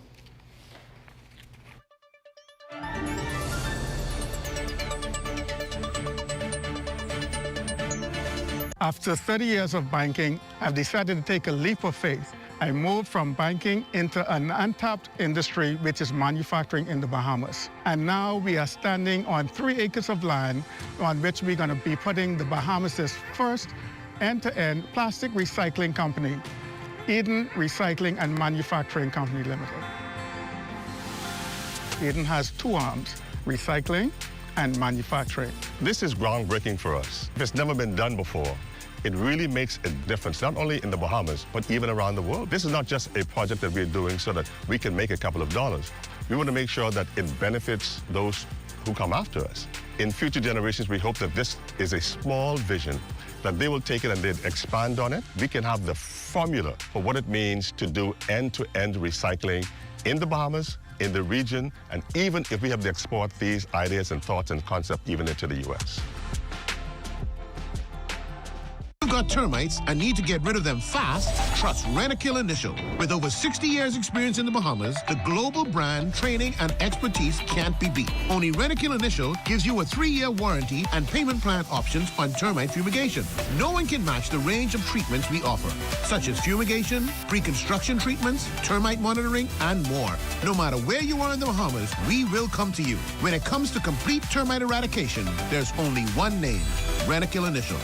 After 30 years of banking, I've decided to take a leap of faith. I moved from banking into an untapped industry, which is manufacturing in the Bahamas. And now we are standing on 3 acres of land on which we're going to be putting the Bahamas' first end-to-end plastic recycling company, Eden Recycling and Manufacturing Company Limited. Eden has two arms, recycling and manufacturing. This is groundbreaking for us. It's never been done before. It really makes a difference, not only in the Bahamas, but even around the world. This is not just a project that we're doing so that we can make a couple of dollars. We want to make sure that it benefits those who come after us. In future generations, we hope that this is a small vision, that they will take it and they'd expand on it. We can have the formula for what it means to do end-to-end recycling in the Bahamas, in the region, and even if we have to export these ideas and thoughts and concepts even into the U.S. You've got termites and need to get rid of them fast? Trust Rent-A-Kill Initial. With over 60 years experience in the Bahamas, the global brand, training, and expertise can't be beat. Only Rent-A-Kill Initial gives you a 3-year warranty and payment plan options on termite fumigation. No one can match the range of treatments we offer, such as fumigation, pre-construction treatments, termite monitoring, and more. No matter where you are in the Bahamas, we will come to you. When it comes to complete termite eradication, there's only one name, Rent-A-Kill Initial.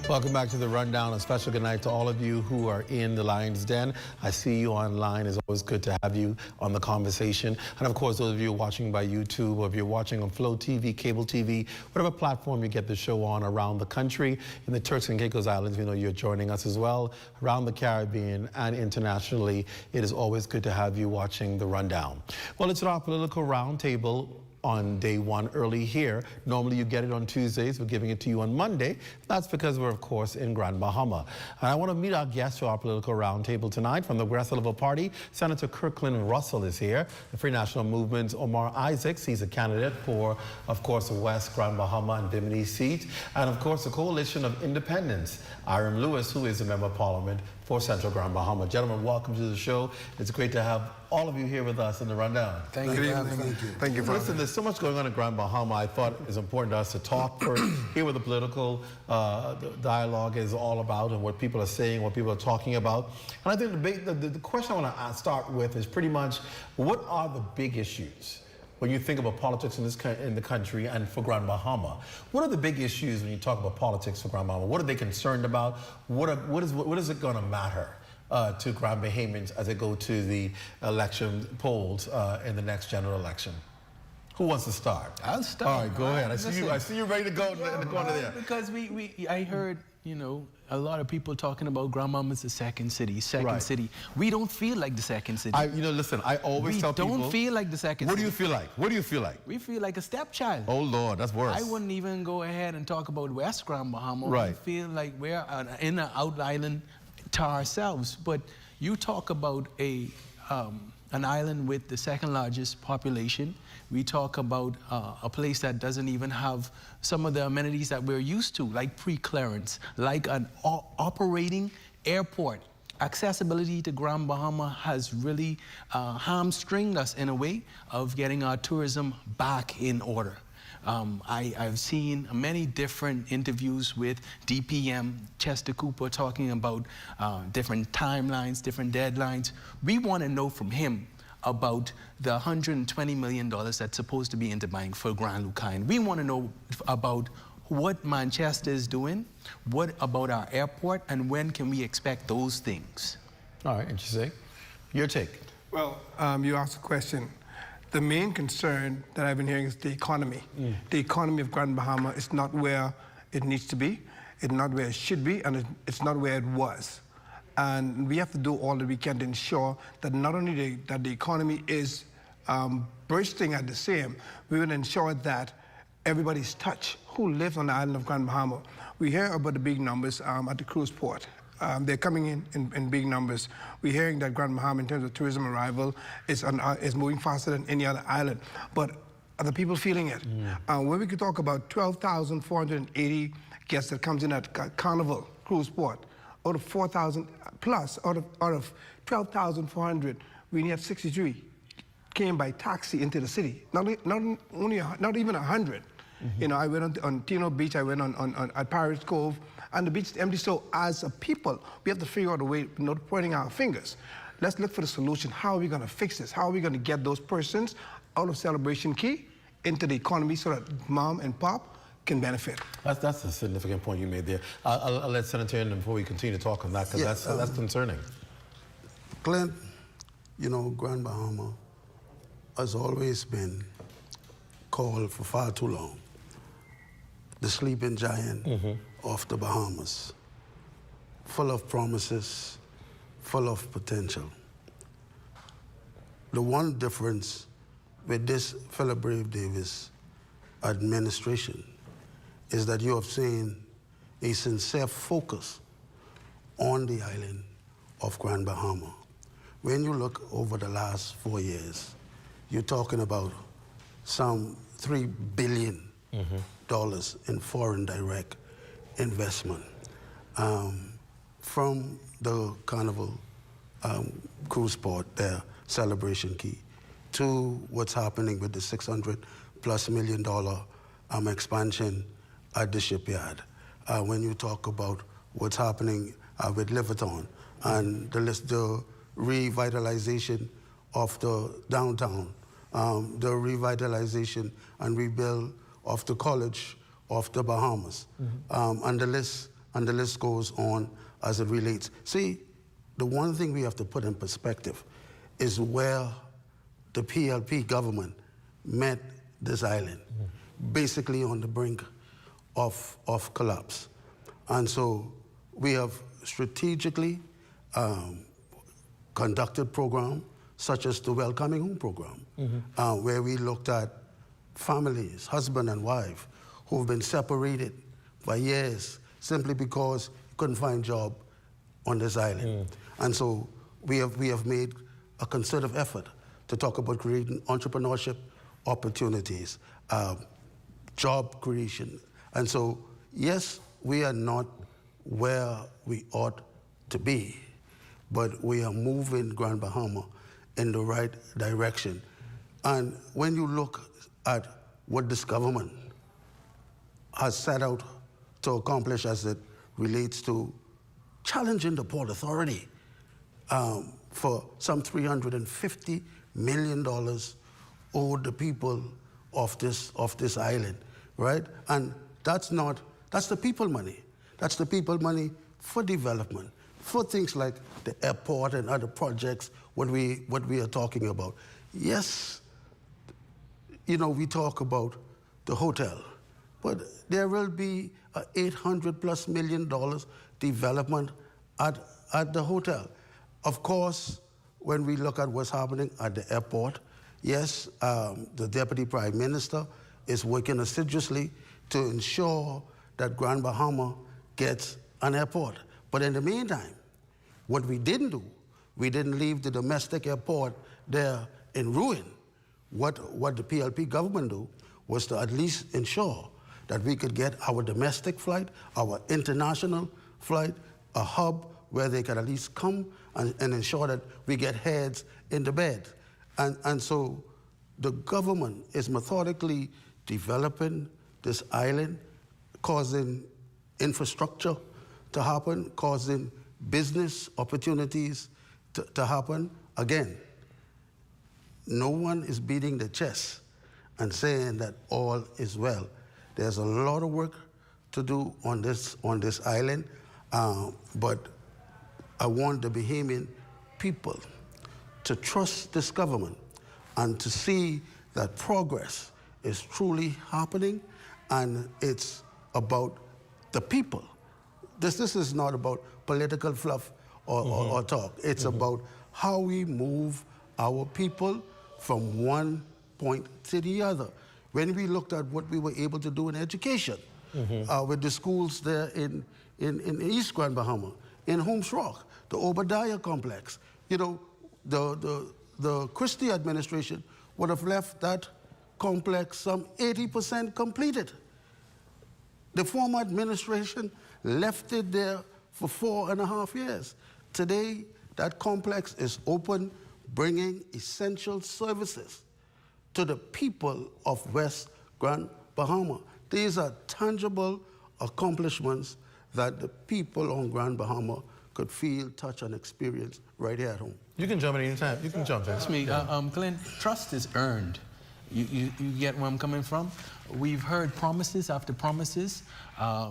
Welcome back to the Rundown. A special good night to all of you who are in the Lion's Den. I see you online. It's always good to have you on the conversation. And of course, those of you watching by YouTube, or if you're watching on Flow TV, cable TV, whatever platform you get the show on around the country, in the Turks and Caicos Islands, we know you're joining us as well, around the Caribbean and internationally. It is always good to have you watching the Rundown. Well, it's our political roundtable on day one early here. Normally you get it on Tuesdays. We're giving it to you on Monday. That's because we're, of course, in Grand Bahama. And I want to meet our guest for our political roundtable tonight. From the Progressive Liberal Party, Senator Kirkland Russell is here. The Free National Movement's Omar Isaacs, he's a candidate for, of course, the West Grand Bahama and Bimini seat. And, of course, the Coalition of Independents, Iram Lewis, who is a member of Parliament for Central Grand Bahama. Gentlemen, welcome to the show. It's great to have all of you here with us in the Rundown. Thank you for having me. Thank you for Listen, there's so much going on in Grand Bahama. I thought it was important to us to talk first, hear what the political dialogue is all about and what people are saying, what people are talking about. And I think the question I want to start with is pretty much, what are the big issues when you think about politics in the country and for Grand Bahama? What are the big issues when you talk about politics for Grand Bahama? What are they concerned about? What is it going to matter to Grand Bahamians as they go to the election polls in the next general election? Who wants to start? I'll start. All right, go ahead. I see you ready to go in the corner there. Because I heard, you know, a lot of people talking about Grand Bahama is the second city. We don't feel like the second city. Listen, I always tell people. We don't feel like the second city. What do you feel like? What do you feel like? We feel like a stepchild. Oh, Lord, that's worse. I wouldn't even go ahead and talk about West Grand Bahama. Right. We feel like we're in an out island to ourselves. But you talk about an island with the second largest population. We talk about a place that doesn't even have some of the amenities that we're used to, like pre-clearance, like an operating airport. Accessibility to Grand Bahama has really hamstringed us in a way of getting our tourism back in order. I've seen many different interviews with DPM, Chester Cooper, talking about different timelines, different deadlines. We want to know from him about the $120 million that's supposed to be in the bank for Grand Lucaine. We want to know about what Manchester is doing, what about our airport, and when can we expect those things? All right, interesting. Your take. Well, you asked a question. The main concern that I've been hearing is the economy. The economy of Grand Bahama is not where it needs to be, it's not where it should be, and it's not where it was. And we have to do all that we can to ensure that not only that the economy is bursting at the seam, we will ensure that everybody's touched who lives on the island of Grand Bahama. We hear about the big numbers at the cruise port. They're coming in big numbers. We're hearing that Grand Bahama, in terms of tourism arrival, is moving faster than any other island. But are the people feeling it? When we could talk about 12,480 guests that comes in at Carnival Cruise Port, out of 4,000 plus, out of 12,400, we only had 63 came by taxi into the city. Not even 100. You know, I went on Tino Beach, I went on at Pirates Cove, and the beach is empty. So as a people, we have to figure out a way, not pointing our fingers. Let's look for the solution. How are we going to fix this? How are we going to get those persons out of Celebration Key into the economy so that mom and pop can benefit? That's a significant point you made there. I'll let Senator in before we continue to talk on that, because that's concerning. Clint, you know, Grand Bahama has always been called for far too long the sleeping giant of the Bahamas, full of promises, full of potential. The one difference with this Philip Brave Davis administration is that you have seen a sincere focus on the island of Grand Bahama. When you look over the last 4 years, you're talking about some $3 billion in foreign direct investment from the Carnival cruise port there, Celebration Key, to what's happening with the $600+ million expansion at the shipyard. When you talk about what's happening with Liverton and the revitalization of the downtown, the revitalization and rebuild of the College of the Bahamas, and the list goes on as it relates. See, the one thing we have to put in perspective is where the PLP government met this island, basically on the brink of collapse. And so we have strategically conducted programs such as the Welcoming Home program, where we looked at families, husband and wife, who've been separated for years simply because you couldn't find a job on this island. And so we have made a concerted effort to talk about creating entrepreneurship opportunities, job creation. And so, yes, we are not where we ought to be, but we are moving Grand Bahama in the right direction. And when you look at what this government has set out to accomplish as it relates to challenging the Port Authority for some $350 million owed the people of this island, right? And that's the people money. That's the people money for development, for things like the airport and other projects, what we are talking about. Yes, you know, we talk about the hotel, but there will be $800+ million development at the hotel. Of course, when we look at what's happening at the airport, yes, the Deputy Prime Minister is working assiduously to ensure that Grand Bahama gets an airport. But in the meantime, what we didn't do, we didn't leave the domestic airport there in ruin. What the PLP government do was to at least ensure that we could get our domestic flight, our international flight, a hub where they can at least come and ensure that we get heads in the bed. And so the government is methodically developing this island, causing infrastructure to happen, causing business opportunities to happen. Again, no one is beating the chest and saying that all is well. There's a lot of work to do on this island, but I want the Bahamian people to trust this government and to see that progress is truly happening, and it's about the people. This is not about political fluff or talk. It's about how we move our people from one point to the other. When we looked at what we were able to do in education with the schools there in East Grand Bahama, in Holmes Rock, the Obadiah complex. You know, the Christie administration would have left that complex some 80% completed. The former administration left it there for 4.5 years. Today, that complex is open, bringing essential services to the people of West Grand Bahama. These are tangible accomplishments that the people on Grand Bahama could feel, touch, and experience right here at home. You can jump in anytime. You can jump in. That's me. Glenn, trust is earned. You get where I'm coming from? We've heard promises after promises.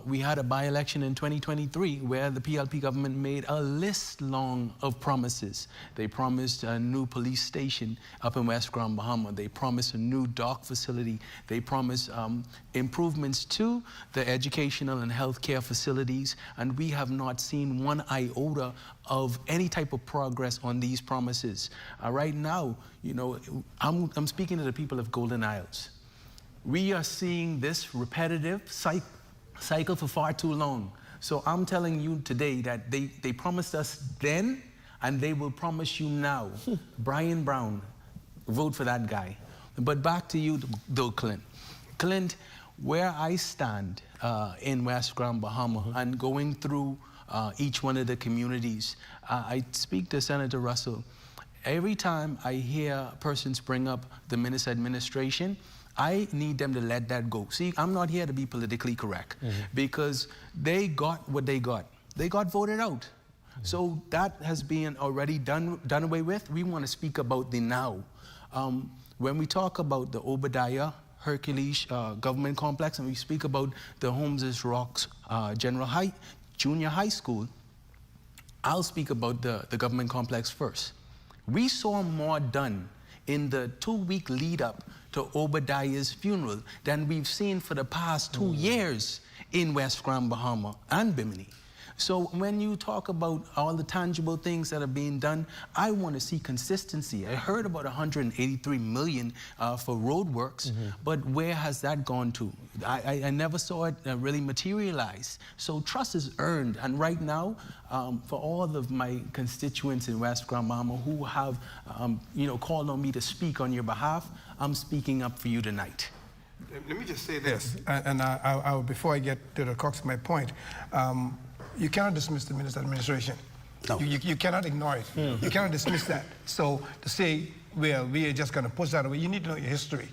We had a by-election in 2023 where the PLP government made a list long of promises. They promised a new police station up in West Grand Bahama. They promised a new dock facility. They promised improvements to the educational and healthcare facilities, and we have not seen one iota of any type of progress on these promises. Right now, you know, I'm speaking to the people of Golden Isles. We are seeing this repetitive cycle for far too long. So I'm telling you today that they promised us then, and they will promise you now. Brian Brown, vote for that guy. But back to you, though, Clint. Clint, where I stand in West Grand Bahama and going through each one of the communities, I speak to Senator Russell. Every time I hear persons bring up the Minister administration, I need them to let that go. See, I'm not here to be politically correct because they got what they got. They got voted out. So that has been already done away with. We want to speak about the now. When we talk about the Obadiah Hercules government complex and we speak about the Holmes Rocks Junior High School, I'll speak about the government complex first. We saw more done in the 2-week lead up to Obadiah's funeral than we've seen for the past 2 years in West Grand Bahama and Bimini. So when you talk about all the tangible things that are being done, I want to see consistency. I heard about $183 million for roadworks, but where has that gone to? I never saw it really materialize. So trust is earned, and right now, for all of my constituents in West Grand Bahama who have, called on me to speak on your behalf, I'm speaking up for you tonight. Let me just say this, and before I get to the crux of my point. You cannot dismiss the Minister administration. No. You cannot ignore it. You cannot dismiss that. So to say, well, we are just going to push that away, you need to know your history.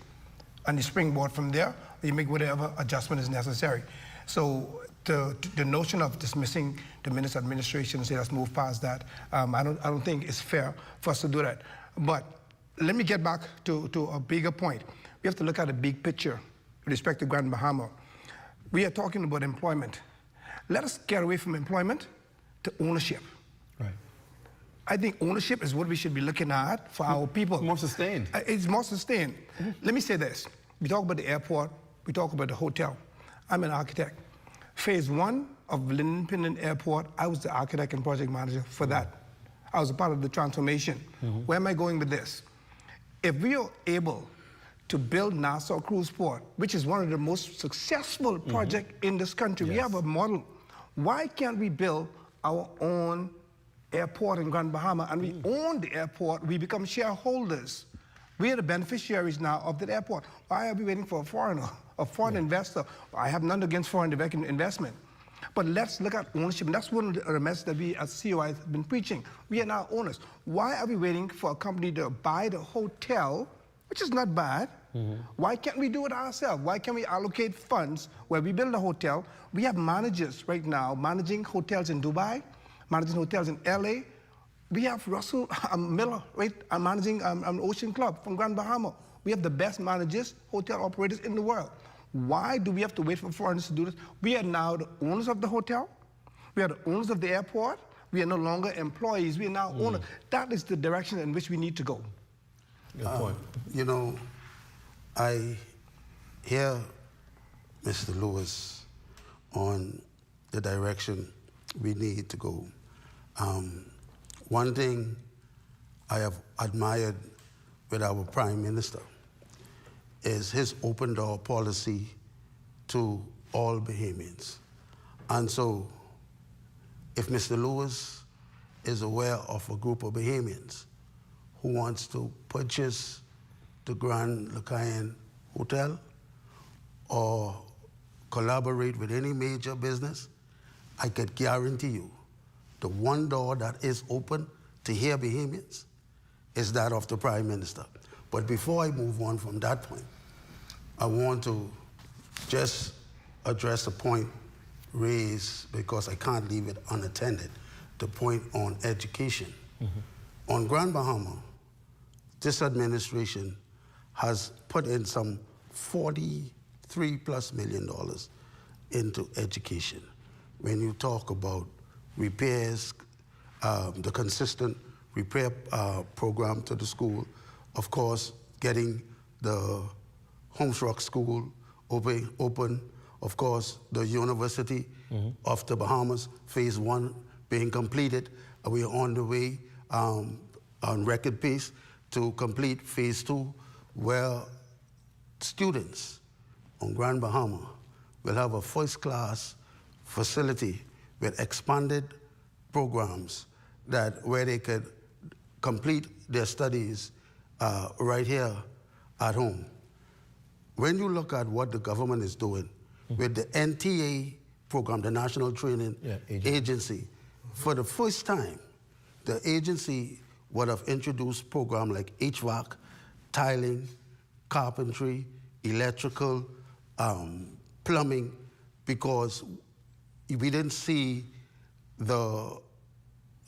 And you springboard from there, you make whatever adjustment is necessary. So the notion of dismissing the Minister administration and say let's move past that, I don't think it's fair for us to do that. But let me get back to a bigger point. We have to look at the big picture with respect to Grand Bahama. We are talking about employment. Let us get away from employment to ownership. Right. I think ownership is what we should be looking at for our people. It's more sustained. It's more sustained. Let me say this. We talk about the airport. We talk about the hotel. I'm an architect. Phase 1 of Linden Pinden Airport, I was the architect and project manager for that. I was a part of the transformation. Where am I going with this? If we are able to build Nassau Cruise Port, which is one of the most successful projects in this country, we have a model. Why can't we build our own airport in Grand Bahama and we own the airport, we become shareholders. We are the beneficiaries now of that airport. Why are we waiting for a foreigner, a foreign investor? I have none against foreign direct investment. But let's look at ownership, and that's one of the messages that we as COI have been preaching. We are now owners. Why are we waiting for a company to buy the hotel, which is not bad? Why can't we do it ourselves? Why can't we allocate funds where we build a hotel? We have managers right now managing hotels in Dubai, managing hotels in LA. We have Russell Miller, right, managing Ocean Club from Grand Bahama. We have the best managers, hotel operators in the world. Why do we have to wait for foreigners to do this? We are now the owners of the hotel. We are the owners of the airport. We are no longer employees. We are now owners. That is the direction in which we need to go. Good point. You know, I hear Mr. Lewis on the direction we need to go. One thing I have admired with our Prime Minister is his open door policy to all Bahamians. And so if Mr. Lewis is aware of a group of Bahamians who wants to purchase the Grand Lucayan Hotel or collaborate with any major business, I could guarantee you the one door that is open to hear Bahamians is that of the Prime Minister. But before I move on from that point, I want to just address a point raised because I can't leave it unattended, the point on education. On Grand Bahama, this administration has put in some $43+ million into education. When you talk about repairs, the consistent repair program to the school, of course, getting the Holmes Rock School open, of course, the University of the Bahamas, phase 1 being completed. We are on the way on record pace to complete phase 2, where students on Grand Bahama will have a first-class facility with expanded programs where they could complete their studies right here at home. When you look at what the government is doing with the NTA program, the National Training Agency, for the first time, the agency would have introduced programs like HVAC, tiling, carpentry, electrical, plumbing, because we didn't see the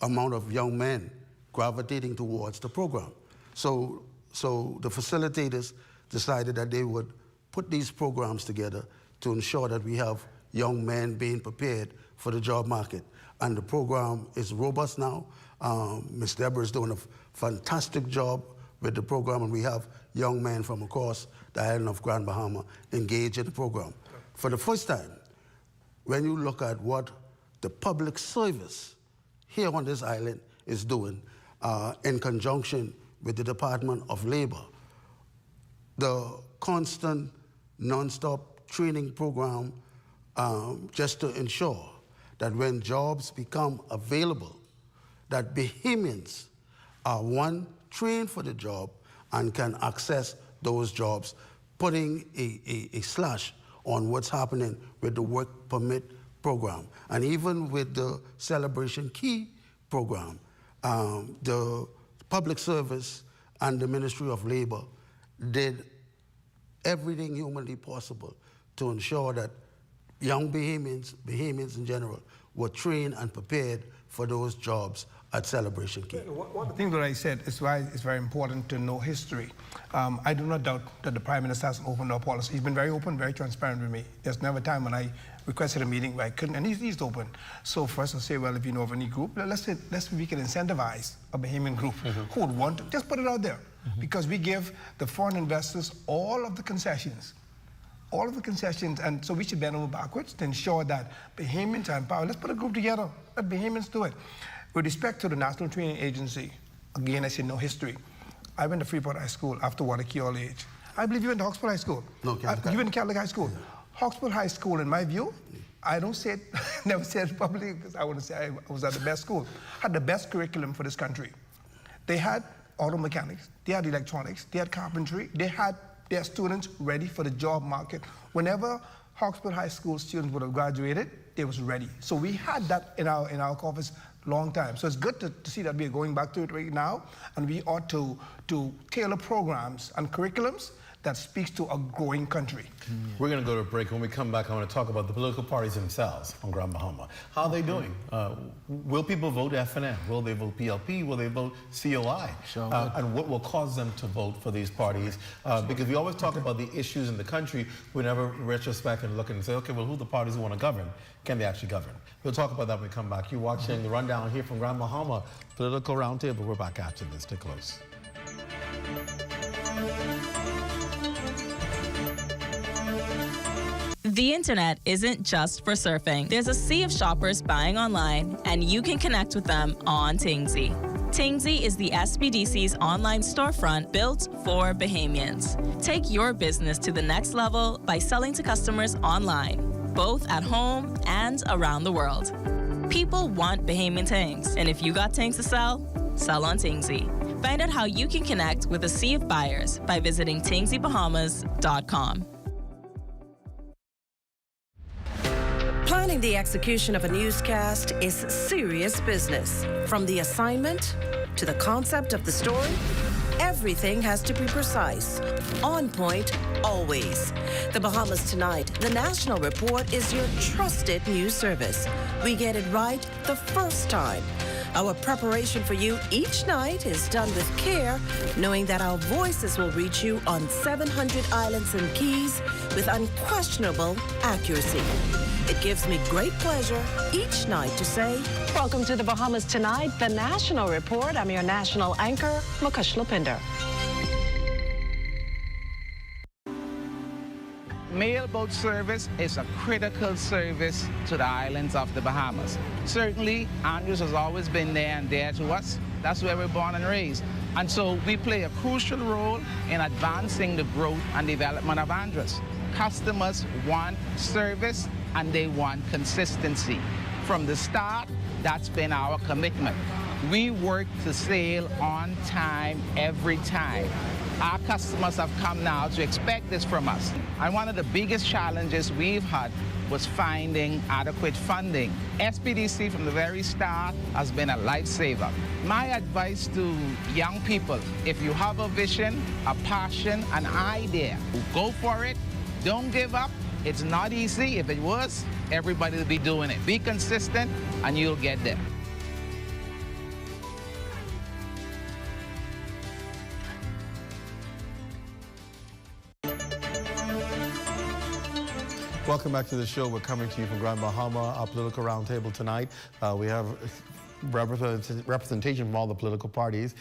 amount of young men gravitating towards the program. So the facilitators decided that they would put these programs together to ensure that we have young men being prepared for the job market. And the program is robust now. Ms. Deborah is doing a fantastic job with the program, and we have young men from across the island of Grand Bahama engaged in the program. For the first time, when you look at what the public service here on this island is doing in conjunction with the Department of Labor, the constant, non-stop training program just to ensure that when jobs become available, that Bahamians are, one, trained for the job and can access those jobs, putting a slash on what's happening with the work permit program. And even with the Celebration Key program, the public service and the Ministry of Labor did everything humanly possible to ensure that young Bahamians in general, were trained and prepared for those jobs at Celebration Key. One of the things that I said is why it's very important to know history. I do not doubt that the Prime Minister has an open door policy. He's been very open, very transparent with me. There's never a time when I requested a meeting where I couldn't, and he's open. So for us to say, well, if you know of any group, let's we can incentivize a Bahamian group who would want to, just put it out there. Because we give the foreign investors all of the concessions, and so we should bend over backwards to ensure that Bahamians are empowered. Let's put a group together, let Bahamians do it. With respect to the National Training Agency, again, I say no history. I went to Freeport High School after Waterkeel age. I believe you went to Hawkesbury High School. No, you went to Catholic High School. Yeah. Hawkesbury High School, in my view, I don't say it, never say it publicly because I want to say I was at the best school, had the best curriculum for this country. They had auto mechanics, they had electronics, they had carpentry, they had their students ready for the job market. Whenever Hawkesbury High School students would have graduated, they was ready. So we had that in our office long time. So it's good to see that we are going back to it right now, and we ought to tailor programs and curriculums that speaks to a growing country. We're going to go to a break. When we come back, I want to talk about the political parties themselves on Grand Bahama. How are they doing? Will people vote FNM? Will they vote PLP? Will they vote COI? And what will cause them to vote for these parties? Because we always talk about the issues in the country. We never retrospect and look and say, okay, well, who are the parties who want to govern? Can they actually govern? We'll talk about that when we come back. You're watching the rundown here from Grand Bahama Political Roundtable. We're back after this. Stay close. The internet isn't just for surfing. There's a sea of shoppers buying online, and you can connect with them on Tingsy. Tingsy is the SBDC's online storefront built for Bahamians. Take your business to the next level by selling to customers online, both at home and around the world. People want Bahamian things, and if you got things to sell, sell on Tingsy. Find out how you can connect with a sea of buyers by visiting tingsybahamas.com. Planning the execution of a newscast is serious business. From the assignment to the concept of the story, everything has to be precise, on point, always. The Bahamas Tonight, the national report, is your trusted news service. We get it right the first time. Our preparation for you each night is done with care, knowing that our voices will reach you on 700 islands and keys with unquestionable accuracy. It gives me great pleasure each night to say, welcome to the Bahamas Tonight, the national report. I'm your national anchor, Mukesh Lupinder. Mailboat service is a critical service to the islands of the Bahamas. Certainly, Andrews has always been there and dear to us. That's where we're born and raised. And so we play a crucial role in advancing the growth and development of Andrews. Customers want service and they want consistency. From the start, that's been our commitment. We work to sail on time every time. Our customers have come now to expect this from us. And one of the biggest challenges we've had was finding adequate funding. SPDC from the very start has been a lifesaver. My advice to young people, if you have a vision, a passion, an idea, go for it. Don't give up. It's not easy. If it was, everybody would be doing it. Be consistent and you'll get there. Welcome back to the show. We're coming to you from Grand Bahama, our political roundtable tonight. We have representation from all the political parties,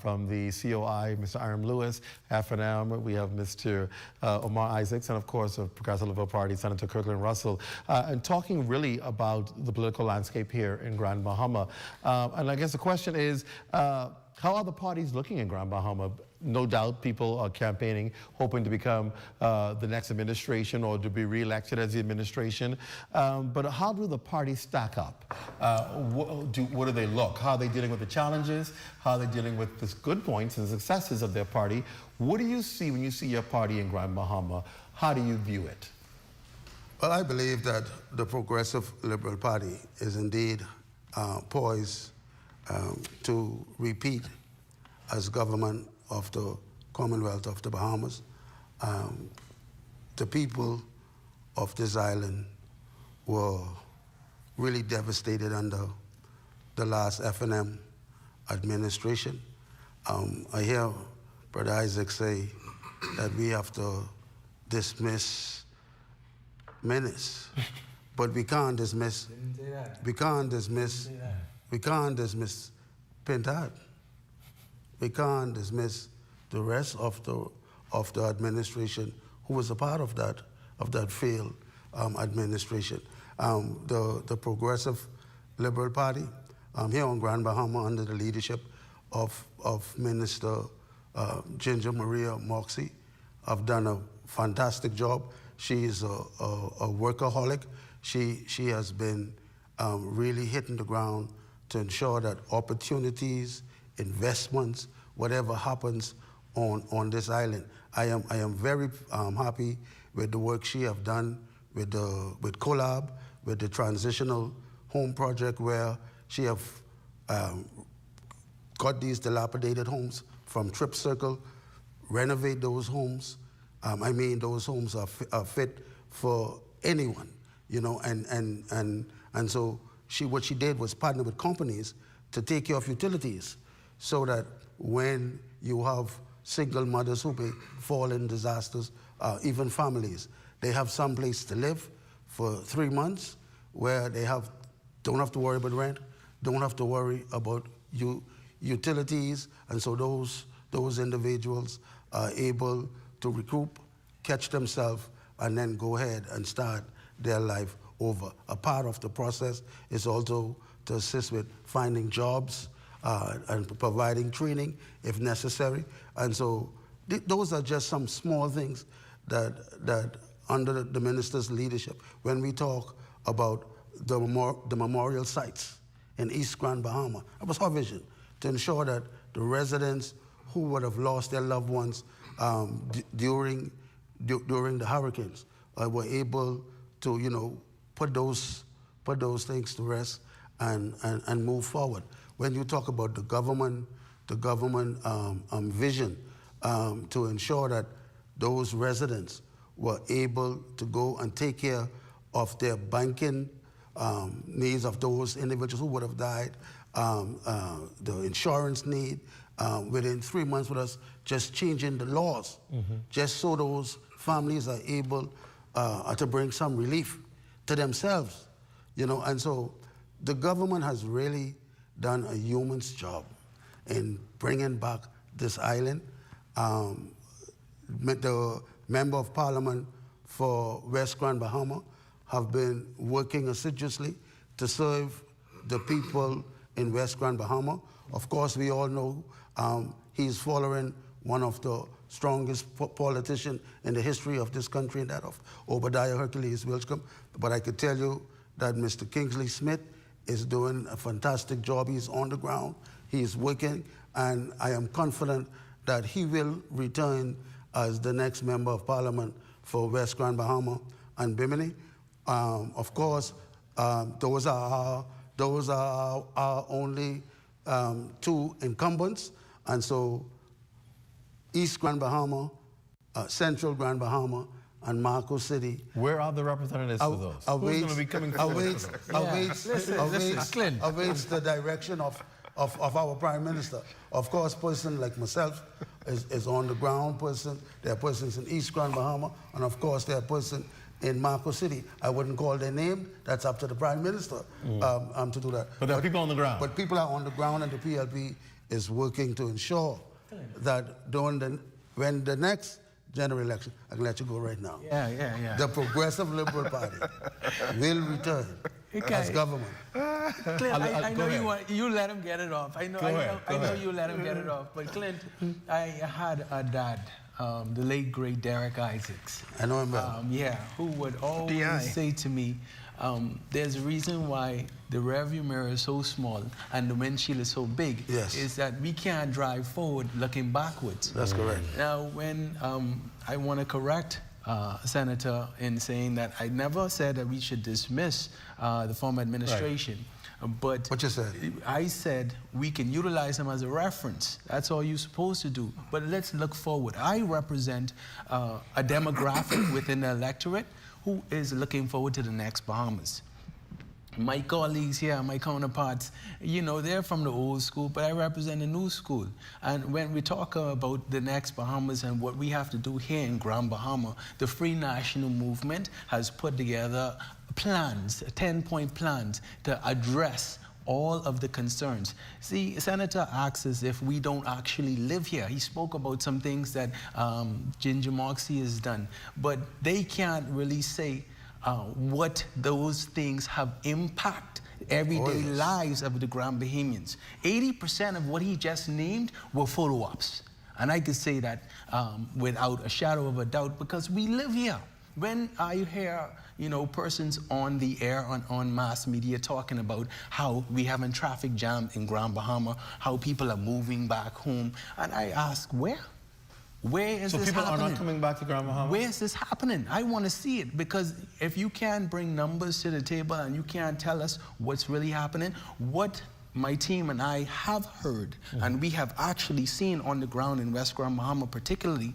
from the COI, Mr. Aaron Lewis, FNM, we have Mr. Omar Isaacs, and of course, of Progressive Liberal Party, Senator Kirkland Russell, and talking really about the political landscape here in Grand Bahama. And I guess the question is, how are the parties looking in Grand Bahama? No doubt people are campaigning, hoping to become the next administration or to be re-elected as the administration. But how do the parties stack up? What do they look? How are they dealing with the challenges? How are they dealing with the good points and successes of their party? What do you see when you see your party in Grand Bahama? How do you view it? Well, I believe that the Progressive Liberal Party is indeed poised to repeat as government of the Commonwealth of the Bahamas. The people of this island were really devastated under the last FNM administration. I hear Brother Isaac say that we have to dismiss menace, but we can't dismiss. We can't dismiss. We can't dismiss Pintad. We can't dismiss the rest of the administration who was a part of that failed administration. The Progressive Liberal Party here on Grand Bahama under the leadership of Minister Ginger Maria Moxie have done a fantastic job. She is a workaholic. She has been really hitting the ground to ensure that opportunities, investments, whatever happens on this island. I am very happy with the work she have done with Collab, with the transitional home project where she have got these dilapidated homes from Trip Circle, renovate those homes. I mean, those homes are fit for anyone, you know, and so what she did was partner with companies to take care of utilities so that when you have single mothers who may fall in disasters, even families, they have some place to live for 3 months where they don't have to worry about rent, don't have to worry about utilities, and so those individuals are able to recoup, catch themselves, and then go ahead and start their life over. A part of the process is also to assist with finding jobs and providing training if necessary. And so those are just some small things that under the minister's leadership, when we talk about the memorial sites in East Grand Bahama. It was her vision to ensure that the residents who would have lost their loved ones during the hurricanes were able to, you know, put those things to rest and move forward. When you talk about the government vision to ensure that those residents were able to go and take care of their banking needs of those individuals who would have died, the insurance need, within 3 months with us just changing the laws, just so those families are able to bring some relief to themselves, you know. And so the government has really done a yeoman's job in bringing back this island. The Member of Parliament for West Grand Bahama have been working assiduously to serve the people in West Grand Bahama. Of course, we all know he's following one of the strongest politicians in the history of this country, and that of Obadiah Hercules Wilcombe. But I could tell you that Mr. Kingsley Smith is doing a fantastic job. He's on the ground, he's working, and I am confident that he will return as the next Member of Parliament for West Grand Bahama and Bimini. Of course, those are our only two incumbents, and so East Grand Bahama, Central Grand Bahama, and Marco City. Where are the representatives for those? Who's going to be coming forward? Awaits the direction of our Prime Minister. Of course, person like myself is on the ground person. There are persons in East Grand Bahama, and of course there are persons in Marco City. I wouldn't call their name. That's up to the Prime Minister to do that. But there are people on the ground. But people are on the ground, and the PLP is working to ensure that when the next general election, I can let you go right now. Yeah. The Progressive Liberal Party will return as government. Clint, I know you let him get it off. I know you let him get it off. But Clint, I had a dad, the late great Derek Isaacs. I know him well. Who would always say to me, there's a reason why the rearview mirror is so small and the windshield is so big. Yes. Is that we can't drive forward looking backwards. That's correct. Now, when I want to correct Senator in saying that I never said that we should dismiss the former administration. Right. But what you said? I said we can utilize them as a reference. That's all you're supposed to do. But let's look forward. I represent a demographic within the electorate who is looking forward to the next Bahamas. My colleagues here, my counterparts, you know, they're from the old school, but I represent the new school. And when we talk about the next Bahamas and what we have to do here in Grand Bahama, the Free National Movement has put together plans, 10-point plans to address all of the concerns. See, Senator asks us if we don't actually live here. He spoke about some things that Ginger Moxie has done, but they can't really say what those things have impact everyday lives of the Grand Bahamians. 80% of what he just named were photo ops. And I could say that without a shadow of a doubt because we live here. When I hear, you know, persons on the air, on mass media talking about how we having traffic jam in Grand Bahama, how people are moving back home, and I ask, where? Where is this happening? So people are not coming back to Grand Bahama? Where is this happening? I want to see it, because if you can't bring numbers to the table and you can't tell us what's really happening, what my team and I have heard, and we have actually seen on the ground in West Grand Bahama particularly,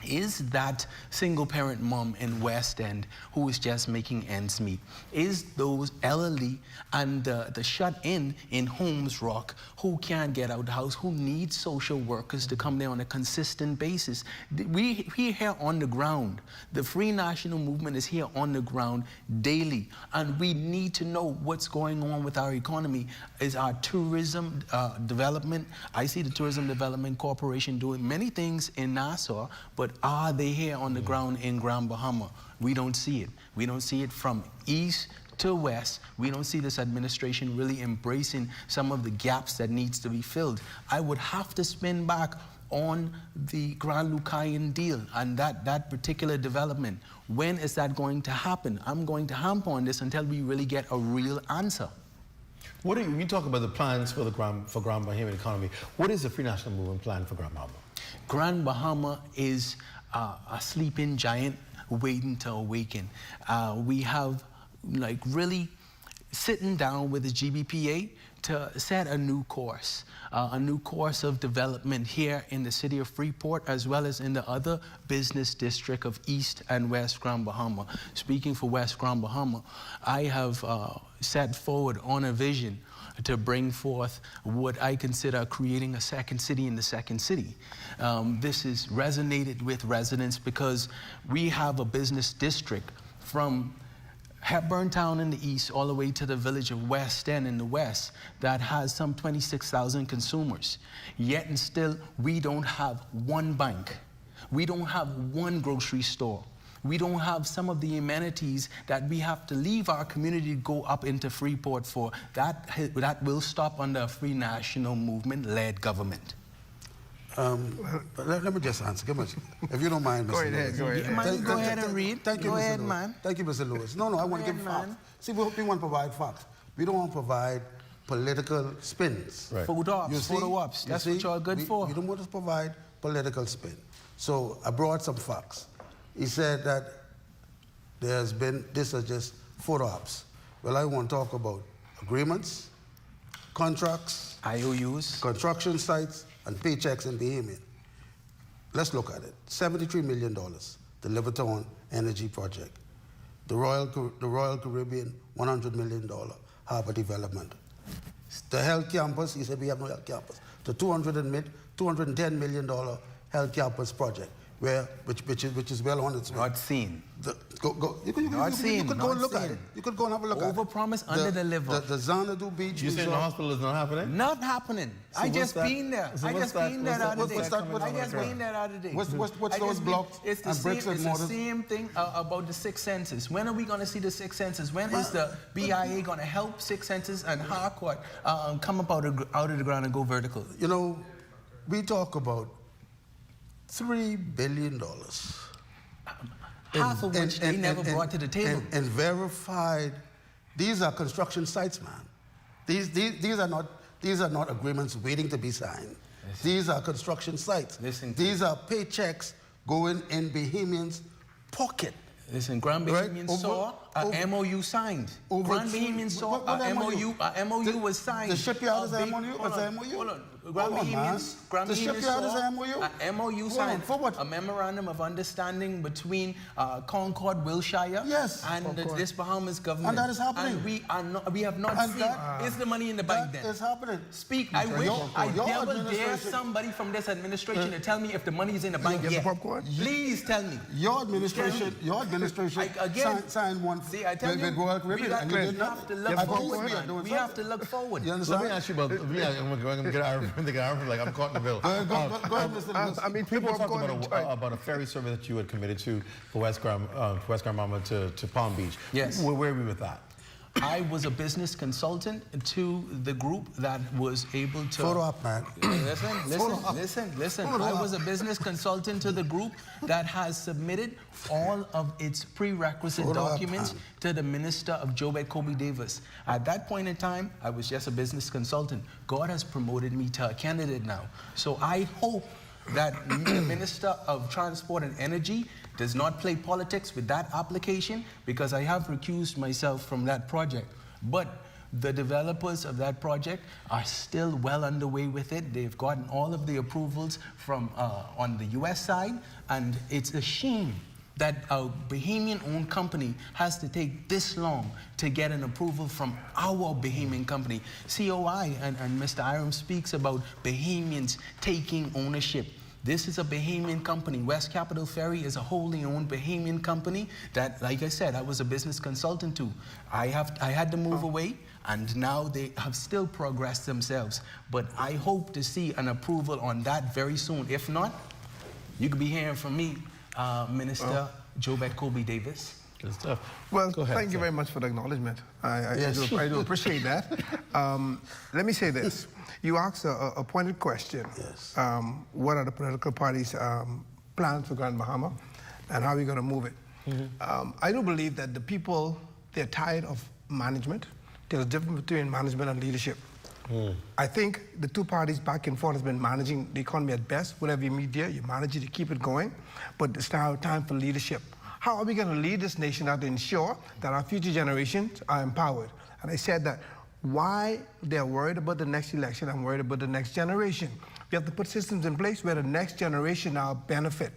is that single-parent mom in West End who is just making ends meet? Is those elderly and the shut-in Holmes Rock who can't get out of the house, who need social workers to come there on a consistent basis? We here on the ground. The Free National Movement is here on the ground daily, and we need to know what's going on with our economy. Is our tourism development? I see the Tourism Development Corporation doing many things in Nassau, but are they here on the ground in Grand Bahama? We don't see it. We don't see it from east to west. We don't see this administration really embracing some of the gaps that needs to be filled. I would have to spin back on the Grand Lucayan deal and that particular development. When is that going to happen? I'm going to hamper on this until we really get a real answer. What are you talk about the plans for the Grand Bahamian economy? What is the Free National Movement plan for Grand Bahama? Grand Bahama is a sleeping giant waiting to awaken. We have like really sitting down with the GBPA to set a new course of development here in the city of Freeport, as well as in the other business district of East and West Grand Bahama. Speaking for West Grand Bahama, I have set forward on a vision to bring forth what I consider creating a second city in the second city. This has resonated with residents because we have a business district from Hepburn Town in the east all the way to the village of West End in the west that has some 26,000 consumers. Yet and still, we don't have one bank. We don't have one grocery store. We don't have some of the amenities that we have to leave our community to go up into Freeport for. That will stop under a Free National Movement-led government. Let me just answer. If you don't mind, Mr. Go ahead. Go ahead and read. Thank you, go Mr. ahead, Lewis. man. Thank you, Mr. Lewis. No, I want to give facts. See, we want to provide facts. We don't want to provide political spins. Right. Photo ops. That's what you're good for. We don't want to provide political spin. So I brought some facts. He said that this is just photo ops. Well, I want to talk about agreements, contracts, IOUs, construction sites, and paychecks in Bahamian. Let's look at it. $73 million, the Liverton Energy Project. The Royal Caribbean, $100 million harbor development. The health campus, he said we have no health campus. The $210 million health campus project, which is well on its way. Not seen. You could go and look at it. You could go and have a look at it. Overpromise, under-deliver. The Xanadu Beach. You saying the hospital is not happening? Not happening. So I just been there. I just been there the other day. I just been there the other day. What's those blocks and bricks and mortars? It's the same thing about the sixth census. When are we going to see the sixth census? When is the BIA going to help sixth census and Harcourt come up out of the ground and go vertical? You know, we talk about $3 billion. Half of which they never brought to the table. And verified, these are construction sites, man. These are not agreements waiting to be signed. Listen. These are construction sites. These are paychecks going in Bahamians' pocket. Listen, Grand Bahamian saw a MOU signed. Grand Bahamian saw a MOU was signed. The shipyard is an MOU? Hold on. Grand Bahamian saw a MOU signed. For what? A memorandum of understanding between Concord, Wilshire, and this Bahamas government. And that is happening. And we have not seen. Is the money in the bank then? That is happening. Speak. I wish I never dare somebody from this administration to tell me if the money is in the bank yet. Please tell me. Your administration signed one with Royal Caribbean, and you did nothing. We have to look forward. You understand? Let me ask you about. I'm going to get out of like I'm caught in the bill. Go ahead, Mr. Lewis. I mean, people talked about a ferry service that you had committed to for West Grand Bahama to Palm Beach. Yes. Where were we with that? I was a business consultant to the group that was able to... Photo up, man. Listen. I was a business consultant to the group that has submitted all of its prerequisite documents to the Minister of Jobed Kobe Davis. At that point in time, I was just a business consultant. God has promoted me to a candidate now. So I hope that the Minister of Transport and Energy does not play politics with that application, because I have recused myself from that project. But the developers of that project are still well underway with it. They've gotten all of the approvals from on the US side, and it's a shame that a Bahamian-owned company has to take this long to get an approval from our Bahamian company. COI and Mr. Iram speaks about Bahamians taking ownership. This is a Bahamian company. West Capital Ferry is a wholly owned Bahamian company that, like I said, I was a business consultant to. I had to move away, and now they have still progressed themselves. But I hope to see an approval on that very soon. If not, you could be hearing from me, Minister Jobed Kobe Davis. Good stuff. Well, Go ahead, thank you very much for the acknowledgement. I do appreciate that. Let me say this. You asked a pointed question. Yes. What are the political parties' plans for Grand Bahama, and how are we going to move it? I do believe that the people, they're tired of management. There's a difference between management and leadership. I think the two parties back and forth has been managing the economy at best. Whatever you meet there, you manage it, you keep it going. But it's now time for leadership. How are we going to lead this nation out to ensure that our future generations are empowered? And I said that why they're worried about the next election, I'm worried about the next generation. We have to put systems in place where the next generation now benefit.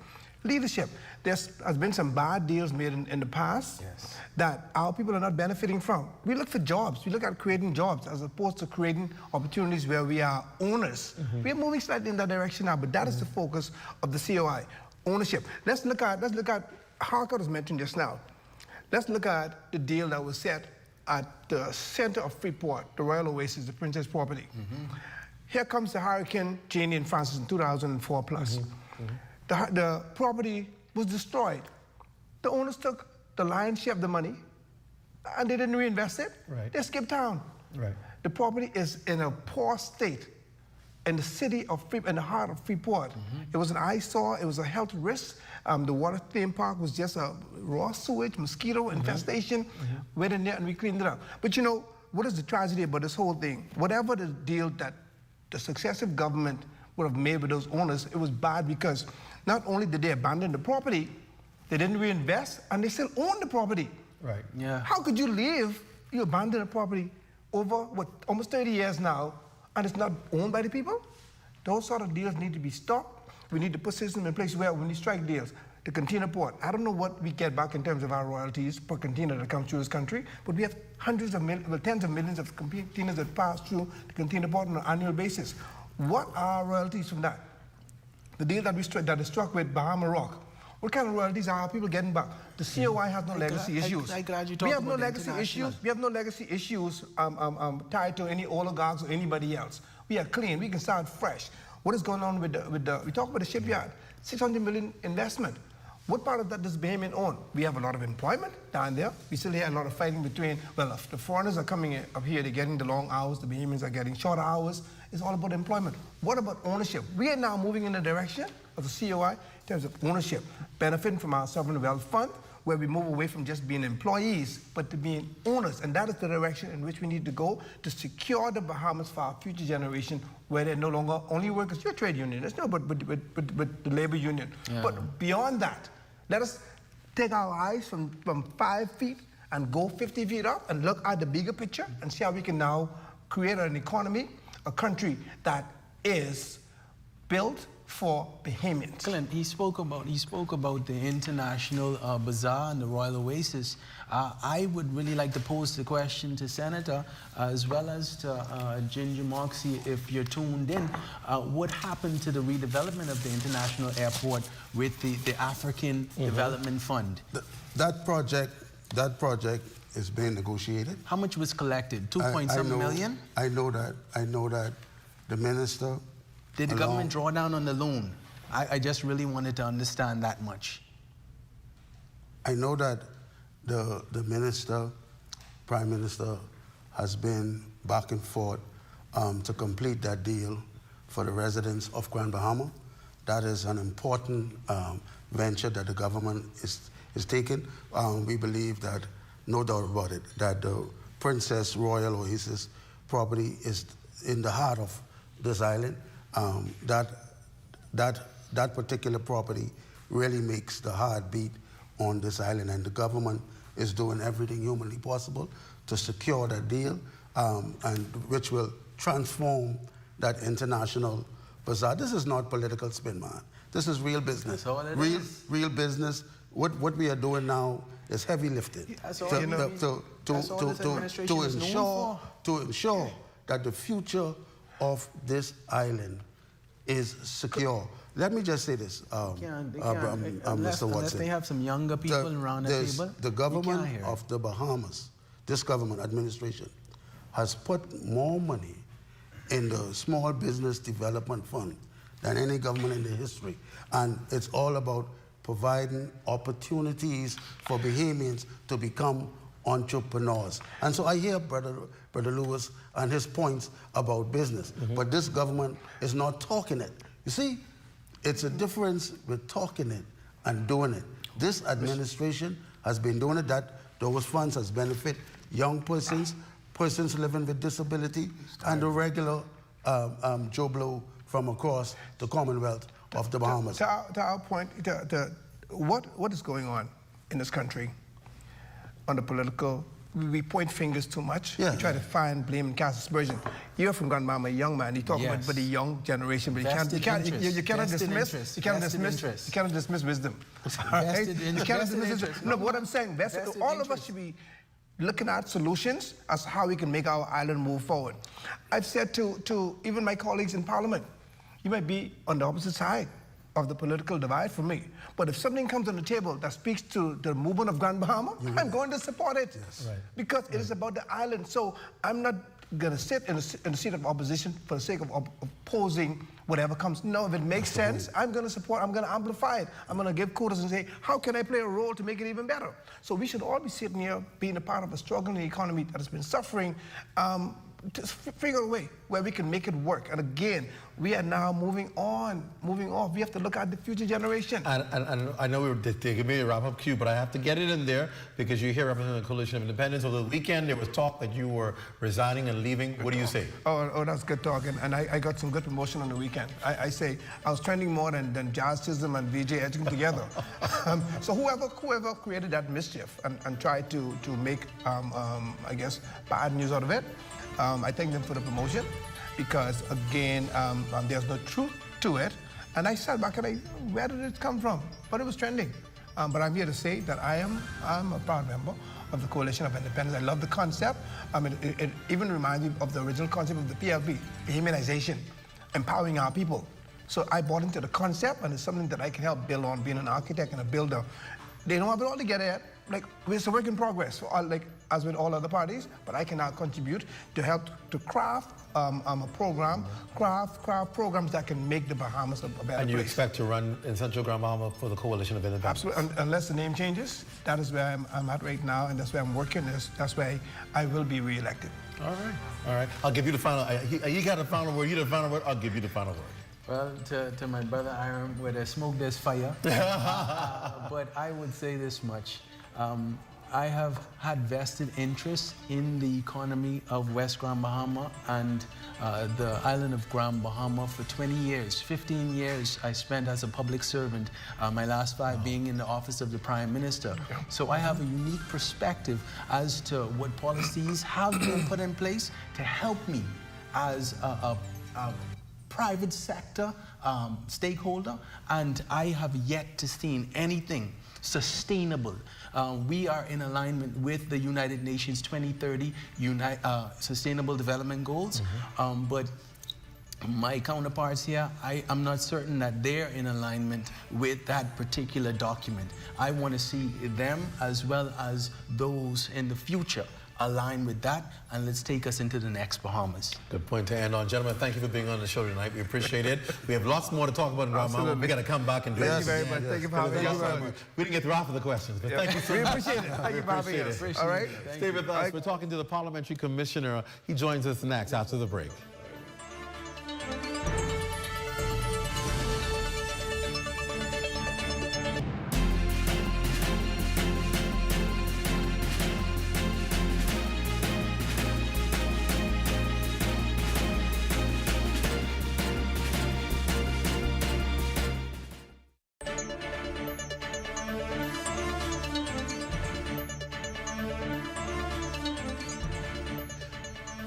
Leadership. There has been some bad deals made in the past that our people are not benefiting from. We look for jobs. We look at creating jobs as opposed to creating opportunities where we are owners. We are moving slightly in that direction now, but that is the focus of the COI, ownership. Let's look at Harcourt was mentioned just now. Let's look at the deal that was set at the center of Freeport, the Royal Oasis, the Princess property. Here comes the Hurricane Janie and Francis in 2004 plus. The property was destroyed. The owners took the lion's share of the money and they didn't reinvest it. They skipped town. The property is in a poor state in the city of Freeport, in the heart of Freeport. It was an eyesore, it was a health risk. The water theme park was just a raw sewage, mosquito infestation. Went in there and we cleaned it up. But you know, what is the tragedy about this whole thing? Whatever the deal that the successive government would have made with those owners, it was bad because not only did they abandon the property, they didn't reinvest, and they still own the property. How could you leave, you abandon a property over, almost 30 years now, and it's not owned by the people? Those sort of deals need to be stopped. We need to put systems in place where when we strike deals, the container port, I don't know what we get back in terms of our royalties per container that comes through this country, but we have tens of millions of containers that pass through the container port on an annual basis. What are royalties from that? The deal that is struck with Bahama Rock, what kind of royalties are our people getting back? The COI has no legacy issues. We have no legacy issues. We have no legacy issues tied to any oligarchs or anybody else. We are clean. We can start fresh. What is going on with the we talk about the shipyard, 600 million investment. What part of that does Bahamian own? We have a lot of employment down there. We still hear a lot of fighting between, well, if the foreigners are coming up here, they're getting the long hours, the Bahamians are getting shorter hours. It's all about employment. What about ownership? We are now moving in the direction of the COI in terms of ownership, benefiting from our sovereign wealth fund, where we move away from just being employees, but to being owners. And that is the direction in which we need to go to secure the Bahamas for our future generation, where they're no longer only workers. You're a trade union, no, but the labor union. But beyond that, let us take our eyes from 5 feet and go 50 feet up and look at the bigger picture and see how we can now create an economy, a country that is built for Bahamians. Clint, he spoke about the international bazaar and the Royal Oasis. I would really like to pose the question to Senator as well as to Ginger Moxie, if you're tuned in. What happened to the redevelopment of the international airport with the African Development Fund? That project is being negotiated. How much was collected? 2.7 million? I know that the minister. Did the government draw down on the loan? I just really wanted to understand that much. I know that the minister, Prime Minister, has been back and forth to complete that deal for the residents of Grand Bahama. That is an important venture that the government is taking. We believe that, no doubt about it, that the Princess Royal Oasis property is in the heart of this island. That particular property really makes the heartbeat on this island, and the government is doing everything humanly possible to secure that deal, and which will transform that international bazaar. This is not political spin, man. This is real business. That's all it is. Real business. What we are doing now is heavy lifting to ensure that the future of this island is secure. Let me just say this, Mr. Watson. Unless they have some younger people around the table. The government of the Bahamas, this government administration, has put more money in the Small Business Development Fund than any government in the history. And it's all about providing opportunities for Bahamians to become entrepreneurs. And so I hear Brother Lewis and his points about business, but this government is not talking it. You see, it's a difference with talking it and doing it. This administration has been doing it, that those funds has benefit young persons, persons living with disability, and the regular Joe Blow from across the Commonwealth of the Bahamas. To our point, what is going on in this country on the political, we point fingers too much. We try to find blame and cast aspersion. You're from Grand Bahama, a young man. You talk about the young generation, but you cannot dismiss wisdom. Right? You cannot dismiss it. No, but what I'm saying, all of us should be looking at solutions as how we can make our island move forward. I've said to even my colleagues in Parliament, you might be on the opposite side of the political divide from me, but if something comes on the table that speaks to the movement of Grand Bahama, I'm going to support it. Because it is about the island. So I'm not going to sit in the seat of opposition for the sake of opposing whatever comes. No, if it makes sense, I'm going to support, I'm going to amplify it. I'm going to give kudos and say, how can I play a role to make it even better? So we should all be sitting here being a part of a struggling economy that has been suffering, to figure a way where we can make it work. And again, we are now moving on. We have to look at the future generation. And I know they're giving me a wrap-up cue, but I have to get it in there because you're here representing the Coalition of Independence. Over the weekend, there was talk that you were resigning and leaving. What do you say? Oh, that's good talk. And I got some good promotion on the weekend. I say I was trending more than Jazz Chisholm and VJ Edging together. So whoever created that mischief and tried to make, I guess, bad news out of it, I thank them for the promotion because, again, there's no truth to it. And I sat back and where did it come from? But it was trending. But I'm here to say that I'm a proud member of the Coalition of Independence. I love the concept. I mean, it even reminds me of the original concept of the PLP, humanization, empowering our people. So I bought into the concept, and it's something that I can help build on, being an architect and a builder. They don't have it all together yet. Like, it's a work in progress, so as with all other parties, but I can now contribute to help to craft a program, craft programs that can make the Bahamas a better place. And you expect to run in Central Grand Bahama for the Coalition of Independence? Absolutely, unless the name changes. That is where I'm at right now, and that's where I'm working. That's where I will be re-elected. All right. I'll give you the final. You got the final word. You the final word. I'll give you the final word. Well, to my brother Iron, where there's smoke, there's fire. But I would say this much. I have had vested interest in the economy of West Grand Bahama and the island of Grand Bahama for 20 years. 15 years I spent as a public servant, my last 5 being in the office of the Prime Minister. So I have a unique perspective as to what policies have been put in place to help me as a private sector stakeholder, and I have yet to see anything sustainable. We are in alignment with the United Nations 2030 Sustainable Development Goals, but my counterparts here, I'm not certain that they're in alignment with that particular document. I want to see them as well as those in the future align with that, and let's take us into the next Bahamas. Good point to end on. Gentlemen, thank you for being on the show tonight. We appreciate it. We have lots more to talk about in Grand Bahama. We got to come back and do this. Thank you very much. Thank you for having us. We didn't get through half of the questions, but thank you so much. We appreciate it. Thank you for having us. All right? Stay with us. We're talking to the Parliamentary Commissioner. He joins us next after the break.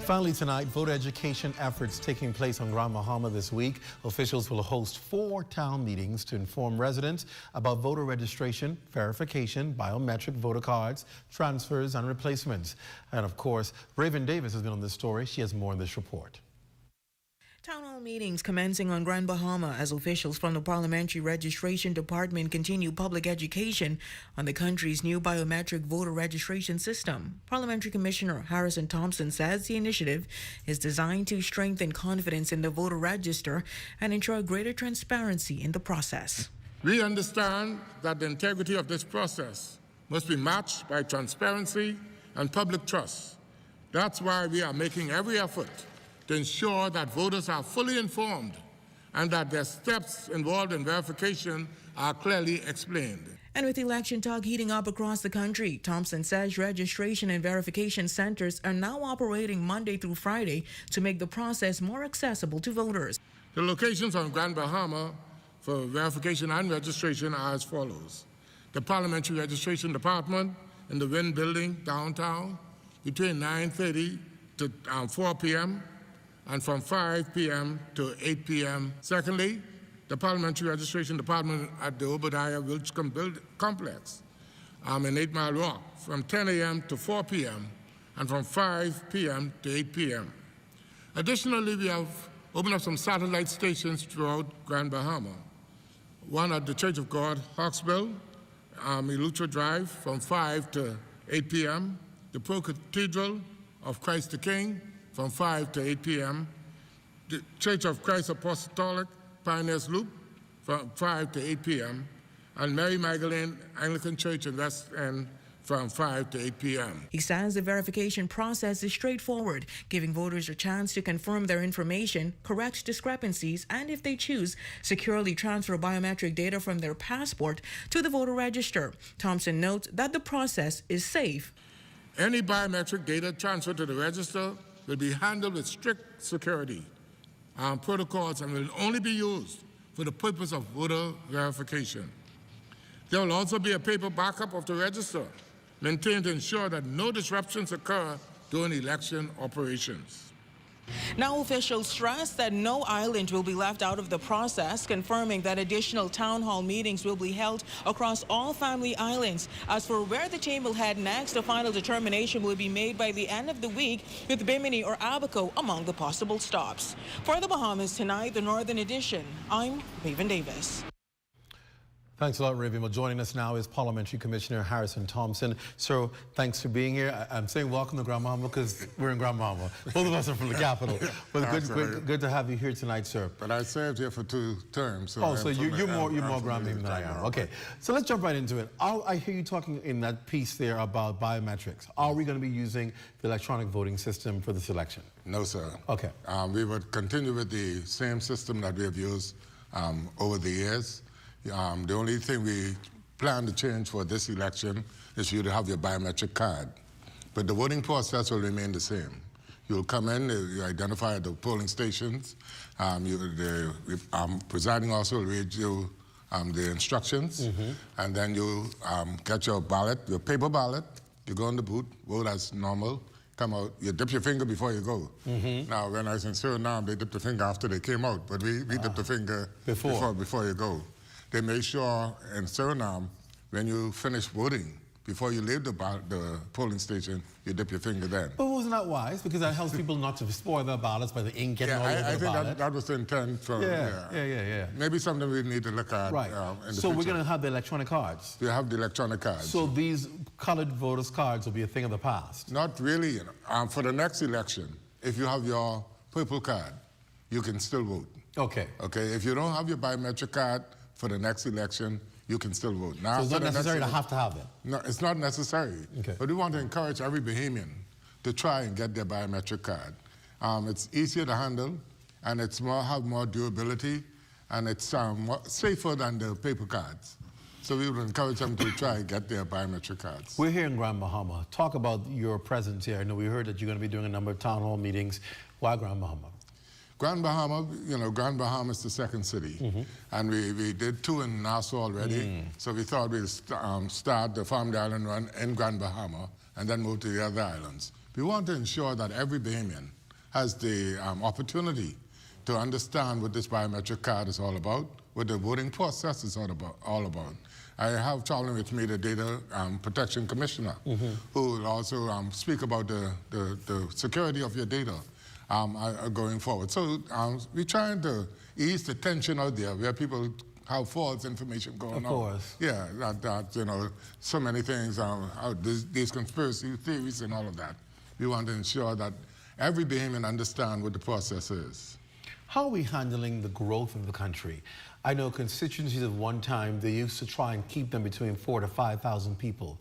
Finally tonight, voter education efforts taking place on Grand Bahama this week. Officials will host 4 town meetings to inform residents about voter registration, verification, biometric voter cards, transfers, and replacements. And of course, Raven Davis has been on this story. She has more in this report. Town hall meetings commencing on Grand Bahama as officials from the Parliamentary Registration Department continue public education on the country's new biometric voter registration system. Parliamentary Commissioner Harrison Thompson says the initiative is designed to strengthen confidence in the voter register and ensure greater transparency in the process. We understand that the integrity of this process must be matched by transparency and public trust. That's why we are making every effort to ensure that voters are fully informed and that their steps involved in verification are clearly explained. And with election talk heating up across the country, Thompson says registration and verification centers are now operating Monday through Friday to make the process more accessible to voters. The locations on Grand Bahama for verification and registration are as follows. The Parliamentary Registration Department in the Wynn Building downtown between 9:30 to 4 p.m. and from 5 p.m. to 8 p.m. Secondly, the Parliamentary Registration Department at the Obadiah Wilchcombe Complex in 8 Mile Rock from 10 a.m. to 4 p.m. and from 5 p.m. to 8 p.m. Additionally, we have opened up some satellite stations throughout Grand Bahama. One at the Church of God, Hawksville, Eleuthera Drive from 5 to 8 p.m., the Pro Cathedral of Christ the King from 5 to 8 p.m., the Church of Christ Apostolic, Pioneers Loop from 5 to 8 p.m., and Mary Magdalene Anglican Church in West End from 5 to 8 p.m. He says the verification process is straightforward, giving voters a chance to confirm their information, correct discrepancies, and if they choose, securely transfer biometric data from their passport to the voter register. Thompson notes that the process is safe. Any biometric data transferred to the register will be handled with strict security protocols and will only be used for the purpose of voter verification. There will also be a paper backup of the register, maintained to ensure that no disruptions occur during election operations. Now officials stress that no island will be left out of the process, confirming that additional town hall meetings will be held across all family islands. As for where the team will head next, a final determination will be made by the end of the week, with Bimini or Abaco among the possible stops. For the Bahamas Tonight, the Northern Edition, I'm Raven Davis. Thanks a lot, Raven. Well, joining us now is Parliamentary Commissioner Harrison Thompson. Sir, thanks for being here. I'm saying welcome to Grand Bahama because we're in Grand Bahama. Both of us are from the capital. But good to have you here tonight, sir. But I served here for 2 terms. So you're more Grand Bahama than I am. Okay, so let's jump right into it. I hear you talking in that piece there about biometrics. Are we going to be using the electronic voting system for this election? No, sir. Okay. We would continue with the same system that we have used over the years. The only thing we plan to change for this election is for you to have your biometric card. But the voting process will remain the same. You'll come in, you identify at the polling stations. The presiding officer will read you the instructions, and then you get your ballot, your paper ballot. You go in the booth, vote as normal. Come out, you dip your finger before you go. Now, when I was in Suriname, they dipped the finger after they came out, but we dip the finger before you go. They make sure in Suriname, when you finish voting, before you leave the polling station, you dip your finger then. But wasn't that wise? Because that helps people not to spoil their ballots by the ink getting all over the ballot. I think that was the intent. Yeah. Maybe something we need to look at right. In the So future. we're going to have the electronic cards? We have the electronic cards. So these colored voters' cards will be a thing of the past? Not really. For the next election, if you have your purple card, you can still vote. Okay. Okay. If you don't have your biometric card for the next election, you can still vote. Now, so it's not necessary to have it? No, it's not necessary. Okay. But we want to encourage every Bahamian to try and get their biometric card. It's easier to handle, and it's have more durability, and it's safer than the paper cards. So we would encourage them to try and get their biometric cards. We're here in Grand Bahama. Talk about your presence here. I know we heard that you're going to be doing a number of town hall meetings. Why Grand Bahama? Grand Bahama, Grand Bahama is the second city. And we did 2 in Nassau already. So we thought we'd start the Family Island run in Grand Bahama and then move to the other islands. We want to ensure that every Bahamian has the opportunity to understand what this biometric card is all about, what the voting process is all about. I have traveling with me the Data Protection Commissioner, who will also speak about the security of your data. Going forward. So we're trying to ease the tension out there where people have false information going on. Of course. Yeah, so many things, these conspiracy theories and all of that. We want to ensure that every Bahamian understands what the process is. How are we handling the growth of the country? I know constituencies at one time, they used to try and keep them between 4,000 to 5,000 people.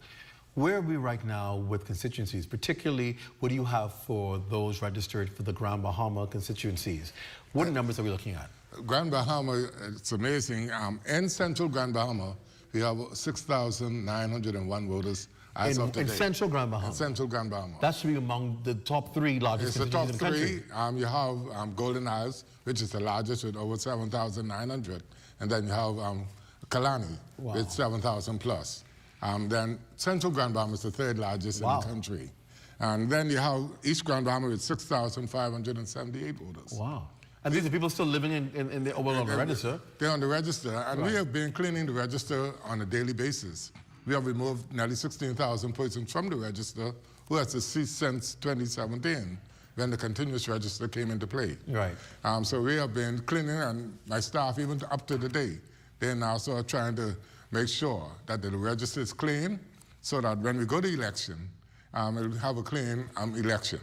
Where are we right now with constituencies? Particularly, what do you have for those registered for the Grand Bahama constituencies? What numbers are we looking at? Grand Bahama, it's amazing. In central Grand Bahama, we have 6,901 voters as of today. In central Grand Bahama? In central Grand Bahama. That should be among the top 3 largest constituencies in the country. It's the top 3. You have Golden Isles, which is the largest with over 7,900. And then you have Kalani with 7,000 plus. Then Central Grand Bahama is the 3rd largest in the country. And then you have East Grand Bahama with 6,578 voters. Wow. And these are people still living on the register? They're on the register. And we have been cleaning the register on a daily basis. We have removed nearly 16,000 persons from the register who has ceased since 2017 when the continuous register came into play. Right. So we have been cleaning, and my staff, even up to the day, they're now sort of trying to make sure that the register is clean so that when we go to election, we'll have a clean election.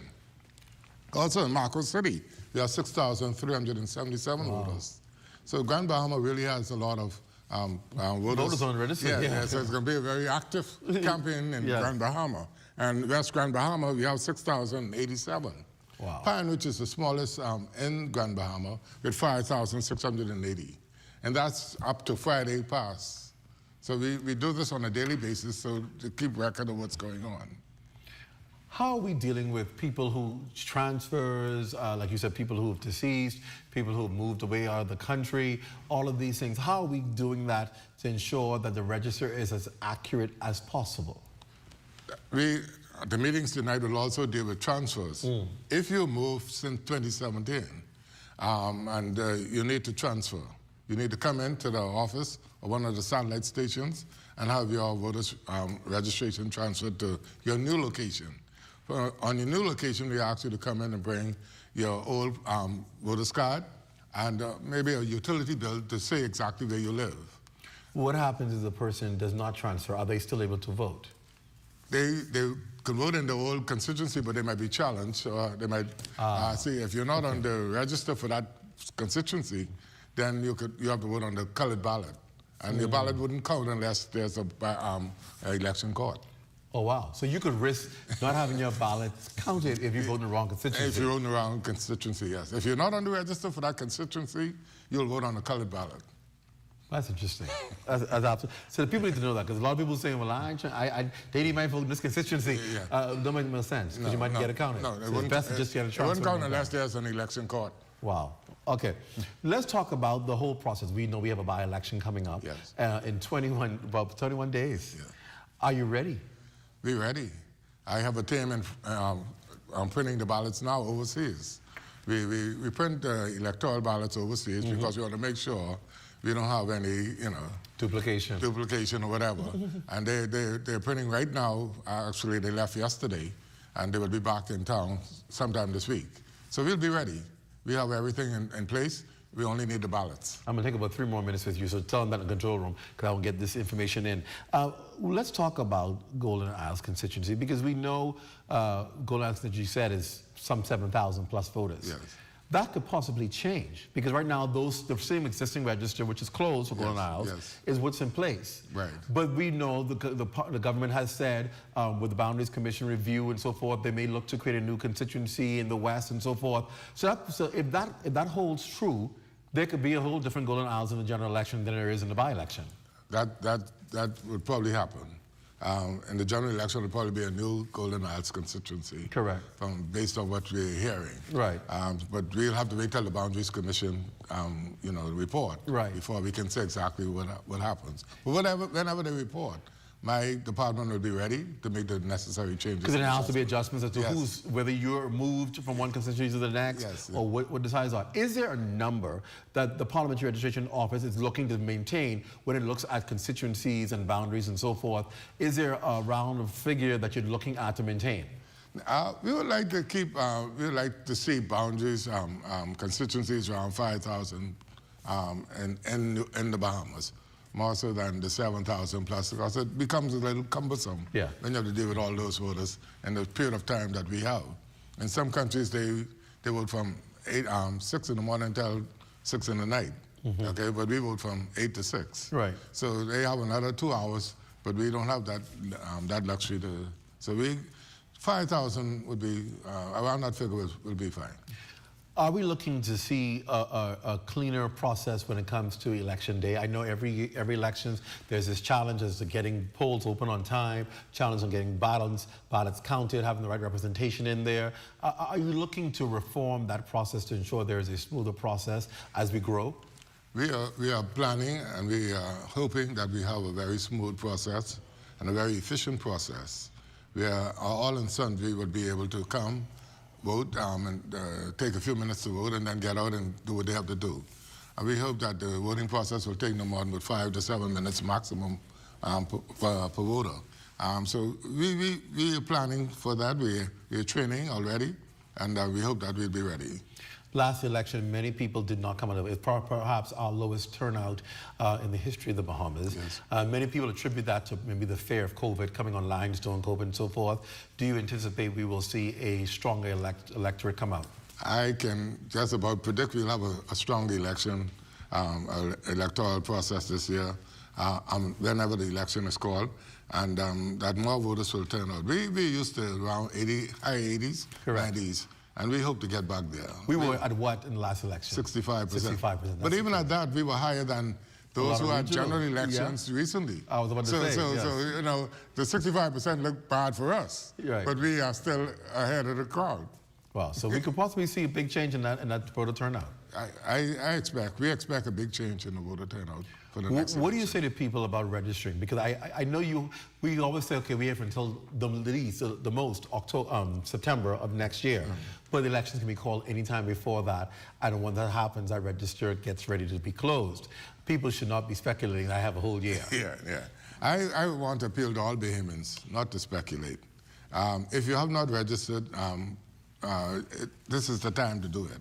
Also in Marco City, we have 6,377 voters. So Grand Bahama really has a lot of voters on the register. Yeah, so it's going to be a very active campaign in Grand Bahama. And West Grand Bahama, we have 6,087. Wow. Pine, which is the smallest in Grand Bahama, with 5,680. And that's up to Friday pass. So we do this on a daily basis so to keep record of what's going on. How are we dealing with people who transfers, like you said, people who have deceased, people who have moved away out of the country, all of these things? How are we doing that to ensure that the register is as accurate as possible? The meetings tonight will also deal with transfers. If you moved since 2017 and you need to transfer, you need to come into the office or one of the satellite stations and have your voters registration transferred to your new location. On your new location, we ask you to come in and bring your old voter's card and maybe a utility bill to say exactly where you live. What happens if the person does not transfer? Are they still able to vote? They could vote in the old constituency, but they might be challenged. Or they might see if you're not on the register for that constituency, then you have to vote on the colored ballot. And your ballot wouldn't count unless there's an election court. Oh, wow. So you could risk not having your ballot counted if you vote in the wrong constituency. If you vote in the wrong constituency, yes. If you're not on the register for that constituency, you'll vote on the colored ballot. That's interesting. So the people need to know that, because a lot of people saying, well, they need my vote in this constituency. Don't make no sense, because you might get it counted. No, so it's best to just get a transfer. It wouldn't count unless there's an election court. Wow. Okay. Let's talk about the whole process. We know we have a by-election coming up in about 21 days. Yeah. Are you ready? We're ready. I have a team and I'm printing the ballots now overseas. We print electoral ballots overseas because we want to make sure we don't have any, duplication or whatever. And they're printing right now. Actually, they left yesterday, and they will be back in town sometime this week. So we'll be ready. We have everything in place. We only need the ballots. I'm going to take about 3 more minutes with you, so tell them that in the control room, because I will get this information in. Let's talk about Golden Isles constituency, because we know Golden Isles, that you said, is some 7,000 plus voters. Yes. That could possibly change, because right now the same existing register, which is closed for Golden Isles, is what's in place. Right. But we know the government has said, with the Boundaries Commission review and so forth, they may look to create a new constituency in the West and so forth. So if that holds true, there could be a whole different Golden Isles in the general election than there is in the by-election. That would probably happen. In the general election, it'll probably be a new Golden Isles constituency. Correct. Based on what we're hearing. Right. But we'll have to wait till the Boundaries Commission, report. Right. Before we can say exactly what happens. But whenever they report, my department will be ready to make the necessary changes. Because there has to be adjustments as to whether you're moved from one constituency to the next, or what the size are. Is there a number that the Parliamentary Registration Office is looking to maintain when it looks at constituencies and boundaries and so forth? Is there a round figure that you're looking at to maintain? We would like to keep, we would like to see boundaries, constituencies around 5,000 in the Bahamas. More so than the 7,000 plus, because it becomes a little cumbersome when you have to deal with all those voters in the period of time that we have. In some countries, they vote from 6 in the morning until 6 in the night. Okay, but we vote from 8 to 6. Right. So they have another 2 hours, but we don't have that that luxury to. So 5,000 would be around that figure will be fine. Are we looking to see a cleaner process when it comes to election day? I know every elections there's this challenge as to getting polls open on time, challenge on getting ballots counted, having the right representation in there. Are you looking to reform that process to ensure there is a smoother process as we grow? We are planning and we are hoping that we have a very smooth process and a very efficient process where all and sundry would be able to come, vote, and take a few minutes to vote and then get out and do what they have to do. And we hope that the voting process will take no more than 5 to 7 minutes maximum per voter. So we are planning for that. We are training already, and we hope that we'll be ready. Last election, many people did not come out of it. It's perhaps our lowest turnout in the history of the Bahamas. Yes. Many people attribute that to maybe the fear of COVID, coming on limestone, COVID, and so forth. Do you anticipate we will see a stronger electorate come out? I can just about predict we'll have a strong election, electoral process this year, whenever the election is called, and that more voters will turn out. We used to around high 80s, Correct. 90s. And we hope to get back there. We were at what in the last election? 65%. 65%. But even at that, we were higher than those who had general elections recently. I was about to say, yes. So, you know, the 65% look bad for us. Right. But we are still ahead of the crowd. Well, so we could possibly see a big change in that voter turnout. We expect a big change in the voter turnout for the next What do you say to people about registering? Because I know we always say, okay, we have until the most September of next year. But the elections can be called anytime before that. And when that happens, I register, it gets ready to be closed. People should not be speculating, I have a whole year. Yeah. I want to appeal to all Bahamians not to speculate. If you have not registered, this is the time to do it.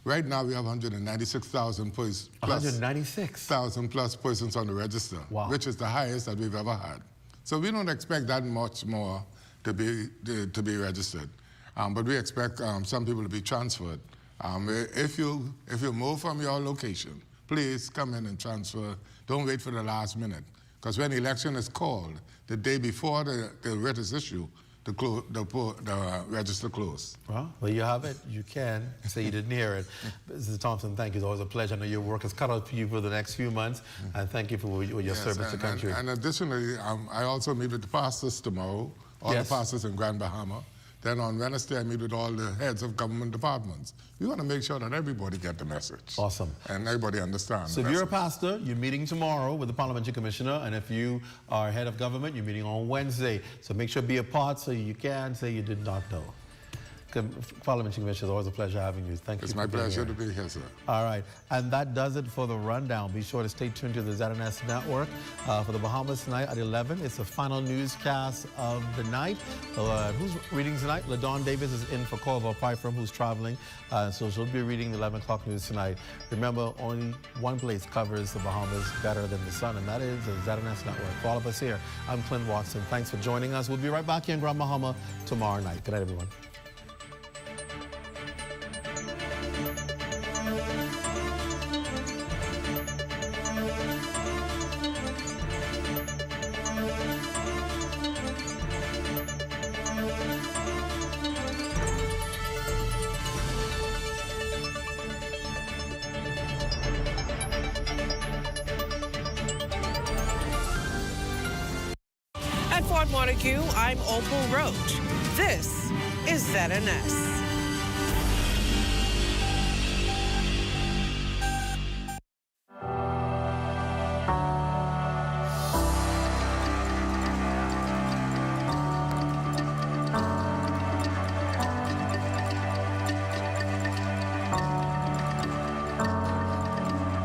Right now, we have 196,000 plus 196,000 plus persons on the register, wow. Which is the highest that we've ever had. So we don't expect that much more to be registered, but we expect some people to be transferred. If you move from your location, please come in and transfer. Don't wait for the last minute, because when the election is called, the day before the writ is issued, the register closed. Well, there you have it. You can say you didn't hear it. Mrs. Thompson, thank you. It's always a pleasure. I know your work is cut out for you for the next few months, and thank you for your service to the country. And additionally, I also meet with the pastors tomorrow, all the pastors in Grand Bahama. Then on Wednesday, I meet with all the heads of government departments. We want to make sure that everybody get the message. Awesome. And everybody understands. So if you're a pastor, you're meeting tomorrow with the Parliamentary Commissioner, and if you are head of government, you're meeting on Wednesday. So make sure to be a part so you can say you did not know. Parliamentary Commissioner, it's always a pleasure having you. Thank you. It's my pleasure to be here, sir. All right, and that does it for the rundown. Be sure to stay tuned to the ZNS network for the Bahamas tonight at 11. It's the final newscast of the night. Who's reading tonight? LaDawn Davis is in for Corval Pyfrom, who's traveling, so she'll be reading the 11 o'clock news tonight. Remember, only one place covers the Bahamas better than the sun, and that is the ZNS network. For all of us here, I'm Clint Watson. Thanks for joining us. We'll be right back here in Grand Bahama tomorrow night. Good night, everyone. At Fort Montague, I'm Opal Roach. This is ZNS.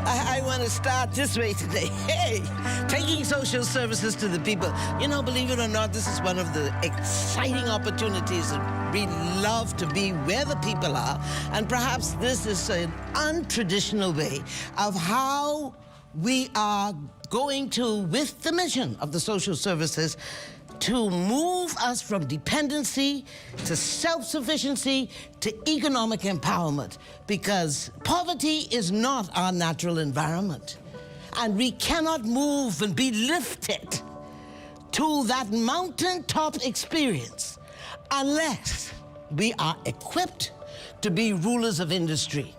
I want to start this way today. Hey, taking social services to the people. You know, believe it or not, this is one of the exciting opportunities that we love to be where the people are. And perhaps this is an untraditional way of how we are going to, with the mission of the social services, to move us from dependency to self-sufficiency to economic empowerment, because poverty is not our natural environment. And we cannot move and be lifted to that mountaintop experience unless we are equipped to be rulers of industry.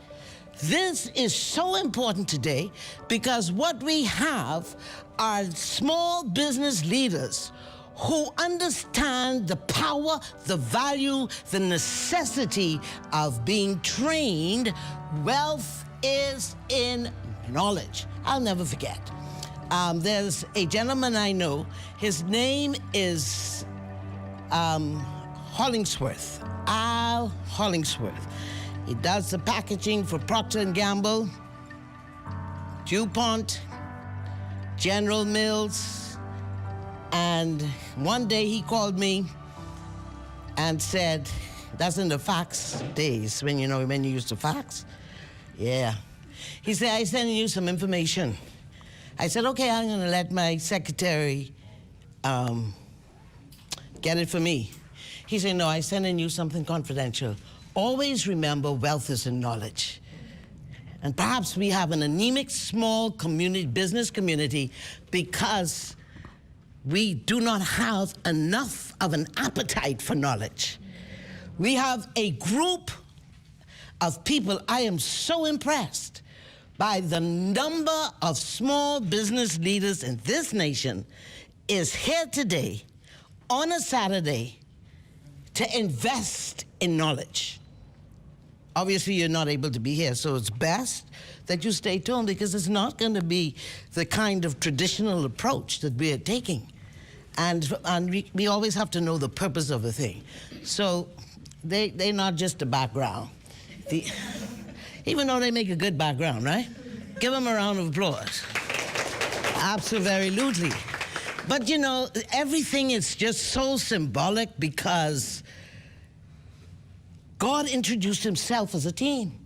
This is so important today because what we have are small business leaders who understand the power, the value, the necessity of being trained. Wealth is in knowledge. I'll never forget. There's a gentleman I know. His name is Hollingsworth, Al Hollingsworth. He does the packaging for Procter & Gamble, DuPont, General Mills, and one day he called me and said, that's in the fax days, when you used to fax. Yeah. He said, I'm sending you some information. I said, okay, I'm gonna let my secretary get it for me. He said, no, I'm sending you something confidential. Always remember, wealth is in knowledge. And perhaps we have an anemic small business community because we do not have enough of an appetite for knowledge. We have a group of people. I am so impressed by the number of small business leaders in this nation is here today on a Saturday to invest in knowledge. Obviously, you're not able to be here, so it's best that you stay tuned because it's not going to be the kind of traditional approach that we are taking. And we always have to know the purpose of a thing. So they're not just a background. Even though they make a good background, right? Give them a round of applause. Absolutely. But you know, everything is just so symbolic because God introduced himself as a team.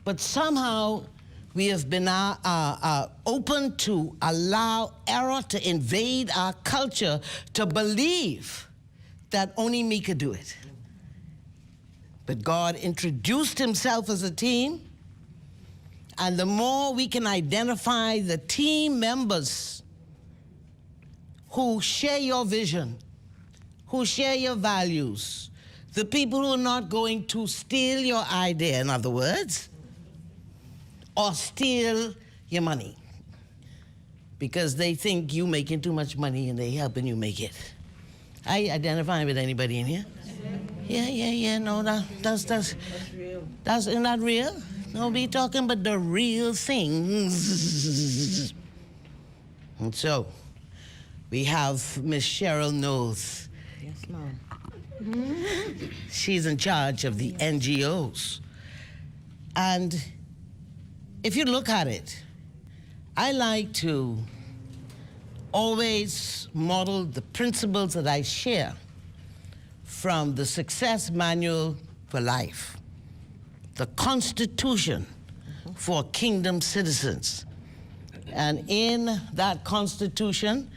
But somehow we have been open to allow error to invade our culture to believe that only me could do it. But God introduced himself as a team, and the more we can identify the team members who share your vision, who share your values, the people who are not going to steal your idea, in other words, or steal your money because they think you making too much money and they helping you make it. I identify with anybody in here? Yeah, no, that's real. That's not real. No, we talking about the real things. And so, we have Miss Cheryl Knowles. Yes, ma'am. She's in charge of the NGOs. And if you look at it, I like to always model the principles that I share from the Success Manual for Life, the Constitution for Kingdom Citizens. And in that Constitution,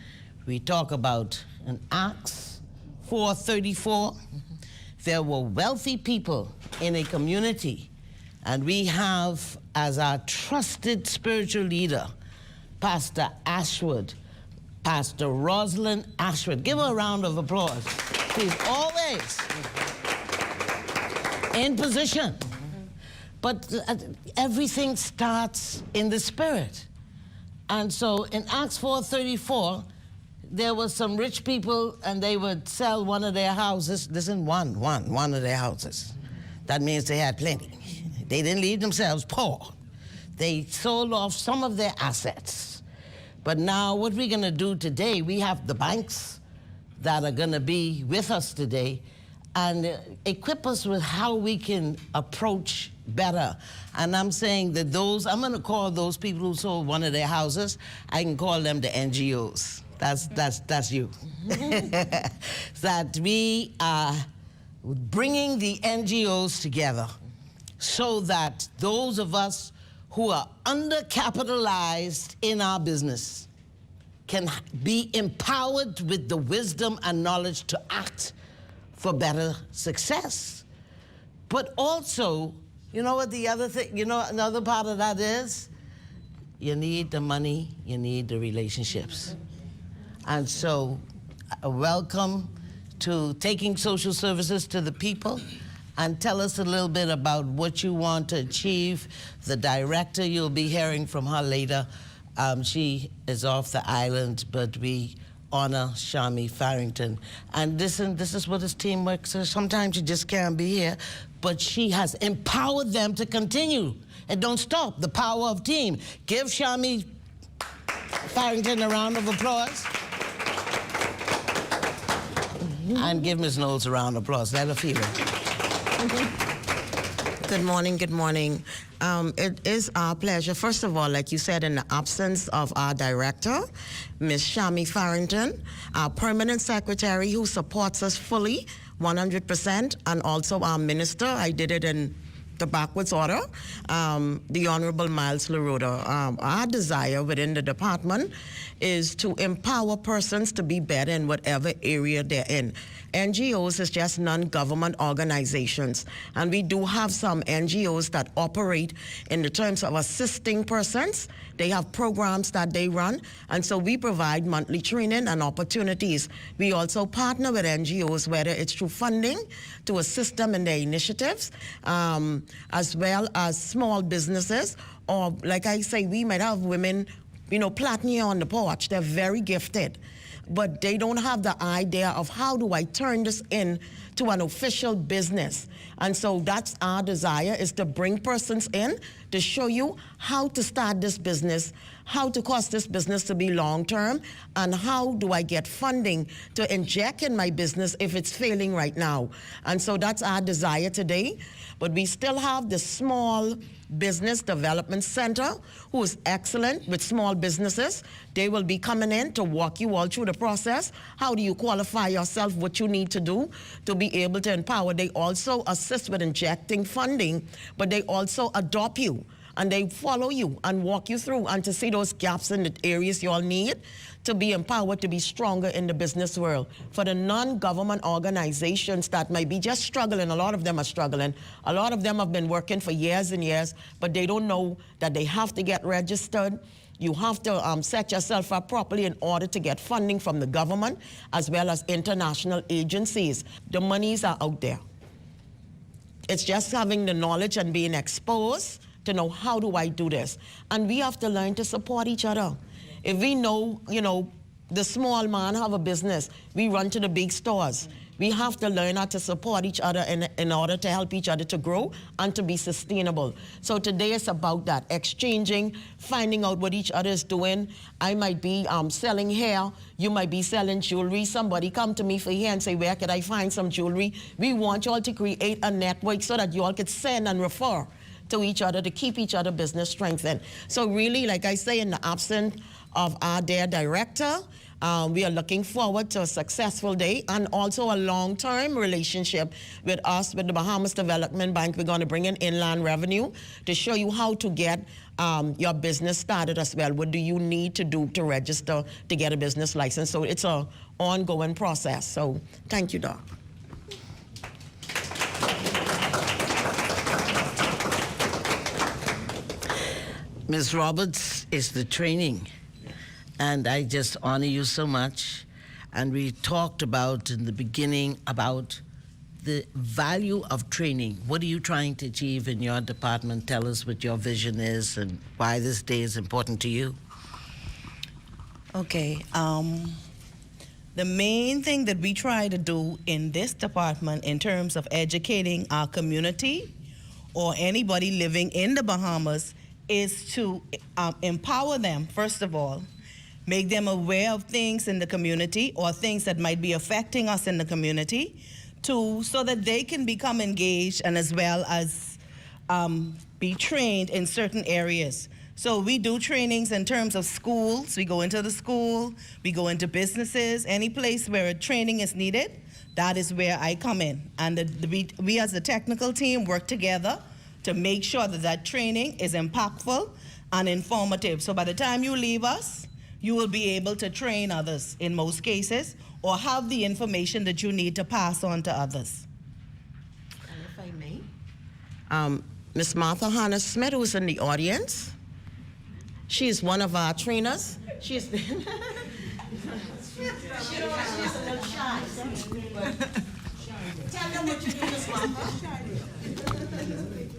we talk about in Acts 4:34, there were wealthy people in a community, and we have as our trusted spiritual leader, Pastor Ashwood, Pastor Rosalind Ashwood. Give her a round of applause. She's always in position. But everything starts in the spirit. And so in Acts 4:34, there were some rich people and they would sell one of their houses. Listen, one of their houses. That means they had plenty. They didn't leave themselves poor. They sold off some of their assets. But now what we're gonna do today, we have the banks that are gonna be with us today and equip us with how we can approach better. And I'm saying that I'm gonna call those people who sold one of their houses, I can call them the NGOs. That's you. That we are bringing the NGOs together so that those of us who are undercapitalized in our business can be empowered with the wisdom and knowledge to act for better success. But also, you know what the other thing, you know, another part of that is? You need the money, you need the relationships. And so, welcome to taking social services to the people, and tell us a little bit about what you want to achieve. The director, you'll be hearing from her later. She is off the island, but we honor Shami Farrington. And this is what is teamwork. So sometimes you just can't be here, but she has empowered them to continue. And don't stop, the power of team. Give Shami Farrington a round of applause. And give Ms. Knowles a round of applause. Let her feel it. Good morning, good morning. It is our pleasure, first of all, like you said, in the absence of our director, Ms. Shami Farrington, our permanent secretary who supports us fully, 100%, and also our minister. I did it in the backwards order, the Honorable Miles LaRoda. Our desire within the department is to empower persons to be better in whatever area they're in. NGOs is just non-government organizations, and we do have some NGOs that operate in the terms of assisting persons. They have programs that they run, and so we provide monthly training and opportunities. We also partner with NGOs, whether it's through funding to assist them in their initiatives, as well as small businesses, or like I say, we might have women, you know, plaiting here on the porch. They're very gifted, but they don't have the idea of how do I turn this into an official business. And so that's our desire, is to bring persons in to show you how to start this business, how to cause this business to be long-term, and how do I get funding to inject in my business if it's failing right now. And so that's our desire today. But we still have the Small Business Development Center, who is excellent with small businesses. They will be coming in to walk you all through the process. How do you qualify yourself, what you need to do to be able to empower. They also assist with injecting funding, but they also adopt you, and they follow you and walk you through and to see those gaps in the areas you all need to be empowered to be stronger in the business world. For the non-government organizations that might be just struggling, a lot of them are struggling. A lot of them have been working for years and years, but they don't know that they have to get registered. You have to set yourself up properly in order to get funding from the government as well as international agencies. The monies are out there. It's just having the knowledge and being exposed to know, how do I do this? And we have to learn to support each other. If we know, you know, the small man have a business, we run to the big stores. We have to learn how to support each other in order to help each other to grow and to be sustainable. So today it's about that, exchanging, finding out what each other is doing. I might be selling hair, you might be selling jewelry. Somebody come to me for hair and say, where could I find some jewelry? We want you all to create a network so that you all could send and refer to each other to keep each other business strengthened. So really, like I say, in the absence of our dear director, we are looking forward to a successful day and also a long-term relationship with us, with the Bahamas Development Bank. We're going to bring in inland revenue to show you how to get your business started as well. What do you need to do to register to get a business license? So it's an ongoing process. So thank you, Doc. Ms. Roberts is the training, and I just honor you so much. And we talked about in the beginning about the value of training. What are you trying to achieve in your department? Tell us what your vision is and why this day is important to you. Okay, the main thing that we try to do in this department in terms of educating our community or anybody living in the Bahamas is to empower them, first of all, make them aware of things in the community or things that might be affecting us in the community, so that they can become engaged and as well as be trained in certain areas. So we do trainings in terms of schools. We go into the school, we go into businesses, any place where a training is needed, that is where I come in. And we as a technical team work together to make sure that that training is impactful and informative. So by the time you leave us, you will be able to train others in most cases, or have the information that you need to pass on to others. And if I may, Miss Martha Hannah Smith, who is in the audience, she is one of our trainers. She's been... she's a little shy. Tell them what you do, Miss Martha.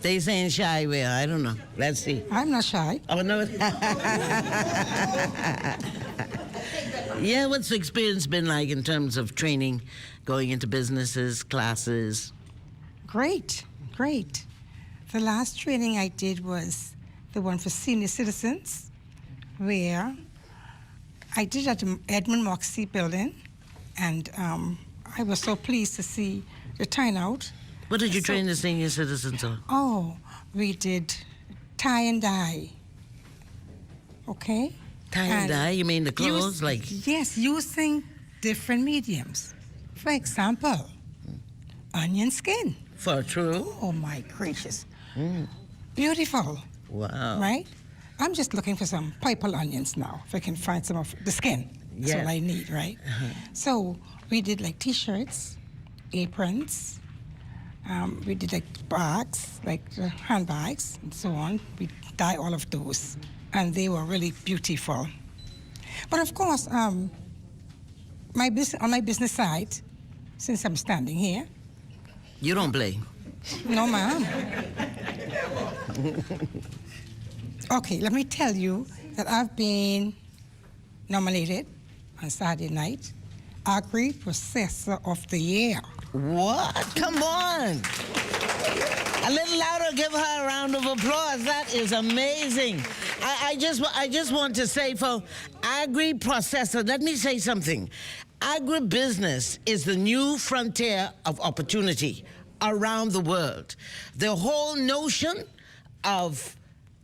They saying shy where? I don't know. Let's see. I'm not shy. Oh, no. Yeah, what's the experience been like in terms of training, going into businesses, classes? Great, great. The last training I did was the one for senior citizens, where I did at the Edmund Moxie building, and I was so pleased to see the turnout. What did you train the senior citizens on? Oh, we did tie and dye. Okay? Tie and dye? You mean the clothes? Yes, using different mediums. For example, onion skin. For true? Oh, my gracious. Beautiful. Wow. Right? I'm just looking for some purple onions now, if I can find some of the skin. That's all I need, right? So we did like T-shirts, aprons. We did like bags, like handbags and so on. We dye all of those, and they were really beautiful. But of course, on my business side, since I'm standing here. You don't play? No, ma'am. Okay, let me tell you that I've been nominated on Saturday night, Agri-Processor of the Year. What? Come on. A little louder, give her a round of applause. That is amazing. I just want to say for agri-processor, let me say something. Agribusiness is the new frontier of opportunity around the world. The whole notion of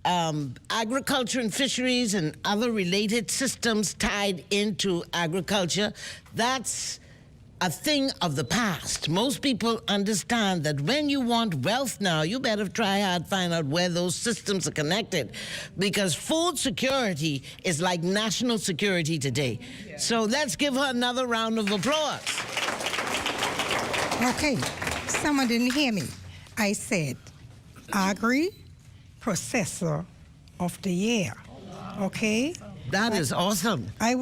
agriculture and fisheries and other related systems tied into agriculture, that's a thing of the past. Most people understand that when you want wealth now, you better try hard to find out where those systems are connected, because food security is like national security today. So let's give her another round of applause. Okay, someone didn't hear me. I said Agri-Processor of the Year, okay? That is awesome. I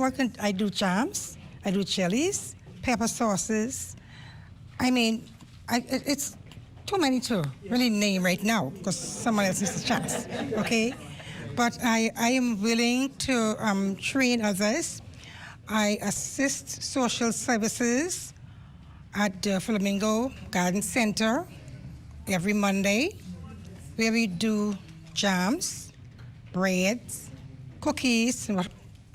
do jams, I do jellies, pepper sauces. I mean, it's too many to really name right now because someone else needs a chance, okay? But I am willing to train others. I assist social services at the Flamingo Garden Center every Monday, where we do jams, breads, cookies,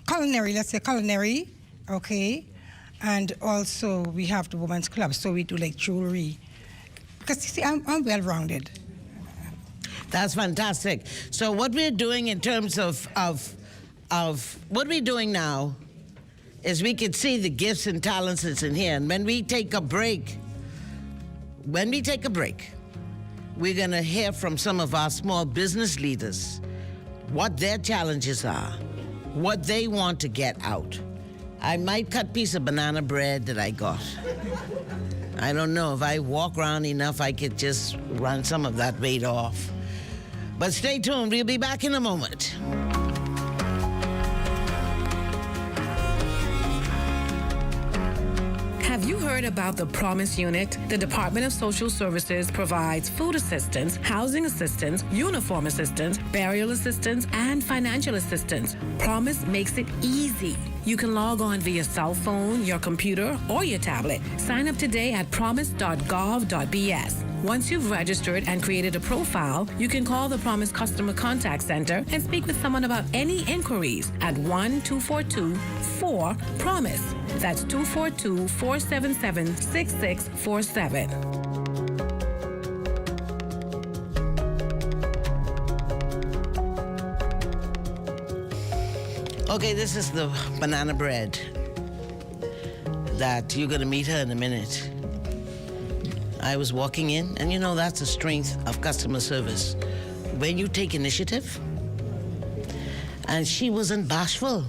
culinary, let's say culinary, okay? And also we have the Women's Club, so we do like jewelry. Because you see, I'm well-rounded. That's fantastic. So what we're doing in terms of what we're doing now is we can see the gifts and talents that's in here. And when we take a break, we're gonna hear from some of our small business leaders what their challenges are, what they want to get out. I might cut a piece of banana bread that I got. I don't know, if I walk around enough, I could just run some of that weight off. But stay tuned, we'll be back in a moment. Have you heard about the Promise Unit? The Department of Social Services provides food assistance, housing assistance, uniform assistance, burial assistance, and financial assistance. Promise makes it easy. You can log on via cell phone, your computer, or your tablet. Sign up today at promise.gov.bs. Once you've registered and created a profile, you can call the Promise Customer Contact Center and speak with someone about any inquiries at 1-242-4-PROMISE. That's 242-477-6647. Okay, this is the banana bread that you're gonna meet her in a minute. I was walking in, and you know that's the strength of customer service. When you take initiative, and she wasn't bashful.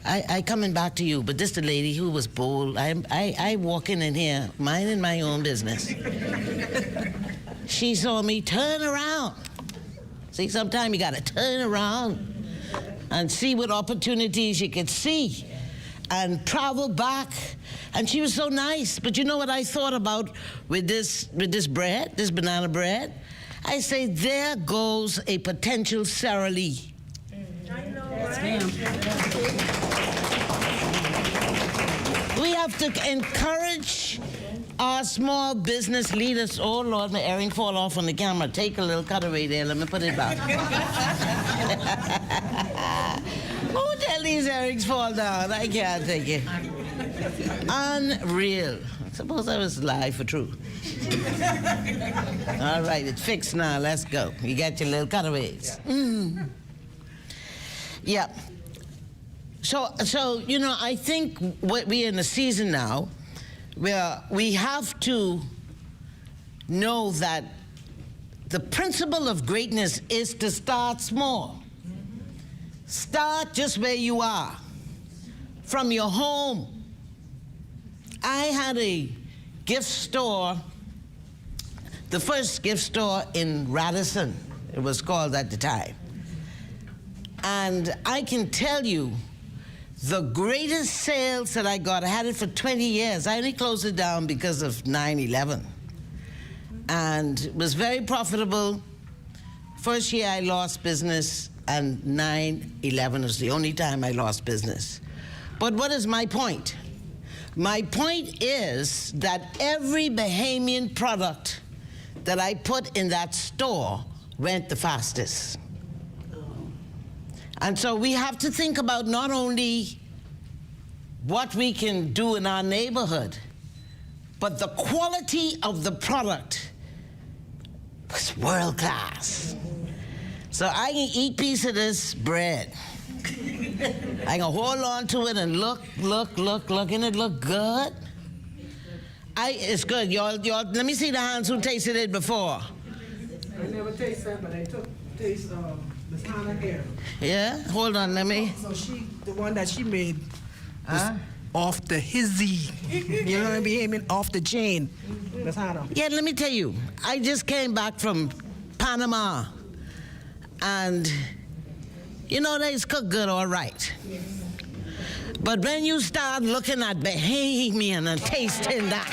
I coming back to you, but this the lady who was bold. I walking in here, minding my own business. She saw me turn around. See, sometimes you gotta turn around and see what opportunities you could see and travel back. And she was so nice. But you know what I thought about with this bread, this banana bread? I say, there goes a potential Sara Lee. We have to encourage our small business leaders. Oh Lord, my earring fall off on the camera. Take a little cutaway there. Let me put it back. Who tell these earrings fall down? I can't take it. Unreal. Suppose I was live for true. All right, it's fixed now. Let's go. You got your little cutaways. Yeah. So you know, I think we're in a season now where we have to know that the principle of greatness is to start small. Start just where you are, from your home. I had a gift store, the first gift store in Radisson, it was called at the time. And I can tell you, the greatest sales that I got, I had it for 20 years. I only closed it down because of 9/11. And it was very profitable. First year I lost business, and 9/11 was the only time I lost business. But what is my point? My point is that every Bahamian product that I put in that store went the fastest. And so we have to think about not only what we can do in our neighborhood, but the quality of the product was world class. So I can eat a piece of this bread. I can hold on to it and look, and it look good. It's good. Y'all, let me see the hands who tasted it before. I never tasted it, but I taste Miss Hannah here. Yeah? Hold on, let me. So the one that she made was off the hizzy. You know what I mean? Off the chain. Miss Hannah. Yeah, let me tell you. I just came back from Panama. And, you know, they cook good, all right. But when you start looking at Bahamian and tasting that,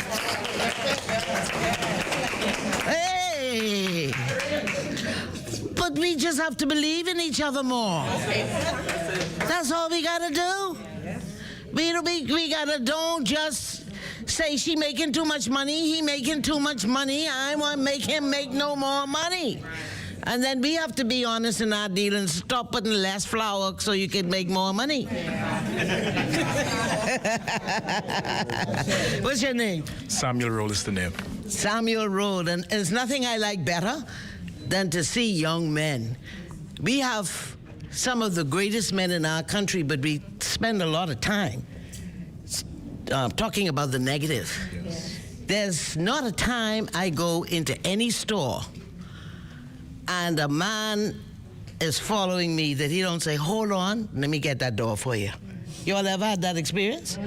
hey! But we just have to believe in each other more. That's all we gotta do. We gotta don't just say she making too much money, he making too much money, I want to make him make no more money. And then we have to be honest in our dealings. Stop putting less flour so you can make more money. What's your name? Samuel Roll is the name. Samuel Roll. And there's nothing I like better than to see young men. We have some of the greatest men in our country, but we spend a lot of time talking about the negative. Yes. There's not a time I go into any store and a man is following me that he don't say, hold on, let me get that door for you. You all ever had that experience?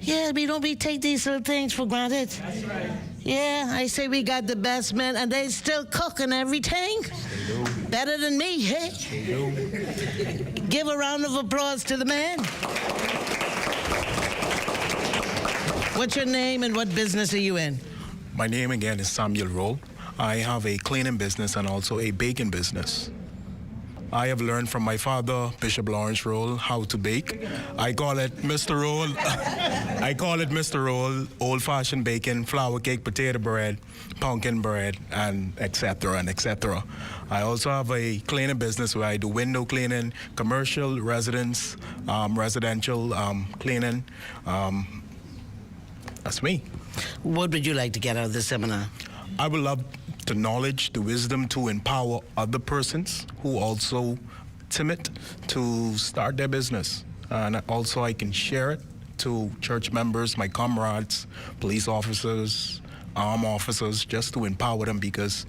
Yeah, we take these little things for granted. That's right. Yeah, I say we got the best men, and they still cooking everything. Better than me, hey? Give a round of applause to the man. What's your name and what business are you in? My name again is Samuel Roll. I have a cleaning business and also a baking business. I have learned from my father, Bishop Lawrence Roll, how to bake. I call it Mr. Roll. I call it Mr. Roll, old-fashioned baking, flour cake, potato bread, pumpkin bread, and etc. and etc. I also have a cleaning business where I do window cleaning, commercial, residence, residential cleaning. That's me. What would you like to get out of this seminar? I would love the knowledge, the wisdom to empower other persons who also timid to start their business. And also I can share it to church members, my comrades, police officers, armed officers, just to empower them, because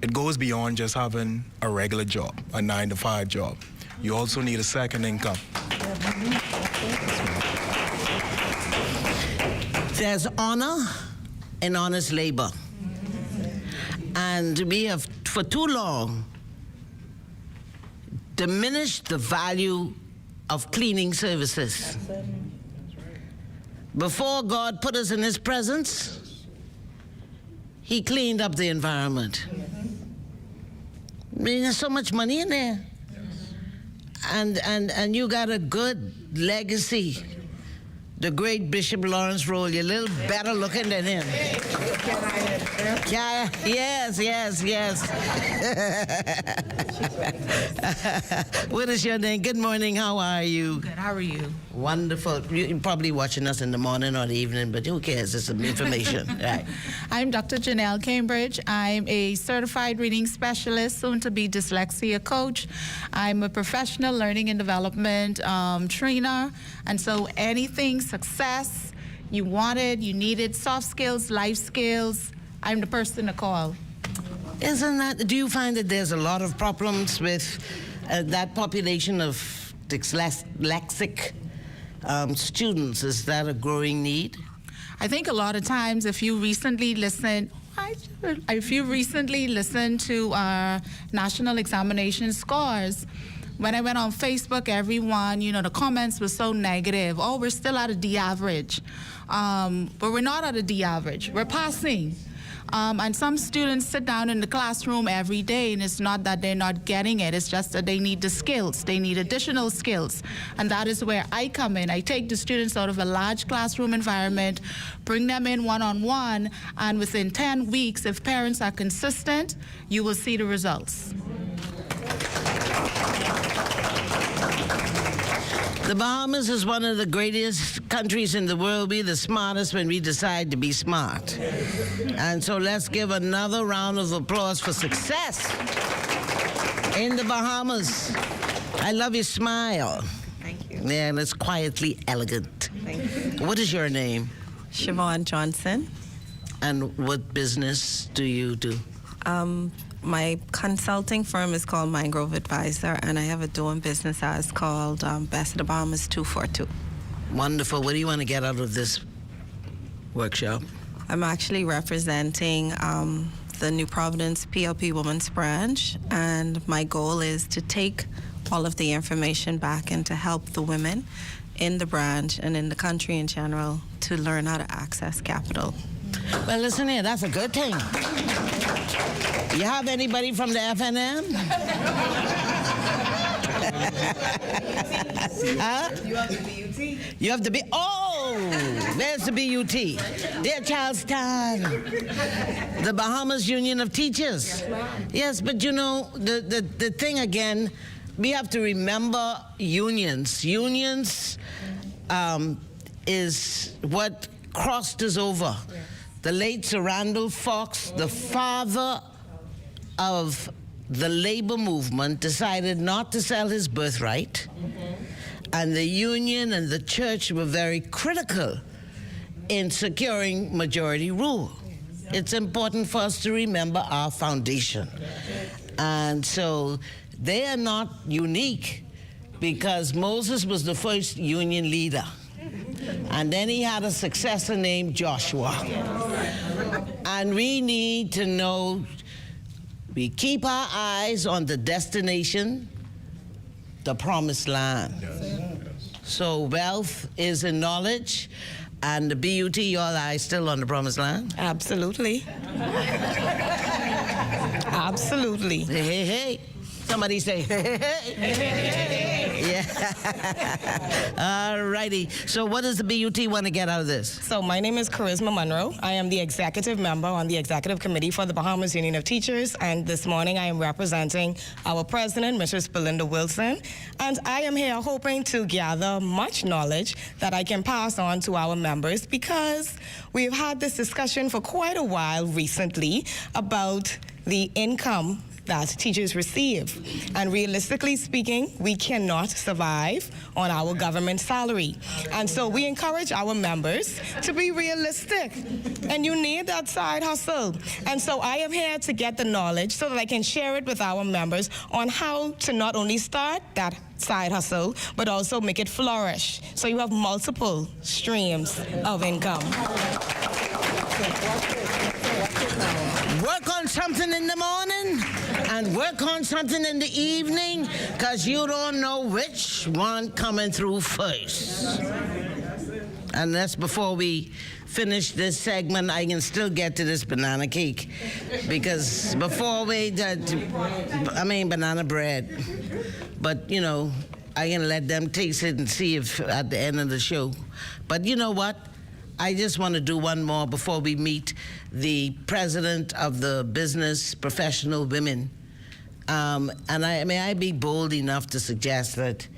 it goes beyond just having a regular job, a 9-to-5 job. You also need a second income. There's honor in honest labor. And we have, for too long, diminished the value of cleaning services. Before God put us in His presence, He cleaned up the environment. I mean, there's so much money in there. And you got a good legacy. The great Bishop Lawrence Roll, you're a little better looking than him. Yeah, yes. What is your name? Good morning, how are you? Good, how are you? Wonderful. You're probably watching us in the morning or the evening, but who cares? It's some information. Right. I'm Dr. Janelle Cambridge. I'm a certified reading specialist, soon to be dyslexia coach. I'm a professional learning and development trainer. And so anything success you wanted, you needed, soft skills, life skills, I'm the person to call. Isn't that, do you find that there's a lot of problems with that population of dyslexic students? Is that a growing need? I think a lot of times if you recently listen to our national examination scores, when I went on Facebook, everyone, the comments were so negative. Oh, we're still at a D average. But we're not at a D average. We're passing. And some students sit down in the classroom every day, and it's not that they're not getting it. It's just that they need the skills. They need additional skills. And that is where I come in. I take the students out of a large classroom environment, bring them in one-on-one, and within 10 weeks, if parents are consistent, you will see the results. The Bahamas is one of the greatest countries in the world. We're the smartest when we decide to be smart. And so let's give another round of applause for success in the Bahamas. I love your smile. Thank you. Yeah, and it's quietly elegant. Thank you. What is your name? Siobhan Johnson. And what business do you do? My consulting firm is called Mangrove Advisor, and I have a doing business as called Best of the Bahamas 242. Wonderful. What do you want to get out of this workshop? I'm actually representing the New Providence PLP Women's Branch, and my goal is to take all of the information back and to help the women in the branch and in the country in general to learn how to access capital. Well, listen here, that's a good thing. You have anybody from the FNM? Huh? You have the BUT? You have the BUT. Oh, there's the BUT. Dear Charlestown. The Bahamas Union of Teachers. Yes, but the thing again, we have to remember unions. Unions is what crossed us over. The late Sir Randall Fox, the father of the labor movement, decided not to sell his birthright. And the union and the church were very critical in securing majority rule. It's important for us to remember our foundation. And so they are not unique, because Moses was the first union leader. And then he had a successor named Joshua. And we need to know, we keep our eyes on the destination, the promised land. So wealth is in knowledge, and the BUT, your eyes still on the promised land? Absolutely. Absolutely. Hey, hey, hey. Somebody say, hey, hey, hey. Yeah. All righty. So what does the BUT want to get out of this? So my name is Charisma Monroe. I am the executive member on the executive committee for the Bahamas Union of Teachers. And this morning I am representing our president, Mrs. Belinda Wilson. And I am here hoping to gather much knowledge that I can pass on to our members, because we've had this discussion for quite a while recently about the income that teachers receive. And realistically speaking, we cannot survive on our government salary. And so we encourage our members to be realistic. And you need that side hustle. And so I am here to get the knowledge so that I can share it with our members on how to not only start that side hustle, but also make it flourish. So you have multiple streams of income. Work on something in the morning and work on something in the evening, because you don't know which one coming through first. And that's before we finish this segment. I can still get to this banana cake, because before we, banana bread. But, you know, I can let them taste it and see if at the end of the show. But you know what? I just want to do one more before we meet the president of the Business Professional Women. And may I be bold enough to suggest that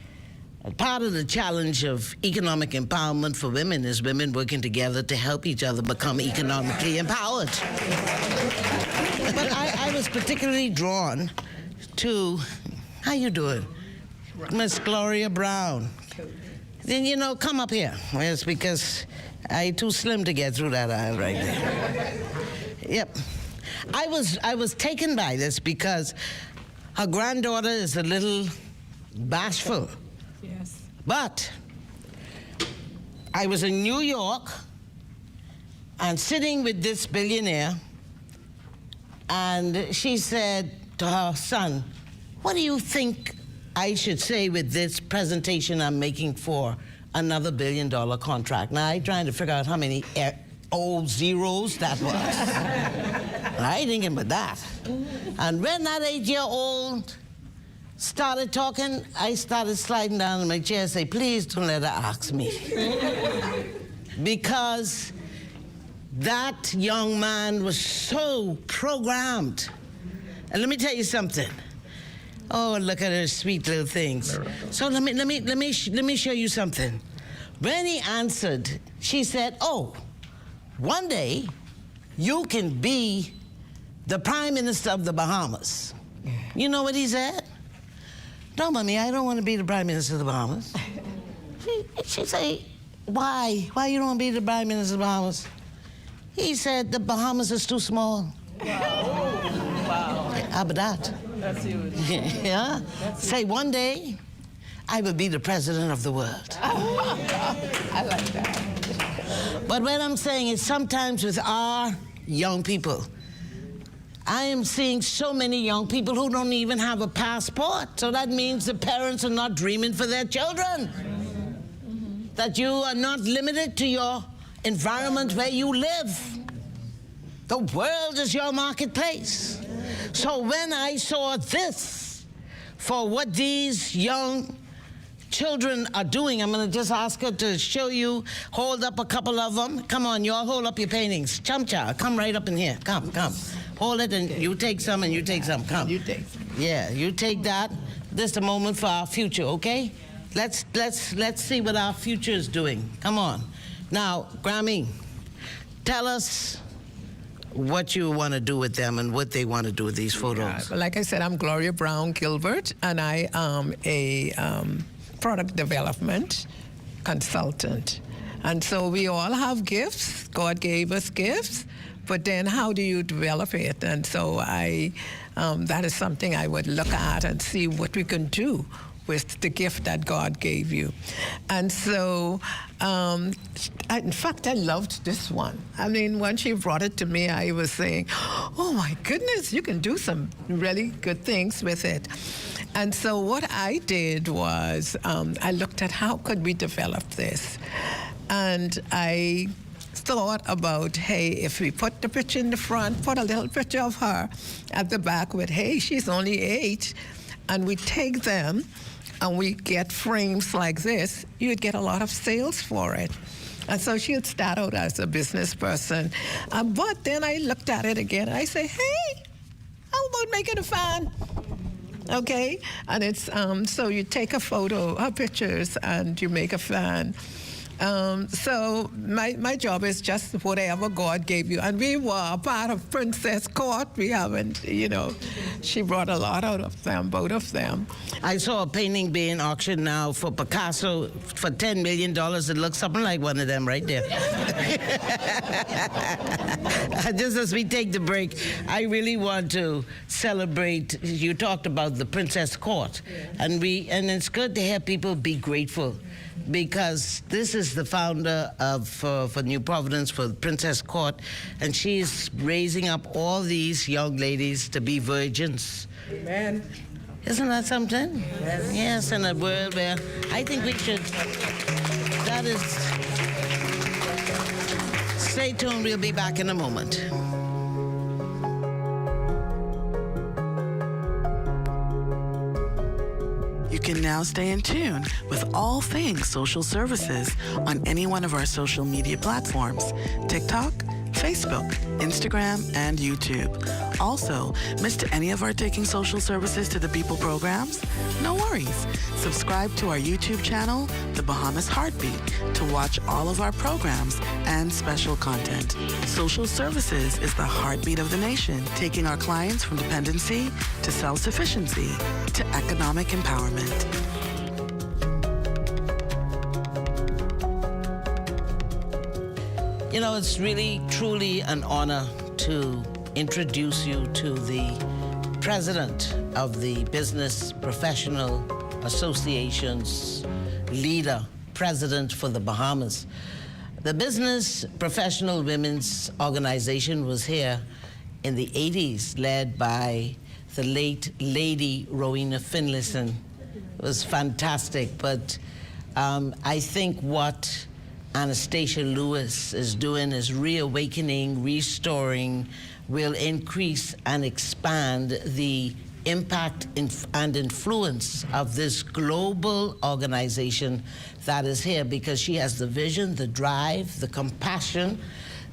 part of the challenge of economic empowerment for women is women working together to help each other become economically empowered. But I was particularly drawn to, how you doing? Miss Gloria Brown. Then, you know, come up here. It's because I'm too slim to get through that aisle right there. Yep. I was taken by this because her granddaughter is a little bashful. Yes. But I was in New York and sitting with this billionaire, and she said to her son, "What do you think I should say with this presentation I'm making for another $1 billion contract?" Now, I'm trying to figure out how many old zeros that was. I ain't thinking about that. And when that 8-year-old started talking, I started sliding down in my chair and say, "Please don't let her ask me." Because that young man was so programmed. And let me tell you something. Oh, look at her sweet little things. So let me show you something. When he answered, she said, "Oh, one day you can be the Prime Minister of the Bahamas." You know what he said? "No, Mommy, I don't want to be the Prime Minister of the Bahamas." She said, "Why? Why you don't want to be the Prime Minister of the Bahamas?" He said, "The Bahamas is too small." Wow. How about that? That's huge. Yeah? Say, "One day, I will be the president of the world." I like that. But what I'm saying is sometimes with our young people, I am seeing so many young people who don't even have a passport. So that means the parents are not dreaming for their children. That you are not limited to your environment where you live. The world is your marketplace. So when I saw this, for what these young children are doing, I'm going to just ask her to show you, hold up a couple of them. Come on, you all hold up your paintings. Chamcha, come right up in here. Come. Hold it, and you take some, and you take some. Come. You take some. Yeah, you take that. This is a moment for our future, okay? Let's see what our future is doing. Come on. Now, Grammy, tell us what you want to do with them and what they want to do with these photos. Yeah, like I said, I'm Gloria Brown Gilbert, and I am a product development consultant. And so we all have gifts. God gave us gifts, but then how do you develop it? And so that is something I would look at and see what we can do with the gift that God gave you. And so, in fact, I loved this one. I mean, when she brought it to me, I was saying, "Oh my goodness, you can do some really good things with it." And so what I did was I looked at how could we develop this. And I thought about, hey, if we put the picture in the front, put a little picture of her at the back with, hey, she's only 8, and we take them and we get frames like this, you'd get a lot of sales for it. And so she would start out as a business person. But then I looked at it again and I say, hey, how about making a fan? Okay? And it's, so you take a photo, pictures, and you make a fan. So my job is just whatever God gave you. And we were a part of Princess Court. We haven't, she brought a lot out of them, both of them. I saw a painting being auctioned now for Picasso for $10 million. It looks something like one of them right there. Just as we take the break, I really want to celebrate. You talked about the Princess Court, and it's good to have people be grateful, because this is the founder of for New Providence, for Princess Court, and she's raising up all these young ladies to be virgins. Amen. Isn't that something? Yes. Yes, in a world where I think we should. That is. Stay tuned. We'll be back in a moment. You can now stay in tune with all things social services on any one of our social media platforms: TikTok, Facebook, Instagram, and YouTube. Also, missed any of our Taking Social Services to the People programs? No worries. Subscribe to our YouTube channel, The Bahamas Heartbeat, to watch all of our programs and special content. Social Services is the heartbeat of the nation, taking our clients from dependency to self-sufficiency to economic empowerment. You know, it's really, truly an honor to introduce you to the president of the Business Professional Association's leader, president for the Bahamas. The Business Professional Women's Organization was here in the 80s, led by the late Lady Rowena Finlayson. It was fantastic, but I think what Anastasia Lewis is doing is reawakening, restoring, will increase and expand the impact and influence of this global organization that is here, because she has the vision, the drive, the compassion,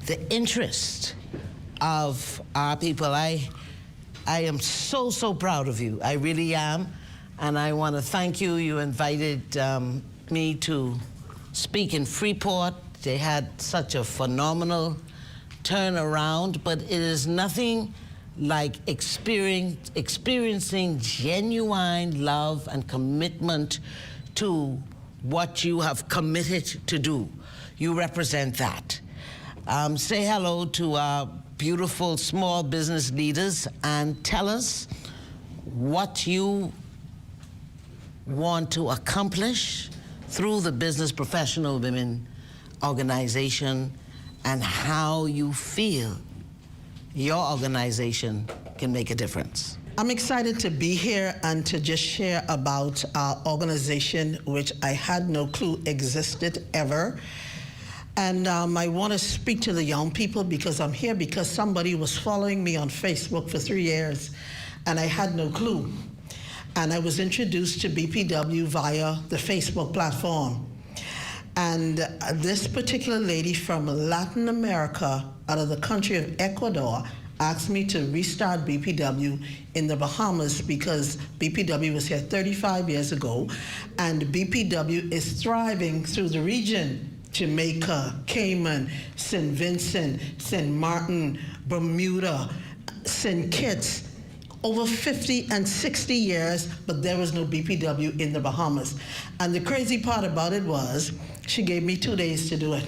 the interest of our people. I am so, so proud of you. I really am. And I want to thank you. You invited me to speak in Freeport. They had such a phenomenal turnaround, but it is nothing like experiencing genuine love and commitment to what you have committed to do. You represent that. Say hello to our beautiful small business leaders and tell us what you want to accomplish through the Business Professional Women Organization, and how you feel your organization can make a difference. I'm excited to be here and to just share about our organization, which I had no clue existed ever. And I want to speak to the young people, because I'm here because somebody was following me on Facebook for 3 years, and I had no clue. And I was introduced to BPW via the Facebook platform. And this particular lady from Latin America, out of the country of Ecuador, asked me to restart BPW in the Bahamas, because BPW was here 35 years ago, and BPW is thriving through the region: Jamaica, Cayman, St. Vincent, St. Martin, Bermuda, St. Kitts. Over 50 and 60 years, but there was no BPW in the Bahamas. And the crazy part about it was, she gave me 2 days to do it.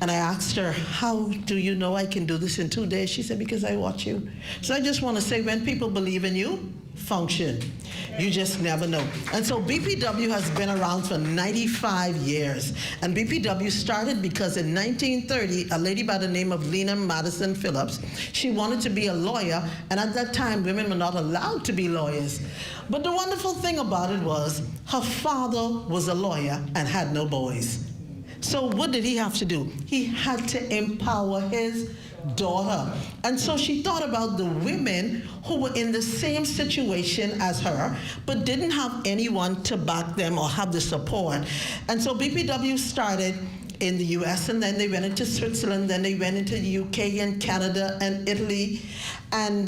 And I asked her, how do you know I can do this in 2 days? She said, because I watch you. So I just want to say, when people believe in you, function. You just never know. And so BPW has been around for 95 years. And BPW started because in 1930, a lady by the name of Lena Madison Phillips, she wanted to be a lawyer, and at that time, women were not allowed to be lawyers. But the wonderful thing about it was, her father was a lawyer and had no boys. So what did he have to do? He had to empower his daughter. And so she thought about the women who were in the same situation as her, but didn't have anyone to back them or have the support. And so BPW started in the US, and then they went into Switzerland, then they went into the UK and Canada and Italy, and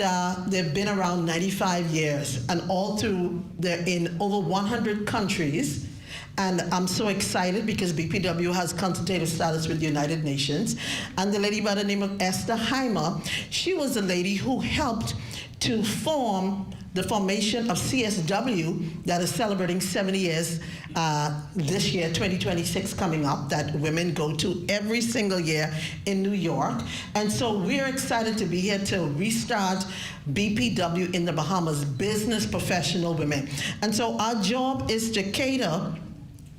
they've been around 95 years, and all through, they're in over 100 countries, And I'm so excited because BPW has consultative status with the United Nations. And the lady by the name of Esther Heimer, she was the lady who helped to form the formation of CSW that is celebrating 70 years this year, 2026 coming up, that women go to every single year in New York. And so we're excited to be here to restart BPW in the Bahamas, business professional women. And so our job is to cater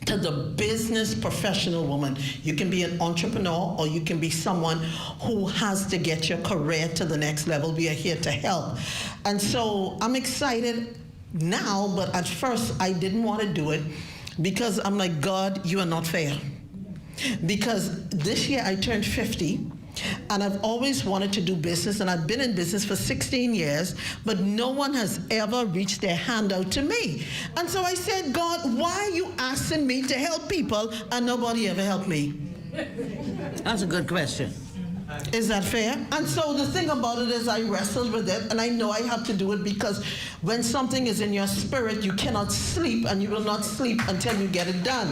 to the business professional woman. You can be an entrepreneur or you can be someone who has to get your career to the next level. We are here to help. And so I'm excited now, but at first I didn't want to do it because I'm like, God, you are not fair. Because this year I turned 50. And I've always wanted to do business, and I've been in business for 16 years, but no one has ever reached their hand out to me. And so I said, God, why are you asking me to help people and nobody ever helped me? That's a good question. Is that fair? And so the thing about it is I wrestled with it, and I know I have to do it because when something is in your spirit, you cannot sleep, and you will not sleep until you get it done.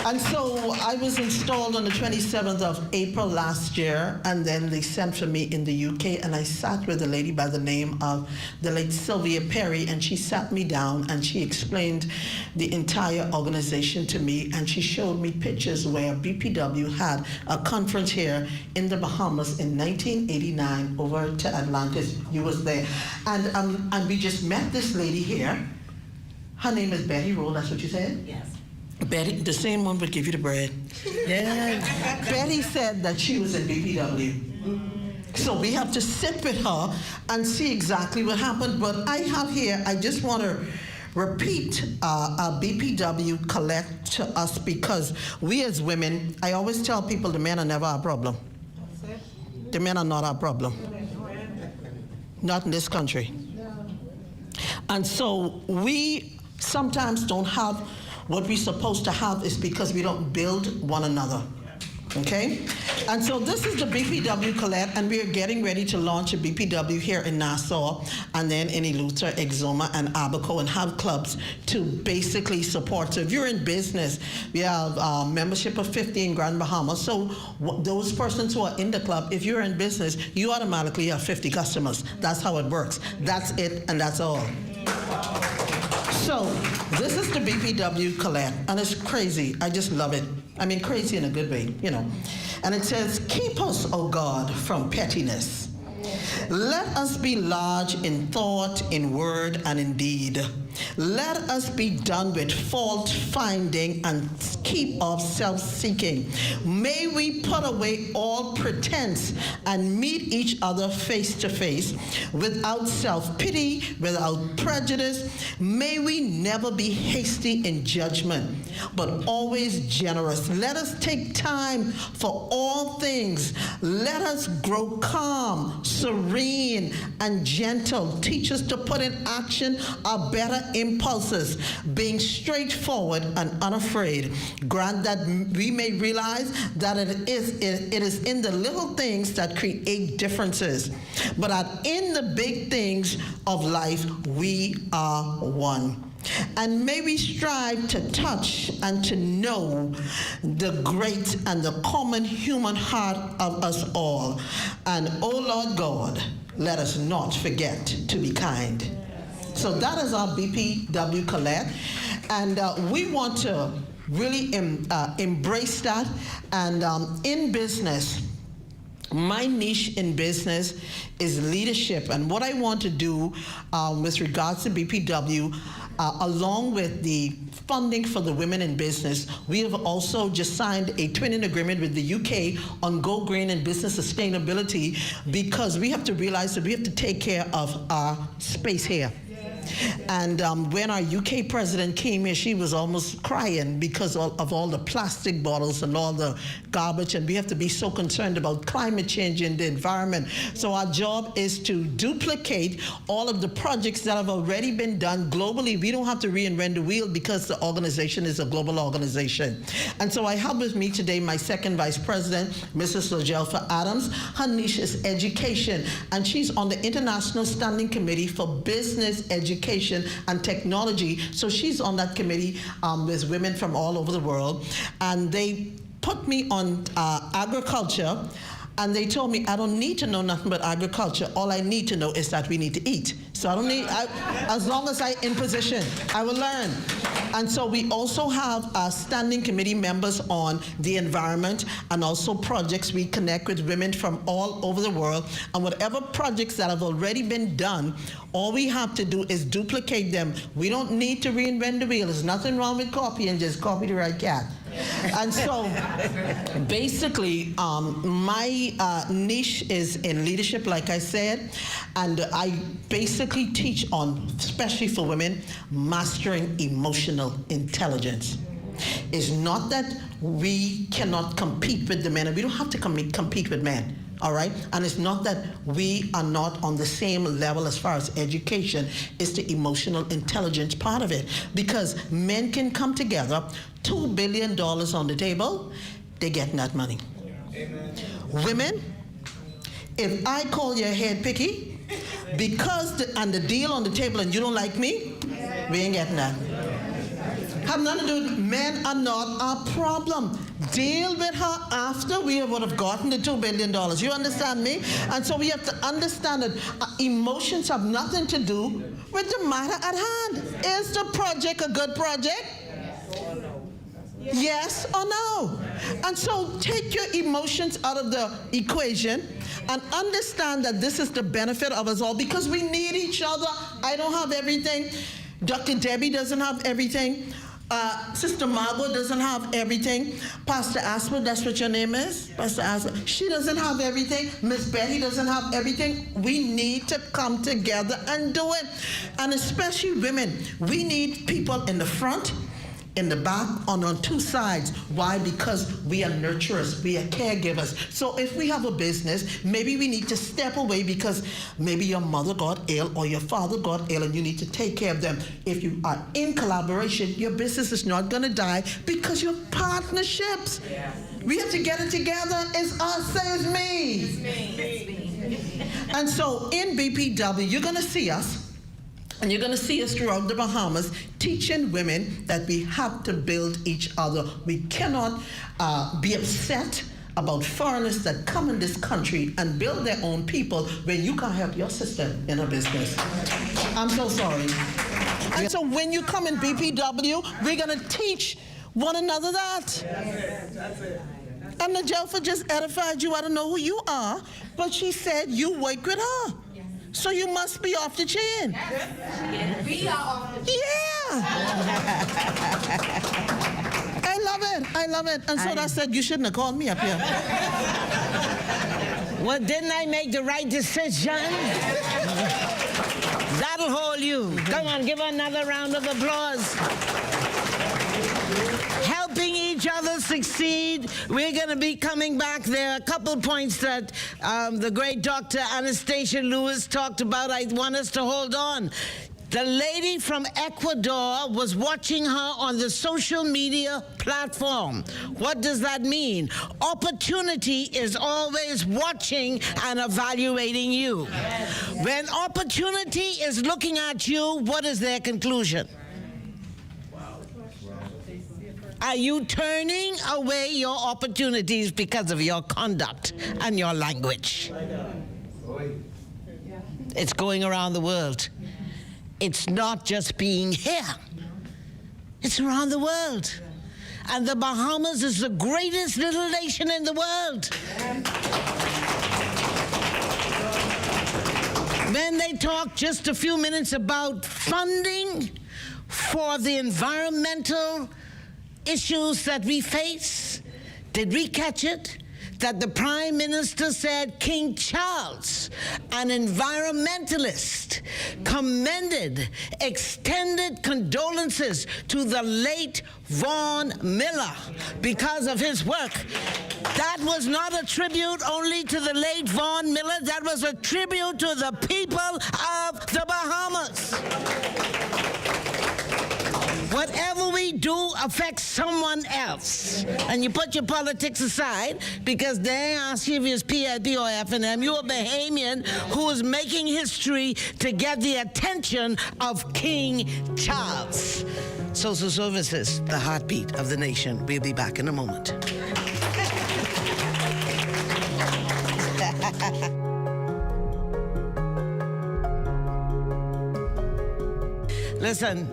And so I was installed on the 27th of April last year, and then they sent for me in the UK, and I sat with a lady by the name of the late Sylvia Perry, and she sat me down and she explained the entire organization to me, and she showed me pictures where BPW had a conference here in the Bahamas in 1989 over to Atlantis. You was there. And we just met this lady here. Her name is Betty Roll, that's what you said? Yes. Betty, the same one would give you the bread. Yeah. Betty said that she was in BPW. So we have to sit with her and see exactly what happened. But I have here, I just want to repeat BPW collect to us because we as women, I always tell people the men are never our problem. The men are not our problem. Not in this country. And so we sometimes don't have what we're supposed to have is because we don't build one another. Okay? And so this is the BPW Colette, and we are getting ready to launch a BPW here in Nassau, and then in Eleuthera, Exuma, and Abaco, and have clubs to basically support. So if you're in business, we have membership of 50 in Grand Bahama. So those persons who are in the club, if you're in business, you automatically have 50 customers. That's how it works. That's it, and that's all. So this is the BPW Colette, and it's crazy. I just love it. I mean, crazy in a good way, you know. And it says, keep us, O God, from pettiness. Let us be large in thought, in word, and in deed. Let us be done with fault finding and keep off self-seeking. May we put away all pretense and meet each other face to face without self-pity, without prejudice. May we never be hasty in judgment, but always generous. Let us take time for all things. Let us grow calm, serene, and gentle. Teach us to put in action our better impulses, being straightforward and unafraid. Grant that we may realize that it is in the little things that create differences, but that in the big things of life we are one. And may we strive to touch and to know the great and the common human heart of us all. And, O Lord God, let us not forget to be kind. So that is our BPW Colette, and we want to really embrace that. And in business, my niche in business is leadership, and what I want to do with regards to BPW, along with the funding for the women in business, we have also just signed a twinning agreement with the UK on Go Green and business sustainability, because we have to realize that we have to take care of our space here. And when our UK president came here, she was almost crying because of all the plastic bottles and all the garbage, and we have to be so concerned about climate change and the environment. So our job is to duplicate all of the projects that have already been done globally. We don't have to reinvent the wheel because the organization is a global organization. And so I have with me today my second vice president, Mrs. Lajelfa Adams. Her niche is education, and she's on the International Standing Committee for Business Education education and technology. So she's on that committee with women from all over the world. And they put me on agriculture. And they told me I don't need to know nothing about agriculture. All I need to know is that we need to eat. So I don't need, as long as I'm in position, I will learn. And so we also have standing committee members on the environment and also projects. We connect with women from all over the world. And whatever projects that have already been done, all we have to do is duplicate them. We don't need to reinvent the wheel. There's nothing wrong with copying, just copy the right cat. And so basically my niche is in leadership, like I said, and I basically teach on, especially for women, mastering emotional intelligence. It's not that we cannot compete with the men, and we don't have to compete with men. All right? And it's not that we are not on the same level as far as education. It's the emotional intelligence part of it. Because men can come together, $2 billion on the table, they're getting that money. Amen. Women, if I call your head picky, because the deal on the table and you don't like me, we ain't getting that. Have nothing to do with men are not our problem. Deal with her after we would have gotten the $2 billion. You understand me? And so we have to understand that emotions have nothing to do with the matter at hand. Is the project a good project? Yes or no? And so take your emotions out of the equation and understand that this is the benefit of us all, because we need each other. I don't have everything. Dr. Debbie doesn't have everything. Sister Margot doesn't have everything. Pastor Asper, that's what your name is? Pastor Asper, she doesn't have everything. Miss Betty doesn't have everything. We need to come together and do it. And especially women, we need people in the front, in the back, on two sides. Why? Because we are nurturers, we are caregivers. So if we have a business, maybe we need to step away because maybe your mother got ill or your father got ill and you need to take care of them. If you are in collaboration, your business is not going to die because you're partnerships. Yeah. We have to get it together. It's us, says me. It's me. And so in BPW, you're going to see us. And you're going to see us throughout the Bahamas teaching women that we have to build each other. We cannot be upset about foreigners that come in this country and build their own people when you can't help your sister in a business. I'm so sorry. And so when you come in BPW, we're going to teach one another that. That's it. And the Jelfa just edified you. I don't know who you are, but she said you work with her. So you must be off the chain. Yes. We are off the chain. Yeah. I love it. I love it. And so I said, you shouldn't have called me up here. Well, didn't I make the right decision? That'll hold you. Come on, give her another round of applause. Helping each other succeed. We're going to be coming back. There are a couple points that the great Dr. Anastasia Lewis talked about. I want us to hold on. The lady from Ecuador was watching her on the social media platform. What does that mean? Opportunity is always watching and evaluating you. When opportunity is looking at you, what is their conclusion? Are you turning away your opportunities because of your conduct and your language? It's going around the world. It's not just being here. It's around the world. And the Bahamas is the greatest little nation in the world. Then they talked just a few minutes about funding for the environmental issues that we face. Did we catch it? That the Prime Minister said King Charles, an environmentalist, commended, extended condolences to the late Vaughn Miller because of his work. That was not a tribute only to the late Vaughn Miller, that was a tribute to the people of the Bahamas. Whatever we do affects someone else. And you put your politics aside because they ask you if it's PLP or F&M. You're a Bahamian who is making history to get the attention of King Charles. Social services, the heartbeat of the nation. We'll be back in a moment. Listen,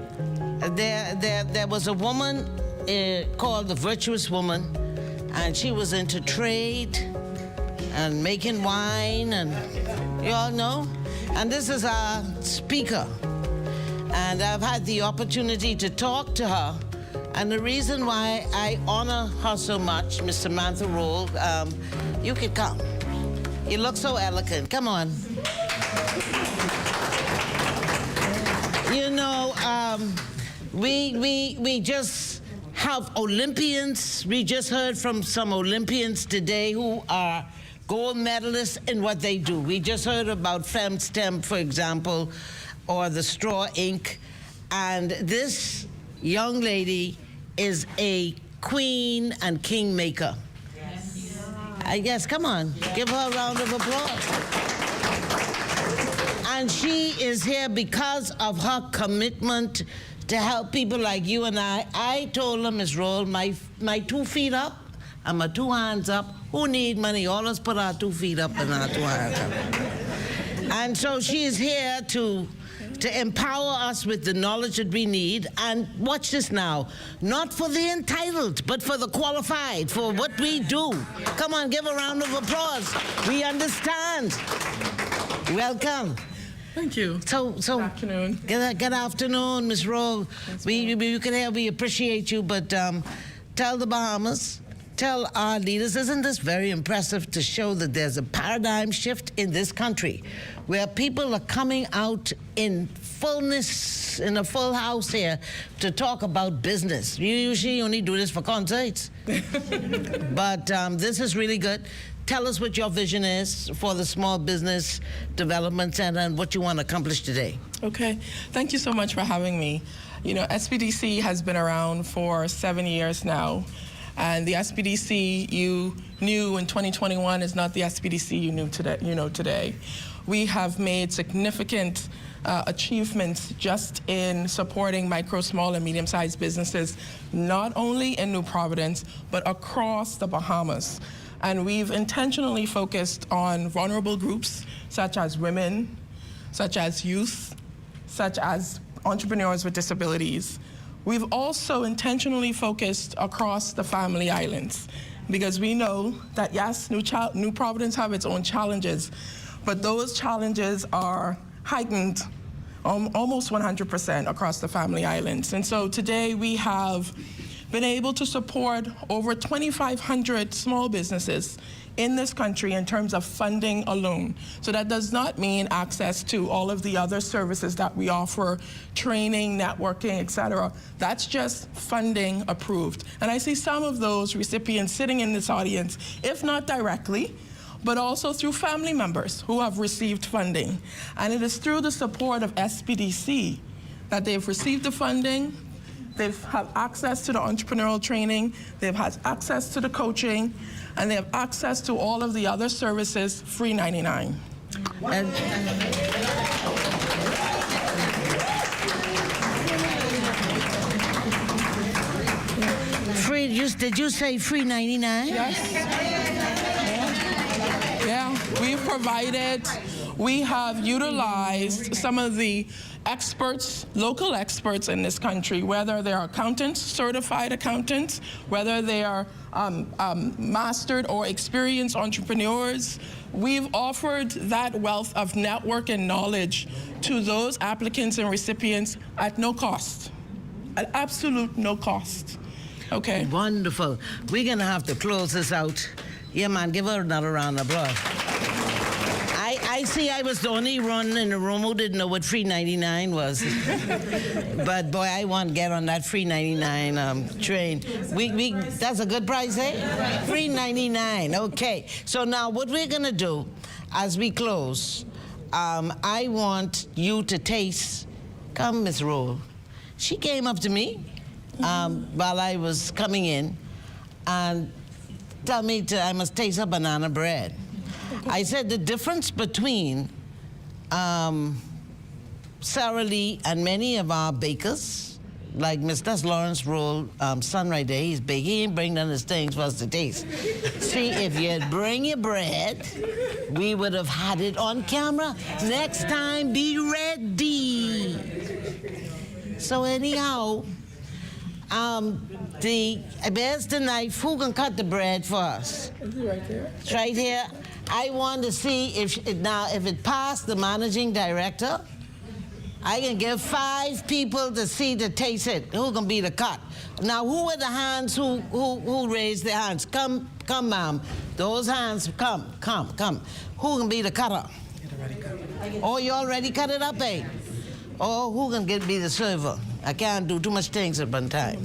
there was a woman called the Virtuous Woman, and she was into trade and making wine, and you all know. And this is our speaker. And I've had the opportunity to talk to her. And the reason why I honor her so much, Miss Samantha Roll, you can come. You look so elegant. Come on. You know, we just have Olympians. We just heard from some Olympians today who are gold medalists in what they do. We just heard about FemSTEM, for example, or the straw ink. And this young lady is a queen and kingmaker. Yes. I guess, come on, give her a round of applause. And she is here because of her commitment to help people like you and I. I told her, Ms. Roll, my 2 feet up and my 2 hands up. Who need money? All of us put our 2 feet up and our 2 hands up. And so she is here to empower us with the knowledge that we need. And watch this now, not for the entitled, but for the qualified, for what we do. Come on, give a round of applause. We understand. Welcome. Thank you. So good afternoon. Good afternoon, Ms. Roll. You can hear we appreciate you, but tell the Bahamas, tell our leaders, isn't this very impressive to show that there's a paradigm shift in this country where people are coming out in fullness, in a full house here, to talk about business. You usually only do this for concerts. But this is really good. Tell us what your vision is for the Small Business Development Center and what you want to accomplish today. Okay, thank you so much for having me. You know, SBDC has been around for 7 years now. And the SBDC you knew in 2021 is not the SBDC you know today. We have made significant achievements just in supporting micro, small, and medium-sized businesses, not only in New Providence, but across the Bahamas. And we've intentionally focused on vulnerable groups, such as women, such as youth, such as entrepreneurs with disabilities. We've also intentionally focused across the Family Islands, because we know that, yes, New Providence have its own challenges, but those challenges are heightened almost 100% across the Family Islands. And so today we have been able to support over 2,500 small businesses in this country in terms of funding alone. So that does not mean access to all of the other services that we offer, training, networking, et cetera. That's just funding approved. And I see some of those recipients sitting in this audience, if not directly, but also through family members who have received funding. And it is through the support of SBDC that they've received the funding, they've had access to the entrepreneurial training, they've had access to the coaching, and they have access to all of the other services free 99. And free, did you say free 99? Yes. Yeah, we've provided, we have utilized some of the experts, local experts in this country, whether they're accountants, certified accountants, whether they are mastered or experienced entrepreneurs. We've offered that wealth of network and knowledge to those applicants and recipients at no cost, at absolute no cost. Okay. Wonderful. We're going to have to close this out. Yeah, man, give her another round of applause. I see I was the only one in the room who didn't know what free 99 was. But boy, I want to get on that free 99 train. That's a good price, eh? Free 99, okay. So now what we're gonna do as we close, I want you to taste, come Miss Roll. She came up to me while I was coming in and tell me I must taste a banana bread. I said the difference between Sarah Lee and many of our bakers, like Mr. Lawrence Roll, son right there, he's baking. He ain't bring none of his things for us to taste. See, if you'd bring your bread, we would have had it on camera. Next time, be ready. So anyhow, there's the knife. Who can cut the bread for us? Is it right there? It's right here. I want to see if it passed the managing director. I can give 5 people to see to taste it. Who can be the cut? Now, who are the hands who raised their hands? Come, ma'am. Those hands, come. Who can be the cutter? Oh, you already cut it up, eh? Oh, who can be the server? I can't do too much things at one time.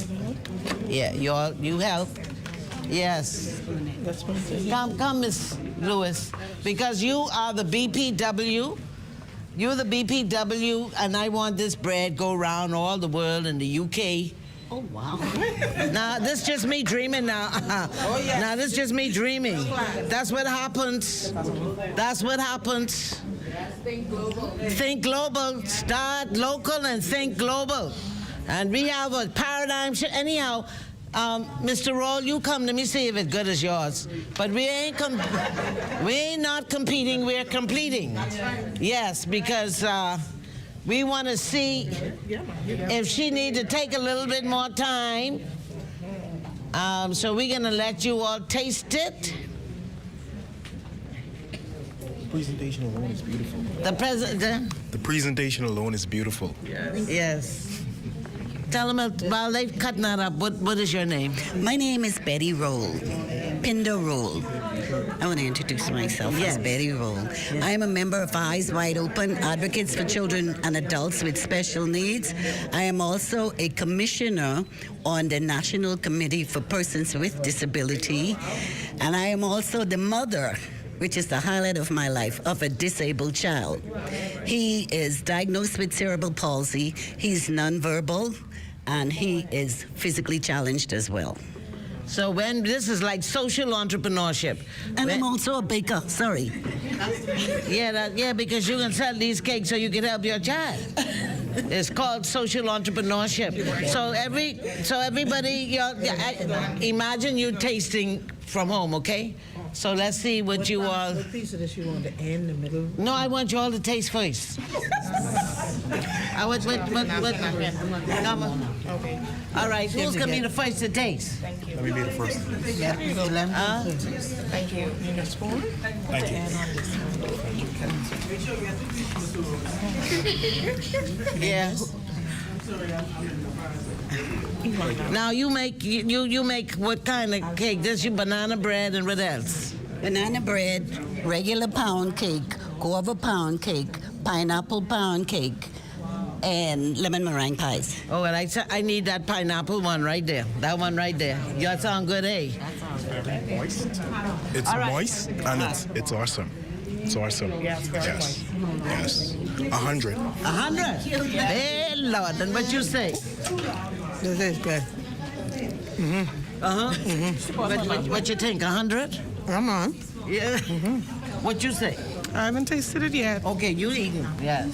Yeah, you help. Yes. Come, Miss Lewis, because you are the BPW. You're the BPW, and I want this bread go around all the world in the UK. Oh, wow. Now, this is just me dreaming now. Oh, yes. Now, this is just me dreaming. That's what happens. That's what happens. Think global. Think global. Start local and think global. And we have a paradigm shift. Anyhow, Mr. Roll, you come, let me see if it's good as yours. But we ain't not competing, we're completing. Yes, because we want to see if she needs to take a little bit more time. So we're going to let you all taste it. The presentation alone is beautiful. The presentation alone is beautiful. Yes. Tell them while they're cutting that up, what is your name? My name is Betty Roll, Pinder Roll. I want to introduce myself as Betty Roll. I am a member of Eyes Wide Open, Advocates for Children and Adults with Special Needs. I am also a commissioner on the National Committee for Persons with Disability. And I am also the mother, which is the highlight of my life, of a disabled child. He is diagnosed with cerebral palsy. He's nonverbal, and he is physically challenged as well. So when this is like social entrepreneurship. And I'm also a baker, sorry. Yeah, because you can sell these cakes so you can help your child. It's called social entrepreneurship. So everybody, imagine you tasting from home, okay? So let's see what you all... What piece of this you want, the end, the middle? No, I want you all to taste first. Okay. All right, who's going to be the first to taste? Let me be the first. Yeah. Thank you. You need a spoon? Thank you. Yeah. Now you make what kind of cake? This your banana bread and what else? Banana bread, regular pound cake, guava pound cake, pineapple pound cake, and lemon meringue pies. Oh, and I need that pineapple one right there. That one right there. That sound good, eh? That sounds very moist. It's moist and it's awesome. It's awesome. Yes, very yes. 100. 100? Hey, Lord, and what you say? This is good. What you think, 100? Come on. Yeah. What you say? I haven't tasted it yet. Okay, you eating? Yes.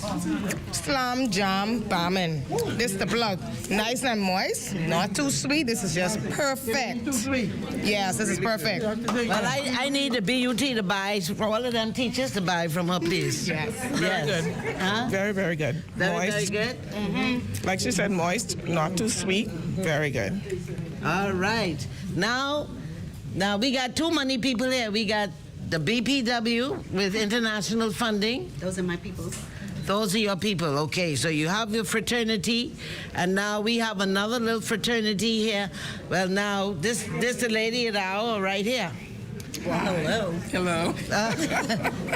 Slam jam bamin. This is the plug. Nice and moist, not too sweet. This is just perfect. Too sweet. Yes, this is perfect. Well, I need the BUT to buy, for all of them teachers to buy from her, please. Yes. Yes. Very good. Huh? Very, very good. Very good? Mm-hmm. Like she said, moist, not too sweet. Very good. All right. Now we got too many people here. We got the BPW with international funding. Those are my people. Those are your people. Okay, so you have your fraternity, and now we have another little fraternity here. Well, now this the lady at our right here. Wow. Hello.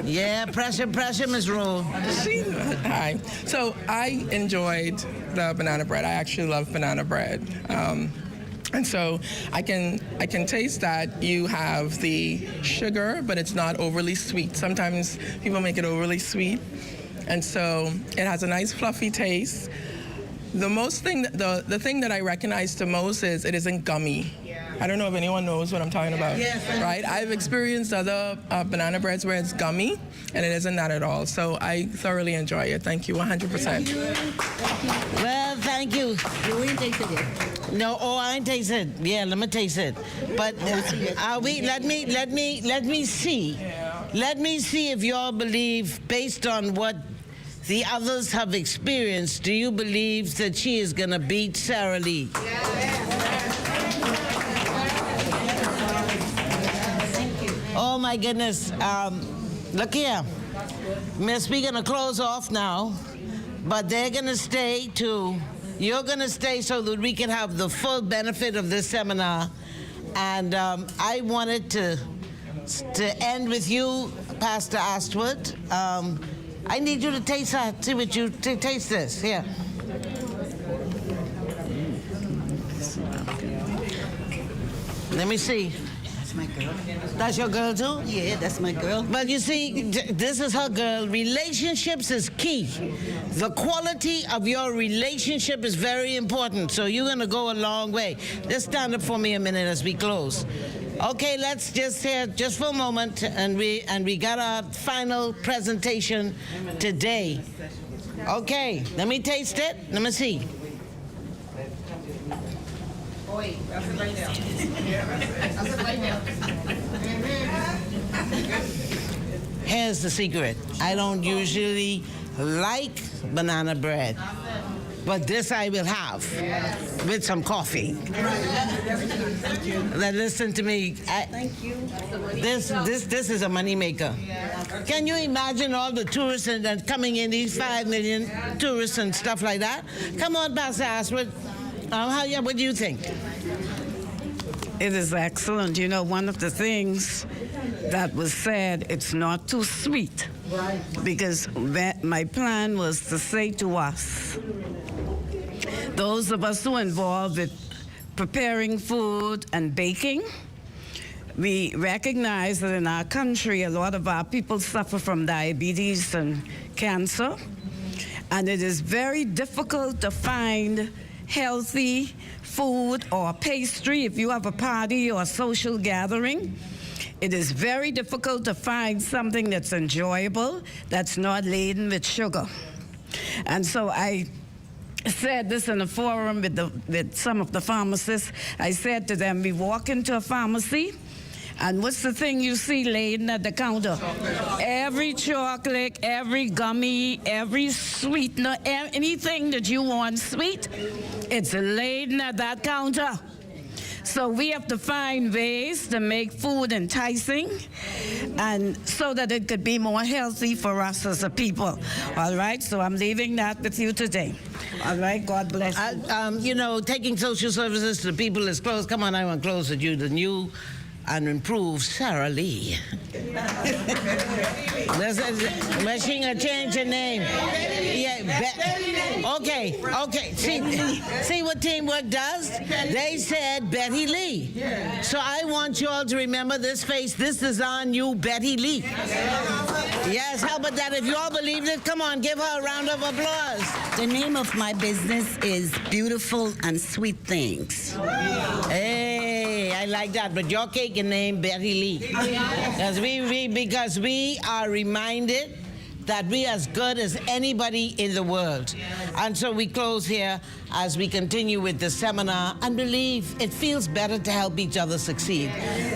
Yeah, pressure, Ms. Rowe. Hi. So I enjoyed the banana bread. I actually love banana bread. And so I can taste that you have the sugar, but it's not overly sweet. Sometimes people make it overly sweet. And so it has a nice fluffy taste. The thing that I recognize the most is it isn't gummy. I don't know if anyone knows what I'm talking about, right? I've experienced other banana breads where it's gummy, and it isn't that at all. So I thoroughly enjoy it. Thank you, 100%. Well, thank you. You ain't tasted it. No, I ain't tasted it. Yeah, let me taste it. But are we? Let me see. Let me see if y'all believe, based on what the others have experienced, do you believe that she is gonna beat Sarah Lee? Oh my goodness. Look here. Miss, we're gonna close off now, but they're gonna stay too. You're gonna stay so that we can have the full benefit of this seminar. And I wanted to end with you, Pastor Astwood. I need you to taste that. See what you taste this. Here. Let me see. That's my girl. That's your girl too? Yeah, that's my girl. But you see, this is her girl. Relationships is key. The quality of your relationship is very important. So you're gonna go a long way. Just stand up for me a minute as we close. Okay, let's just hear just for a moment, and we got our final presentation today. Okay, let me taste it. Let me see. Here's the secret. I don't usually like banana bread, but this I will have with some coffee. Now listen to me. Thank you. This is a moneymaker. Can you imagine all the tourists and coming in, these 5 million tourists and stuff like that? Come on, Pastor Ashwood. What do you think? It is excellent. You know, one of the things that was said, it's not too sweet. Because my plan was to say to us, those of us who are involved with preparing food and baking, we recognize that in our country, a lot of our people suffer from diabetes and cancer. And it is very difficult to find healthy food or pastry if you have a party or a social gathering. It is very difficult to find something that's enjoyable, that's not laden with sugar. And so I said this in a forum with some of the pharmacists. I said to them, we walk into a pharmacy, and what's the thing you see laden at the counter? Every chocolate, every gummy, every sweetener, anything that you want sweet, it's laden at that counter. So we have to find ways to make food enticing, and so that it could be more healthy for us as a people. All right, so I'm leaving that with you today. All right, God bless you. You know, taking social services to the people is close. Come on, I want to close with you. The new and improved Sarah Lee. We're gonna change her name. Yeah, okay. See what teamwork does? They said Betty Lee. So I want you all to remember this face. This is our new Betty Lee. Yes, how about that? If you all believe it, come on, give her a round of applause. The name of my business is Beautiful and Sweet Things. Hey, I like that. But your cake and name Betty Lee. Because we are reminded that we are as good as anybody in the world. And so we close here as we continue with the seminar and believe it feels better to help each other succeed.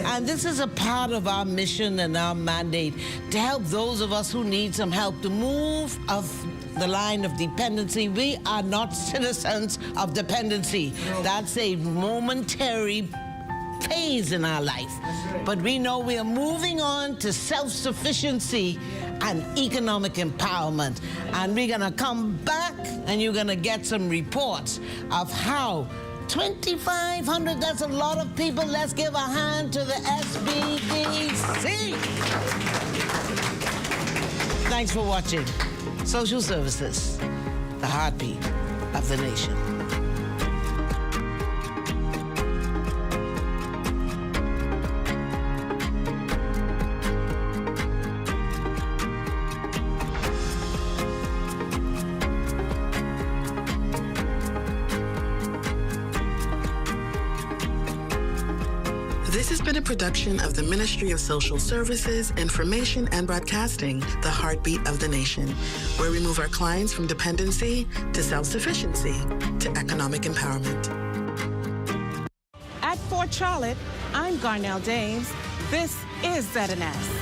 And this is a part of our mission and our mandate to help those of us who need some help to move off the line of dependency. We are not citizens of dependency. That's a momentary phase in our life. But we know we are moving on to self-sufficiency and economic empowerment. And we're gonna come back and you're gonna get some reports of how 2,500, that's a lot of people. Let's give a hand to the SBDC. Thanks for watching. Social Services, the heartbeat of the nation. production of the Ministry of Social Services, Information and Broadcasting, the heartbeat of the nation, where we move our clients from dependency to self-sufficiency to economic empowerment. At Fort Charlotte, I'm Garnell Dames. This is ZNS.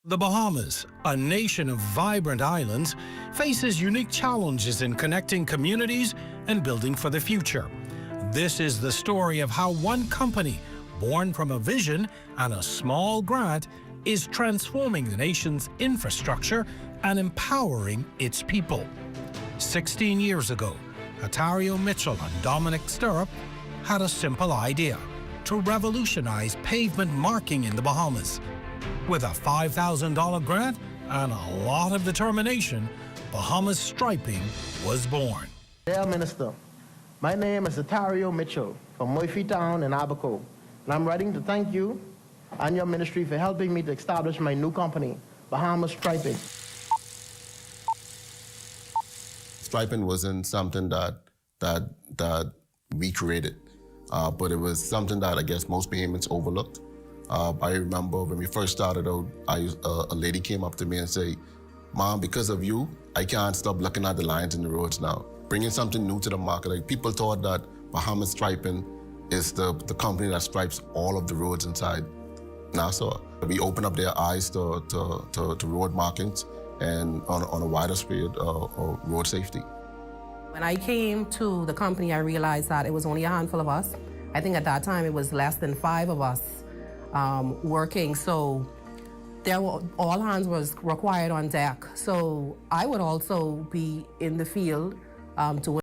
The Bahamas, a nation of vibrant islands, faces unique challenges in connecting communities and building for the future. This is the story of how one company, born from a vision and a small grant, is transforming the nation's infrastructure and empowering its people. 16 years ago, Atario Mitchell and Dominic Stirrup had a simple idea: to revolutionize pavement marking in the Bahamas. With a $5,000 grant and a lot of determination, Bahamas Striping was born. Dear Minister, my name is Atario Mitchell from Moifi Town in Abaco, and I'm writing to thank you and your ministry for helping me to establish my new company, Bahamas Striping. Striping wasn't something that we created, but it was something that I guess most Bahamians overlooked. I remember when we first started out, a lady came up to me and said, "Mom, because of you, I can't stop looking at the lines in the roads now." Bringing something new to the market. Like, people thought that Bahamas Striping is the company that stripes all of the roads inside Nassau. We opened up their eyes to road markings and on a wider scale of road safety. When I came to the company, I realized that it was only a handful of us. I think at that time it was less than 5 of us working, so all hands was required on deck. So I would also be in the field to